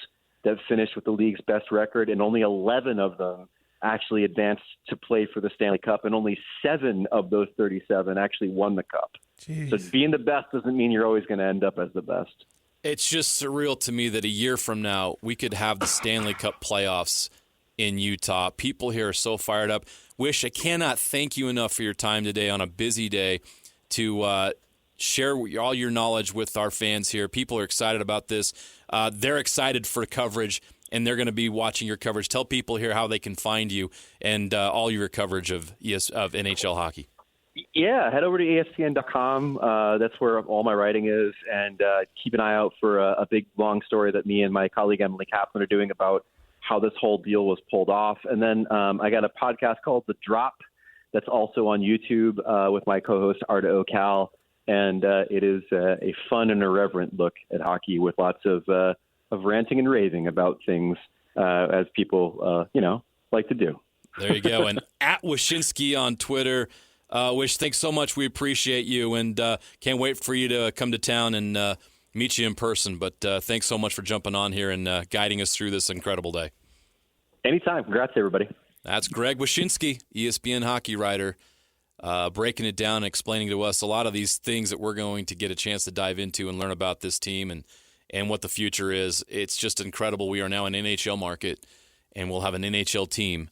that finished with the league's best record, and only 11 of them actually advanced to play for the Stanley Cup, and only 7 of those 37 actually won the Cup. Jeez. So being the best doesn't mean you're always going to end up as the best. It's just surreal to me that a year from now we could have the Stanley Cup playoffs in Utah. People here are so fired up. Wish, I cannot thank you enough for your time today on a busy day to share all your knowledge with our fans here. People are excited about this. They're excited for coverage, and they're going to be watching your coverage. Tell people here how they can find you and all your coverage of NHL hockey. Yeah, head over to ESPN.com. That's where all my writing is, and keep an eye out for a big, long story that me and my colleague Emily Kaplan are doing about how this whole deal was pulled off. And then I got a podcast called The Drop that's also on YouTube with my co-host Arda O'Cal, and it is a fun and irreverent look at hockey with lots of ranting and raving about things as people, like to do. There you go. And at Wyshynski on Twitter. Wish, thanks so much. We appreciate you, and can't wait for you to come to town and meet you in person. But thanks so much for jumping on here and guiding us through this incredible day. Anytime. Congrats, everybody. That's Greg Wyshynski, ESPN hockey writer, breaking it down and explaining to us a lot of these things that we're going to get a chance to dive into and learn about this team and what the future is. It's just incredible. We are now an NHL market, and we'll have an NHL team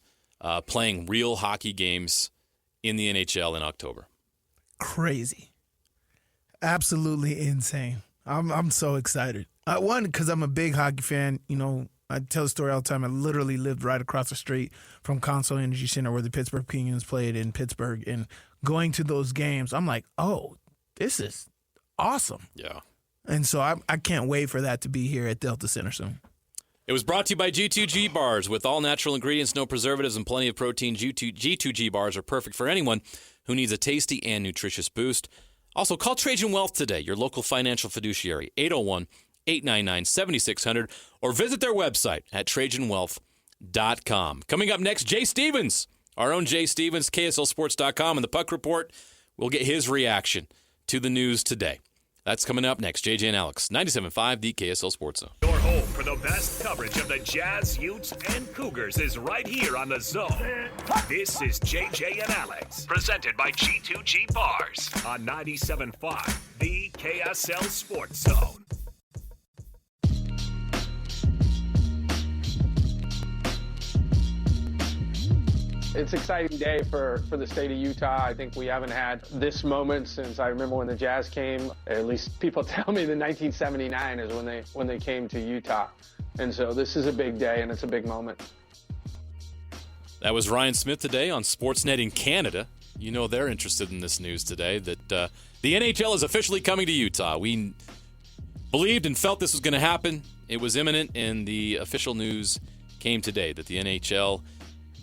playing real hockey games in the NHL in October. Crazy. Absolutely insane. I'm so excited. One, because I'm a big hockey fan. You know, I tell the story all the time. I literally lived right across the street from Consol Energy Center where the Pittsburgh Penguins played in Pittsburgh. And going to those games, I'm like, oh, this is awesome. Yeah. And so I can't wait for that to be here at Delta Center soon. It was brought to you by G2G Bars. With all natural ingredients, no preservatives, and plenty of protein, G2G Bars are perfect for anyone who needs a tasty and nutritious boost. Also, call Trajan Wealth today, your local financial fiduciary, 801-899-7600, or visit their website at TrajanWealth.com. Coming up next, Jay Stevens, our own Jay Stevens, KSLSports.com, and the Puck Report. We'll get his reaction to the news today. That's coming up next. JJ and Alex, 97.5, the KSL Sports Zone. Your home for the best coverage of the Jazz, Utes, and Cougars is right here on the Zone. This is JJ and Alex, presented by G2G Bars on 97.5, the KSL Sports Zone. It's an exciting day for the state of Utah. I think we haven't had this moment since I remember when the Jazz came. At least people tell me that 1979 is when they came to Utah. And so this is a big day, and it's a big moment. That was Ryan Smith today on Sportsnet in Canada. You know they're interested in this news today, that the NHL is officially coming to Utah. We believed and felt this was going to happen. It was imminent, and the official news came today that the NHL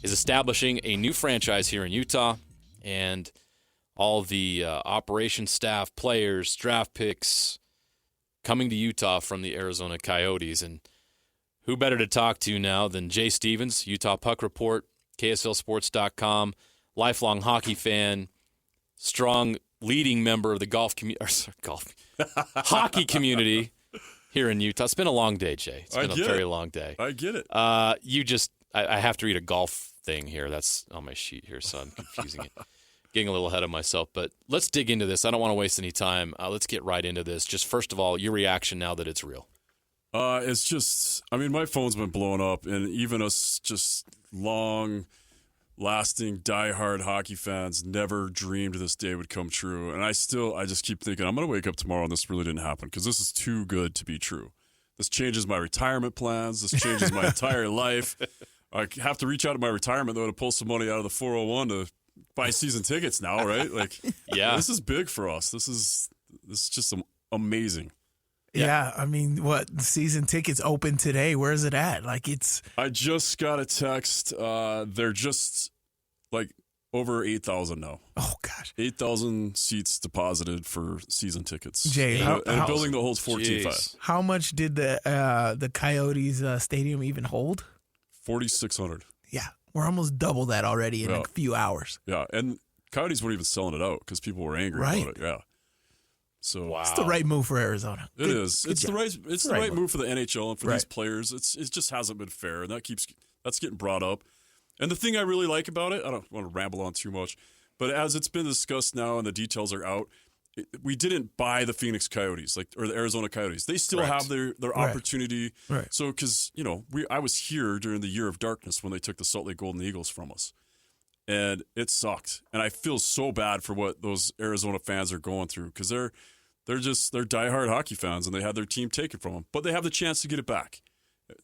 is establishing a new franchise here in Utah, and all the operation staff, players, draft picks coming to Utah from the Arizona Coyotes. And who better to talk to now than Jay Stevens, Utah Puck Report, KSLSports.com, lifelong hockey fan, strong leading member of the hockey community here in Utah. It's been a long day, Jay. It's been a very long day. I get it. I have to read a golf thing here. That's on my sheet here, so I'm confusing it. Getting a little ahead of myself, but let's dig into this. I don't want to waste any time. Let's get right into this. Just first of all, your reaction now that it's real. It's just, my phone's been blowing up, and even us just long-lasting, diehard hockey fans never dreamed this day would come true. And I just keep thinking, I'm going to wake up tomorrow and this really didn't happen, because this is too good to be true. This changes my retirement plans. This changes my entire life. I have to reach out to my retirement, though, to pull some money out of the 401 to buy season tickets now, right? Yeah, this is big for us. This is just amazing. Yeah, what season tickets open today? Where is it at? I just got a text. They're just over 8,000 now. Oh gosh, 8,000 seats deposited for season tickets. Jay, and a building that holds 14,500. How much did the Coyotes stadium even hold? 4,600. Yeah, we're almost double that already in a few hours. Yeah, and Coyotes weren't even selling it out because people were angry about it. Yeah. So it's the right move for Arizona. It is. It's the right move for the NHL and for these players. It just hasn't been fair, and that's getting brought up. And the thing I really like about it, I don't want to ramble on too much, but as it's been discussed now and the details are out, we didn't buy the Phoenix Coyotes or the Arizona Coyotes. They still have their opportunity. Right. So because I was here during the year of darkness when they took the Salt Lake Golden Eagles from us. And it sucked. And I feel so bad for what those Arizona fans are going through, because they're diehard hockey fans and they had their team taken from them, but they have the chance to get it back.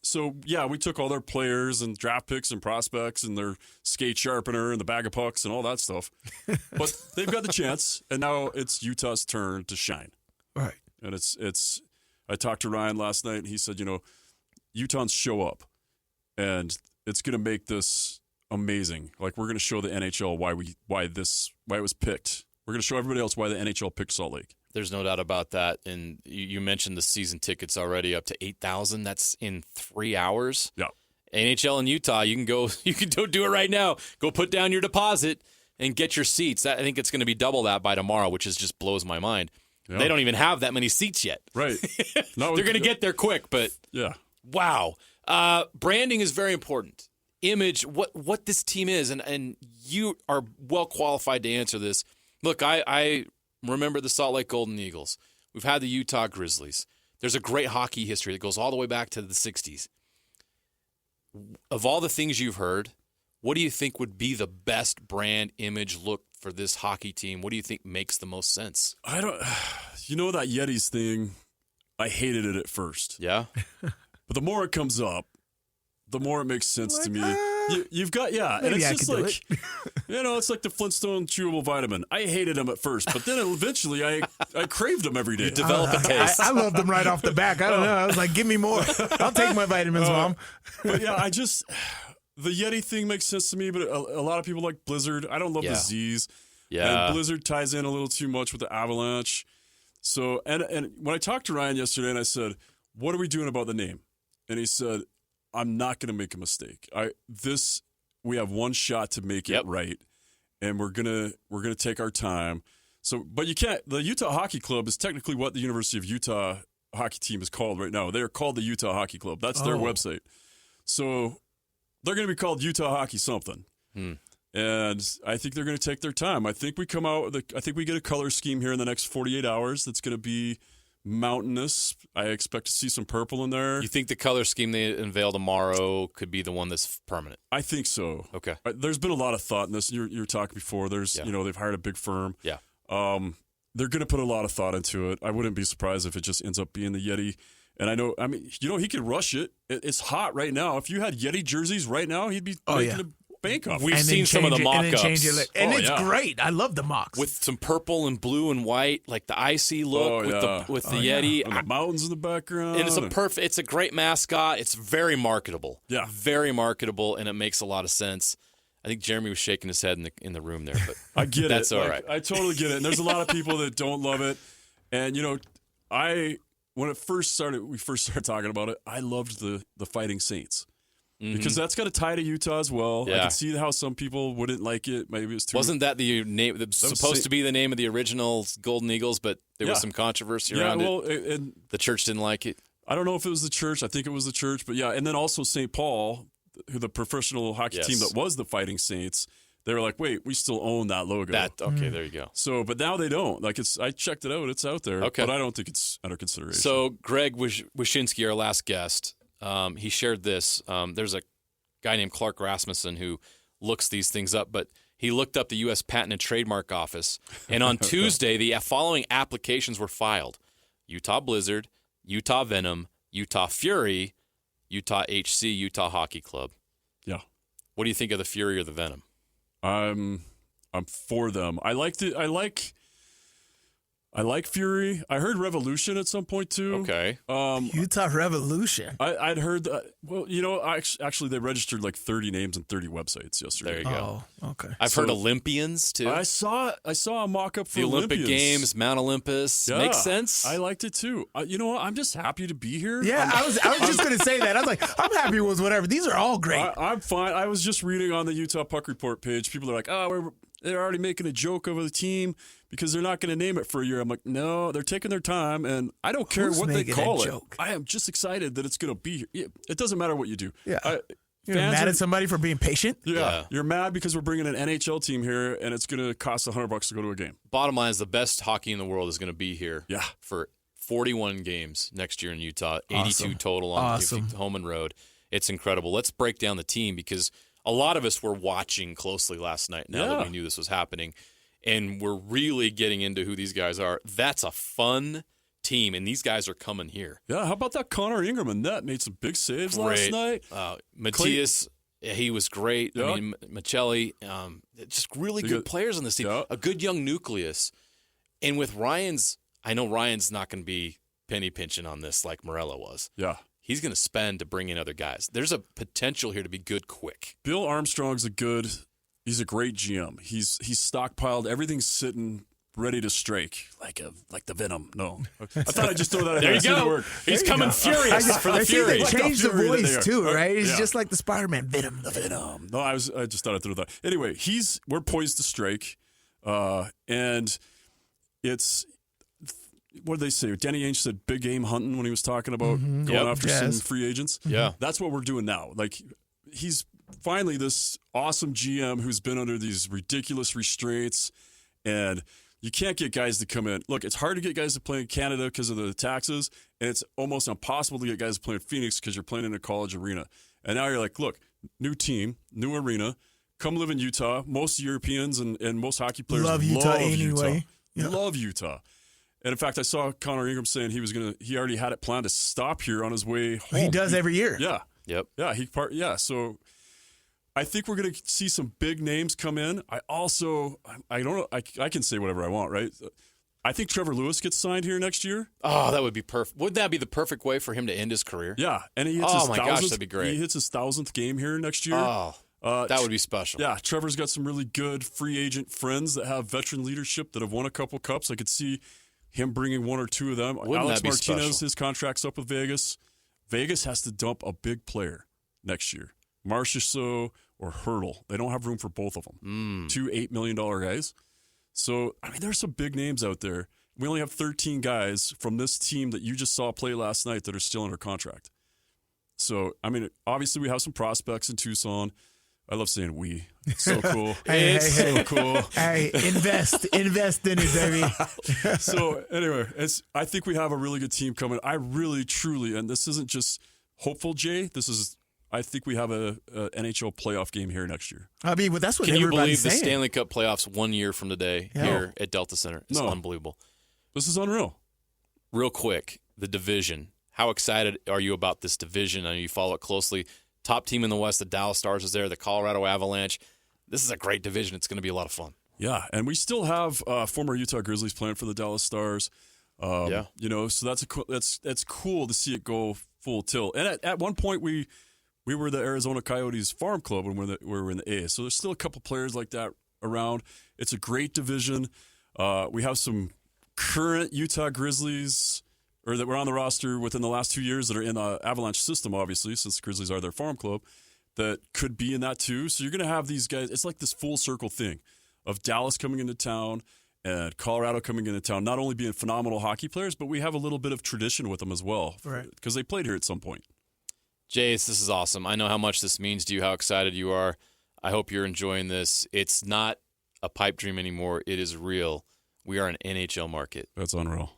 So, yeah, we took all their players and draft picks and prospects and their skate sharpener and the bag of pucks and all that stuff. But they've got the chance, and now it's Utah's turn to shine. Right. And I talked to Ryan last night, and he said, Utahns show up, and it's going to make this amazing. We're going to show the NHL why it was picked. We're going to show everybody else why the NHL picked Salt Lake. There's no doubt about that. And you mentioned the season tickets already up to 8,000. That's in 3 hours. Yeah. NHL in Utah, you can do it right now. Go put down your deposit and get your seats. I think it's going to be double that by tomorrow, which just blows my mind. Yeah. They don't even have that many seats yet. Right. They're going to get there quick, but yeah. Wow. Branding is very important. Image, what this team is, and you are well qualified to answer this. Look, I remember the Salt Lake Golden Eagles. We've had the Utah Grizzlies. There's a great hockey history that goes all the way back to the 60s. Of all the things you've heard, what do you think would be the best brand image look for this hockey team? What do you think makes the most sense? That Yetis thing, I hated it at first. Yeah? But the more it comes up, the more it makes sense to me. You've got, and it's just it's like the Flintstone chewable vitamin. I hated them at first, but then eventually I craved them every day. You develop a taste. I loved them right off the back. I don't know. I was like, give me more. I'll take my vitamins, Mom. But yeah, the Yeti thing makes sense to me, but a lot of people like Blizzard. I don't love the Z's. Yeah. And Blizzard ties in a little too much with the Avalanche. So, and when I talked to Ryan yesterday and I said, what are we doing about the name? And he said, I'm not going to make a mistake. We have one shot to make it right, and we're gonna take our time. So, but you can't. The Utah Hockey Club is technically what the University of Utah hockey team is called right now. They are called the Utah Hockey Club. That's their website. So they're going to be called Utah Hockey something. And I think they're going to take their time. I think we come out. I think we get a color scheme here in the next 48 hours. That's going to be mountainous. I expect to see some purple in there. You think the color scheme they unveil tomorrow could be the one that's permanent? I think so. Okay. There's been a lot of thought in this. You were talking before. There's they've hired a big firm. Yeah. They're going to put a lot of thought into it. I wouldn't be surprised if it just ends up being the Yeti. And he could rush it. It's hot right now. If you had Yeti jerseys right now, he'd be making bank up. We've seen some of the mock-ups. And it's great. I love the mocks. With some purple and blue and white, like the icy look with the Yeti. And the mountains in the background. And it's a great mascot. It's very marketable. Yeah. Very marketable, and it makes a lot of sense. I think Jeremy was shaking his head in the room there, but I get that's it. all right. I totally get it. And there's a lot of people that don't love it. And when we first started talking about it, I loved the Fighting Saints. Because that's got a tie to Utah as well. Yeah. I can see how some people wouldn't like it. Maybe it's too. Wasn't that the name? Supposed to be the name of the original Golden Eagles, but there was some controversy around it. And the church didn't like it. I don't know if it was the church. I think it was the church, but yeah. And then also St. Paul, who the professional hockey team that was the Fighting Saints, they were like, "Wait, we still own that logo." Okay, there you go. So, but now they don't. Like I checked it out. It's out there. Okay, but I don't think it's under consideration. So Greg Wyshynski, our last guest, he shared this. There's a guy named Clark Rasmussen who looks these things up, but he looked up the U.S. Patent and Trademark Office, and on Tuesday, the following applications were filed: Utah Blizzard, Utah Venom, Utah Fury, Utah HC, Utah Hockey Club. Yeah. What do you think of the Fury or the Venom? I'm for them. I like Fury. I heard Revolution at some point too. Okay. Utah Revolution. I'd heard that. Well, actually, they registered like 30 names and 30 websites yesterday. There you go. Oh, okay. I've heard Olympians too. I saw a mock-up for the Olympic Olympians. Games, Mount Olympus. Yeah, makes sense. I liked it too. You know what? I'm just happy to be here. Yeah, I was just going to say that. I was like, I'm happy with whatever. These are all great. I'm fine. I was just reading on the Utah Puck Report page. People are like, they're already making a joke over the team because they're not going to name it for a year. I'm like, no, they're taking their time, and I don't care what they call it. I am just excited that it's going to be here. It doesn't matter what you do. Yeah. You're mad at somebody for being patient? Yeah. You're mad because we're bringing an NHL team here, and it's going to cost $100 to go to a game. Bottom line is the best hockey in the world is going to be here. Yeah. For 41 games next year in Utah, 82 total on home and road. It's incredible. Let's break down the team because a lot of us were watching closely last night now that we knew this was happening, and we're really getting into who these guys are. That's a fun team, and these guys are coming here. Yeah, how about that Connor Ingram and net made some big saves last night? Matthias, he was great. Yeah. I mean, Michelli, just really good players on this team. Yeah. A good young nucleus. And with I know Ryan's not going to be penny pinching on this like Morella was. Yeah. He's going to spend to bring in other guys. There's a potential here to be good quick. Bill Armstrong's he's a great GM. He's stockpiled. Everything's sitting ready to strike like the Venom. No. I thought I'd just throw that in there. You go. He's coming furious for the Fury. They changed the voice too, right? It's just like the Spider-Man Venom. The Venom. No, I just thought I'd throw that. Anyway, we're poised to strike. And it's, what did they say? Danny Ainge said big game hunting when he was talking about going after some free agents. Yeah. That's what we're doing now. Like, he's finally this awesome GM who's been under these ridiculous restraints, and you can't get guys to come in. Look, it's hard to get guys to play in Canada because of the taxes, and it's almost impossible to get guys to play in Phoenix because you're playing in a college arena. And now you're like, look, new team, new arena, come live in Utah. Most Europeans and most hockey players love Utah anyway. Yeah. Love Utah. And in fact, I saw Connor Ingram saying he already had it planned to stop here on his way home. He does every year. Yeah. Yep. Yeah. So I think we're going to see some big names come in. I don't know. I can say whatever I want, right? I think Trevor Lewis gets signed here next year. Oh, that would be perfect. Wouldn't that be the perfect way for him to end his career? Yeah. And he hits his 1,000th. Gosh, that'd be great. He hits his 1,000th game here next year. Oh, that would be special. Yeah. Trevor's got some really good free agent friends that have veteran leadership that have won a couple cups. I could see him bringing one or two of them. Wouldn't Alex that be Martinez, special? his contract's up with Vegas. Vegas has to dump a big player next year. Marchessault or Hurdle. They don't have room for both of them. 2 $8 million guys. So, I mean, there's some big names out there. We only have 13 guys from this team that you just saw play last night that are still under contract. So, I mean, obviously we have some prospects in Tucson. I love saying we. It's so cool. It's so cool. Hey, invest in it, baby. So anyway, I think we have a really good team coming. I really, truly, and this isn't just hopeful, Jay. I think we have a NHL playoff game here next year. I mean, well, that's what Can you everybody's believe saying. the Stanley Cup playoffs 1 year from today here at Delta Center? It's unbelievable. This is unreal. Real quick, the division. How excited are you about this division? I know you follow it closely. Top team in the West, the Dallas Stars is there, the Colorado Avalanche. This is a great division. It's going to be a lot of fun. Yeah, and we still have former Utah Grizzlies playing for the Dallas Stars. So that's cool to see it go full tilt. And at one point, we were the Arizona Coyotes farm club when we were in the A. So there's still a couple players like that around. It's a great division. We have some current Utah Grizzlies or that were on the roster within the last 2 years that are in the Avalanche system, obviously, since the Grizzlies are their farm club, that could be in that too. So you're going to have these guys. It's like this full circle thing of Dallas coming into town and Colorado coming into town, not only being phenomenal hockey players, but we have a little bit of tradition with them as well, because they played here at some point. Jace, this is awesome. I know how much this means to you, how excited you are. I hope you're enjoying this. It's not a pipe dream anymore. It is real. We are an NHL market. That's unreal.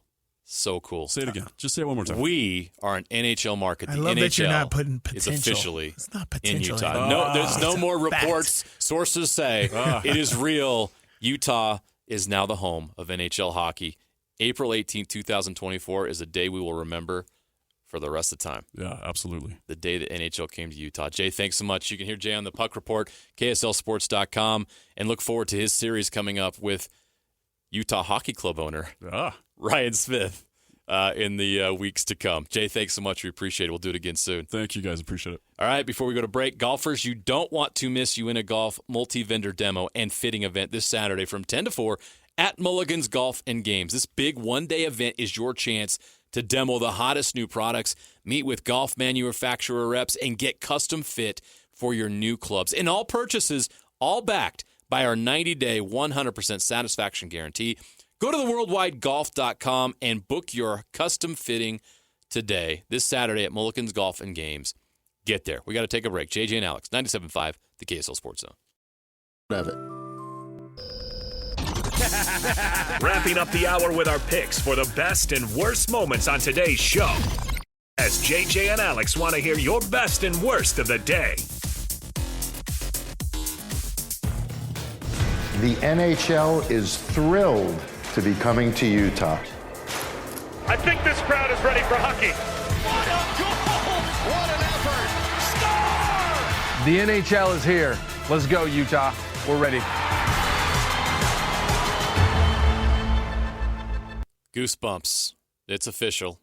So cool. Say it again. Just say it one more time. We are an NHL market. The I love NHL that you're not putting is potential. officially It's not in potential. Utah. No, there's no more reports. Sources say it is real. Utah is now the home of NHL hockey. April 18th, 2024 is a day we will remember for the rest of the time. Yeah, absolutely. The day that NHL came to Utah. Jay, thanks so much. You can hear Jay on the Puck Report, KSLSports.com, and look forward to his series coming up with Utah Hockey Club owner Ryan Smith in the weeks to come. Jay, thanks so much. We appreciate it. We'll do it again soon. Thank you, guys. Appreciate it. All right, before we go to break, golfers, you don't want to miss Uinta Golf multi-vendor demo and fitting event this Saturday from 10 to 4 at Mulligan's Golf and Games. This big one-day event is your chance to demo the hottest new products, meet with golf manufacturer reps, and get custom fit for your new clubs. And all purchases, all backed by our 90-day, 100% satisfaction guarantee. Go to theworldwidegolf.com and book your custom fitting today, this Saturday at Mulligan's Golf and Games. Get there. We got to take a break. JJ and Alex, 97.5, the KSL Sports Zone. Have it. Wrapping up the hour with our picks for the best and worst moments on today's show. As JJ and Alex want to hear your best and worst of the day. The NHL is thrilled to be coming to Utah. I think this crowd is ready for hockey. What an effort! Score! The NHL is here. Let's go, Utah. We're ready. Goosebumps. It's official.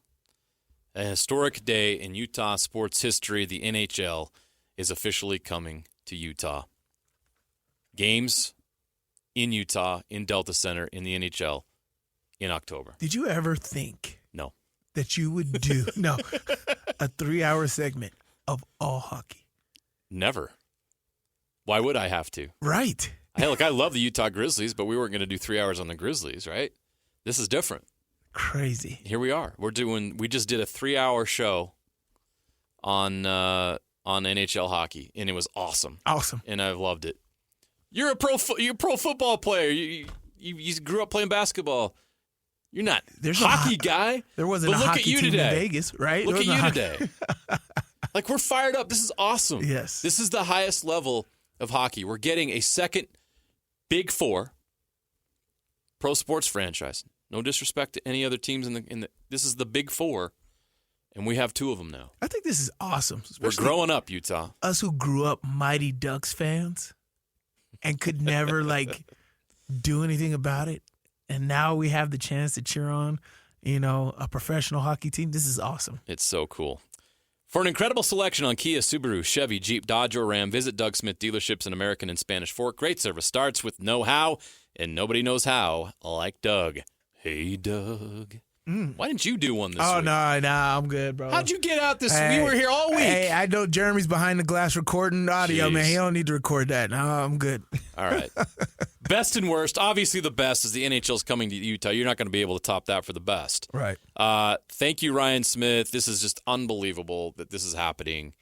A historic day in Utah sports history. The NHL is officially coming to Utah. Games in Utah, in Delta Center, in the NHL in October. Did you ever think No. that you would do a 3-hour segment of all hockey? Never. Why would I have to? Right. Hey, look, I love the Utah Grizzlies, but we weren't going to do 3 hours on the Grizzlies, right? This is different. Crazy. Here we are. We just did a 3-hour show on NHL hockey, and it was awesome. Awesome. And I've loved it. You're a pro football player. You grew up playing basketball. You're not a hockey guy. There wasn't but a look hockey at you team today. in Vegas, right? Look at you today. Like, we're fired up. This is awesome. Yes. This is the highest level of hockey. We're getting a second Big Four pro sports franchise. No disrespect to any other teams in the. This is the Big Four, and we have 2 of them now. I think this is awesome. We're growing up, Utah. Us who grew up Mighty Ducks fans and could never do anything about it, and now we have the chance to cheer on, a professional hockey team. This is awesome. It's so cool. For an incredible selection on Kia, Subaru, Chevy, Jeep, Dodge, or Ram, visit Doug Smith dealerships in American and Spanish Fork. Great service starts with know-how, and nobody knows how like Doug. Hey, Doug. Why didn't you do one this week? Oh, no, I'm good, bro. How'd you get out this week? We were here all week. Hey, I know Jeremy's behind the glass recording audio, Jeez. man. He don't need to record that. No, I'm good. All right. Best and worst. Obviously, the best is the NHL's coming to Utah. You're not going to be able to top that for the best. Right. Thank you, Ryan Smith. This is just unbelievable that this is happening,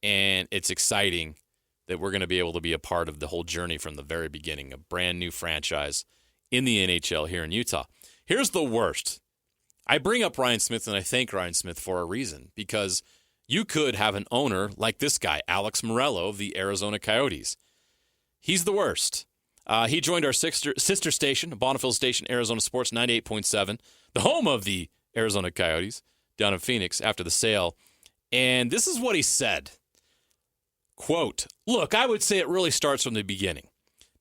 and it's exciting that we're going to be able to be a part of the whole journey from the very beginning, a brand new franchise in the NHL here in Utah. Here's the worst. I bring up Ryan Smith, and I thank Ryan Smith for a reason, because you could have an owner like this guy, Alex Morello of the Arizona Coyotes. He's the worst. He joined our sister station, Bonneville Station, Arizona Sports 98.7, the home of the Arizona Coyotes, down in Phoenix after the sale. And this is what he said. Quote, look, I would say it really starts from the beginning.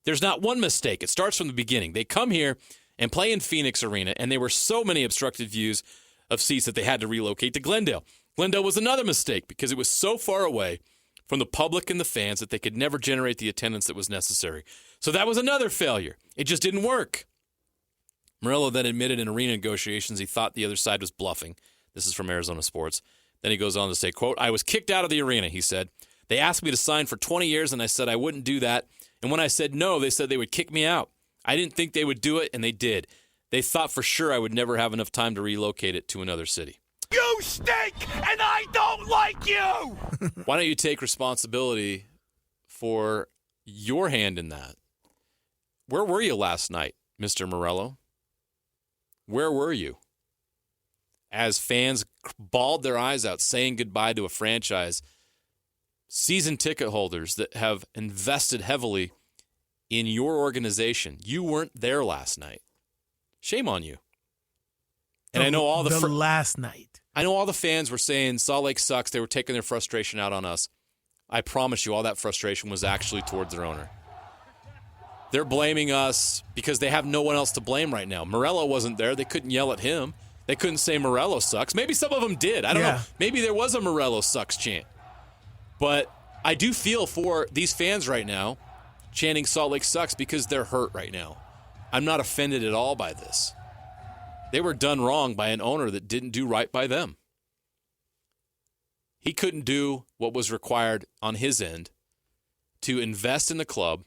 There's not one mistake. It starts from the beginning. They come here and play in Phoenix Arena, and there were so many obstructed views of seats that they had to relocate to Glendale. Glendale was another mistake because it was so far away from the public and the fans that they could never generate the attendance that was necessary. So that was another failure. It just didn't work. Morello then admitted in arena negotiations he thought the other side was bluffing. This is from Arizona Sports. Then he goes on to say, quote, I was kicked out of the arena, he said. They asked me to sign for 20 years, and I said I wouldn't do that. And when I said no, they said they would kick me out. I didn't think they would do it, and they did. They thought for sure I would never have enough time to relocate it to another city. You stink, and I don't like you! Why don't you take responsibility for your hand in that? Where were you last night, Mr. Morello? Where were you? As fans bawled their eyes out saying goodbye to a franchise, season ticket holders that have invested heavily in your organization, you weren't there last night. Shame on you. And I know all the last night. I know all the fans were saying Salt Lake sucks. They were taking their frustration out on us. I promise you all that frustration was actually towards their owner. They're blaming us because they have no one else to blame right now. Morello wasn't there. They couldn't yell at him. They couldn't say Morello sucks. Maybe some of them did. I don't know. Maybe there was a Morello sucks chant. But I do feel for these fans right now chanting Salt Lake sucks because they're hurt right now. I'm not offended at all by this. They were done wrong by an owner that didn't do right by them. He couldn't do what was required on his end to invest in the club,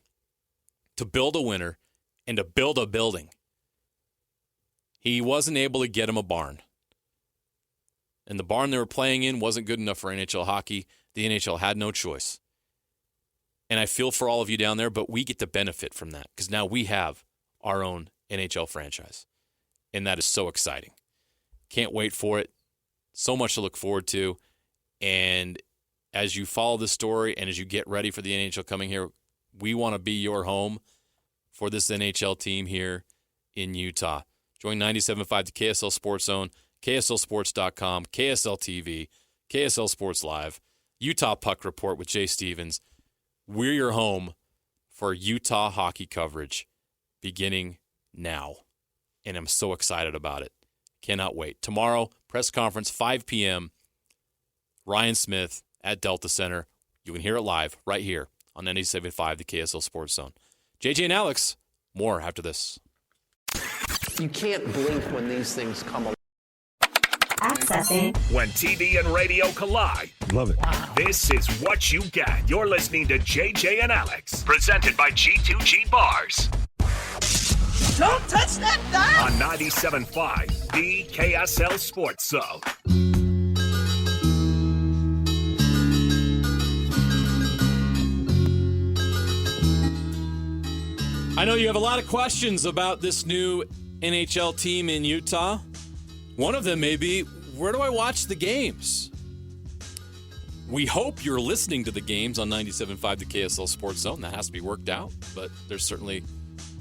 to build a winner, and to build a building. He wasn't able to get him a barn. And the barn they were playing in wasn't good enough for NHL hockey. The NHL had no choice. And I feel for all of you down there, but we get to benefit from that because now we have our own NHL franchise. And that is so exciting. Can't wait for it. So much to look forward to. And as you follow the story and as you get ready for the NHL coming here, we want to be your home for this NHL team here in Utah. Join 97.5 the KSL Sports Zone, KSLSports.com, KSL TV, KSL Sports Live, Utah Puck Report with Jay Stevens. We're your home for Utah hockey coverage beginning now. And I'm so excited about it. Cannot wait. Tomorrow, press conference, 5 p.m., Ryan Smith at Delta Center. You can hear it live right here on 97.5 the KSL Sports Zone. JJ and Alex, more after this. You can't blink when these things come along. Accessing. When TV and radio collide. Love it. This is what you get. You're listening to JJ and Alex, presented by G2G Bars. Don't touch that dial! On 97.5, the KSL Sports Zone. I know you have a lot of questions about this new NHL team in Utah. One of them may be, where do I watch the games? We hope you're listening to the games on 97.5 the KSL Sports Zone. That has to be worked out, but there's certainly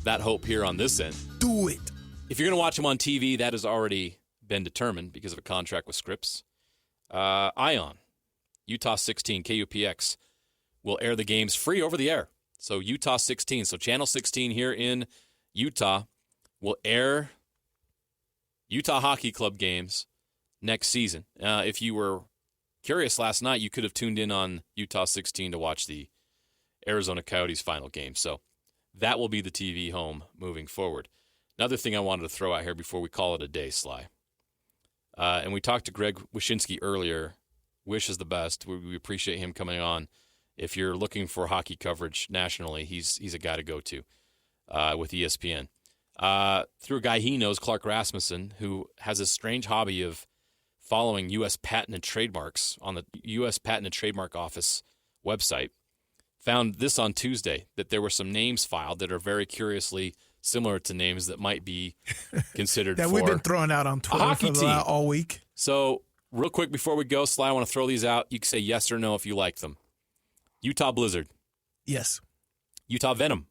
that hope here on this end. Do it. If you're going to watch them on TV, that has already been determined because of a contract with Scripps. Ion, Utah 16, KUPX, will air the games free over the air. So Utah 16, so Channel 16 here in Utah will air Utah Hockey Club games next season. If you were curious last night, you could have tuned in on Utah 16 to watch the Arizona Coyotes final game. So that will be the TV home moving forward. Another thing I wanted to throw out here before we call it a day, Sly. And we talked to Greg Wyshynski earlier. Wish is the best. We appreciate him coming on. If you're looking for hockey coverage nationally, he's a guy to go to with ESPN. Through a guy he knows, Clark Rasmussen, who has a strange hobby of following U.S. patent and trademarks on the U.S. Patent and Trademark Office website, found this on Tuesday, that there were some names filed that are very curiously similar to names that might be considered that for we've been throwing out on Twitter hockey for team all week. So real quick before we go, Sly, I want to throw these out. You can say yes or no if you like them. Utah Blizzard. Yes. Utah Venom.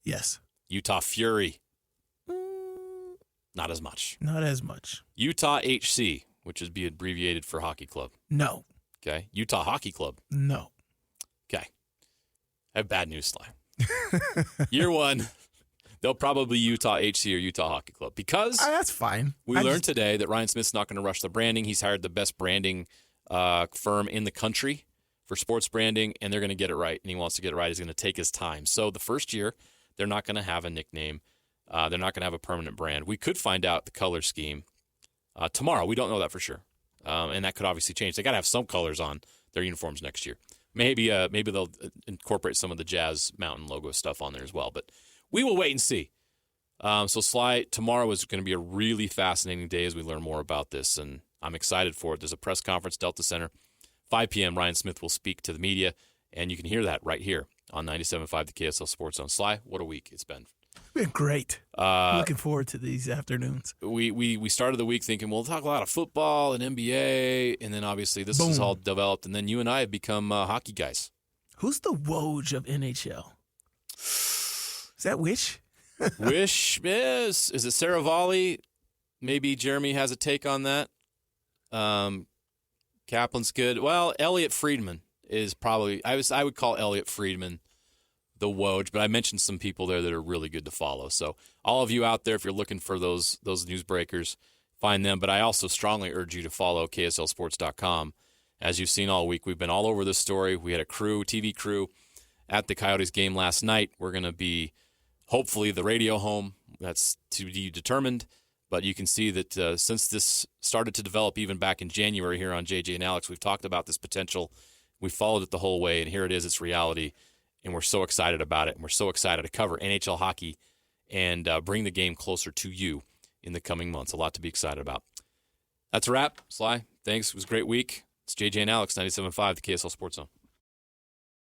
Yes. Utah Fury. Not as much. Not as much. Utah HC, which is be abbreviated for Hockey Club. No. Okay. Utah Hockey Club. No. Okay. I have bad news, Sly. Year one, they'll probably Utah HC or Utah Hockey Club because that's fine. We learned today that Ryan Smith's not going to rush the branding. He's hired the best branding firm in the country for sports branding, and they're going to get it right. And he wants to get it right. He's going to take his time. So the first year, they're not going to have a nickname. They're not going to have a permanent brand. We could find out the color scheme tomorrow. We don't know that for sure, and that could obviously change. They got to have some colors on their uniforms next year. Maybe they'll incorporate some of the Jazz Mountain logo stuff on there as well. But we will wait and see. So Sly, tomorrow is going to be a really fascinating day as we learn more about this, and I'm excited for it. There's a press conference, Delta Center, 5 p.m. Ryan Smith will speak to the media, and you can hear that right here on 97.5 the KSL Sports Zone. Sly, what a week it's been. It's been great. Looking forward to these afternoons. We started the week thinking we'll talk a lot of football and NBA, and then obviously this is all developed, and then you and I have become hockey guys. Who's the Woj of NHL? Is that Wish? Wish is it Saravalli? Maybe Jeremy has a take on that. Kaplan's good. Well, Elliot Friedman is probably I would call Elliot Friedman the Woj, but I mentioned some people there that are really good to follow. So all of you out there, if you're looking for those newsbreakers, find them. But I also strongly urge you to follow KSLSports.com. As you've seen all week, we've been all over this story. We had a TV crew at the Coyotes game last night. We're going to be hopefully the radio home. That's to be determined. But you can see that since this started to develop even back in January here on JJ and Alex, we've talked about this potential. We followed it the whole way, and here it is. It's reality. And we're so excited about it, and we're so excited to cover NHL hockey and bring the game closer to you in the coming months. A lot to be excited about. That's a wrap. Sly, thanks. It was a great week. It's JJ and Alex, 97.5, the KSL Sports Zone.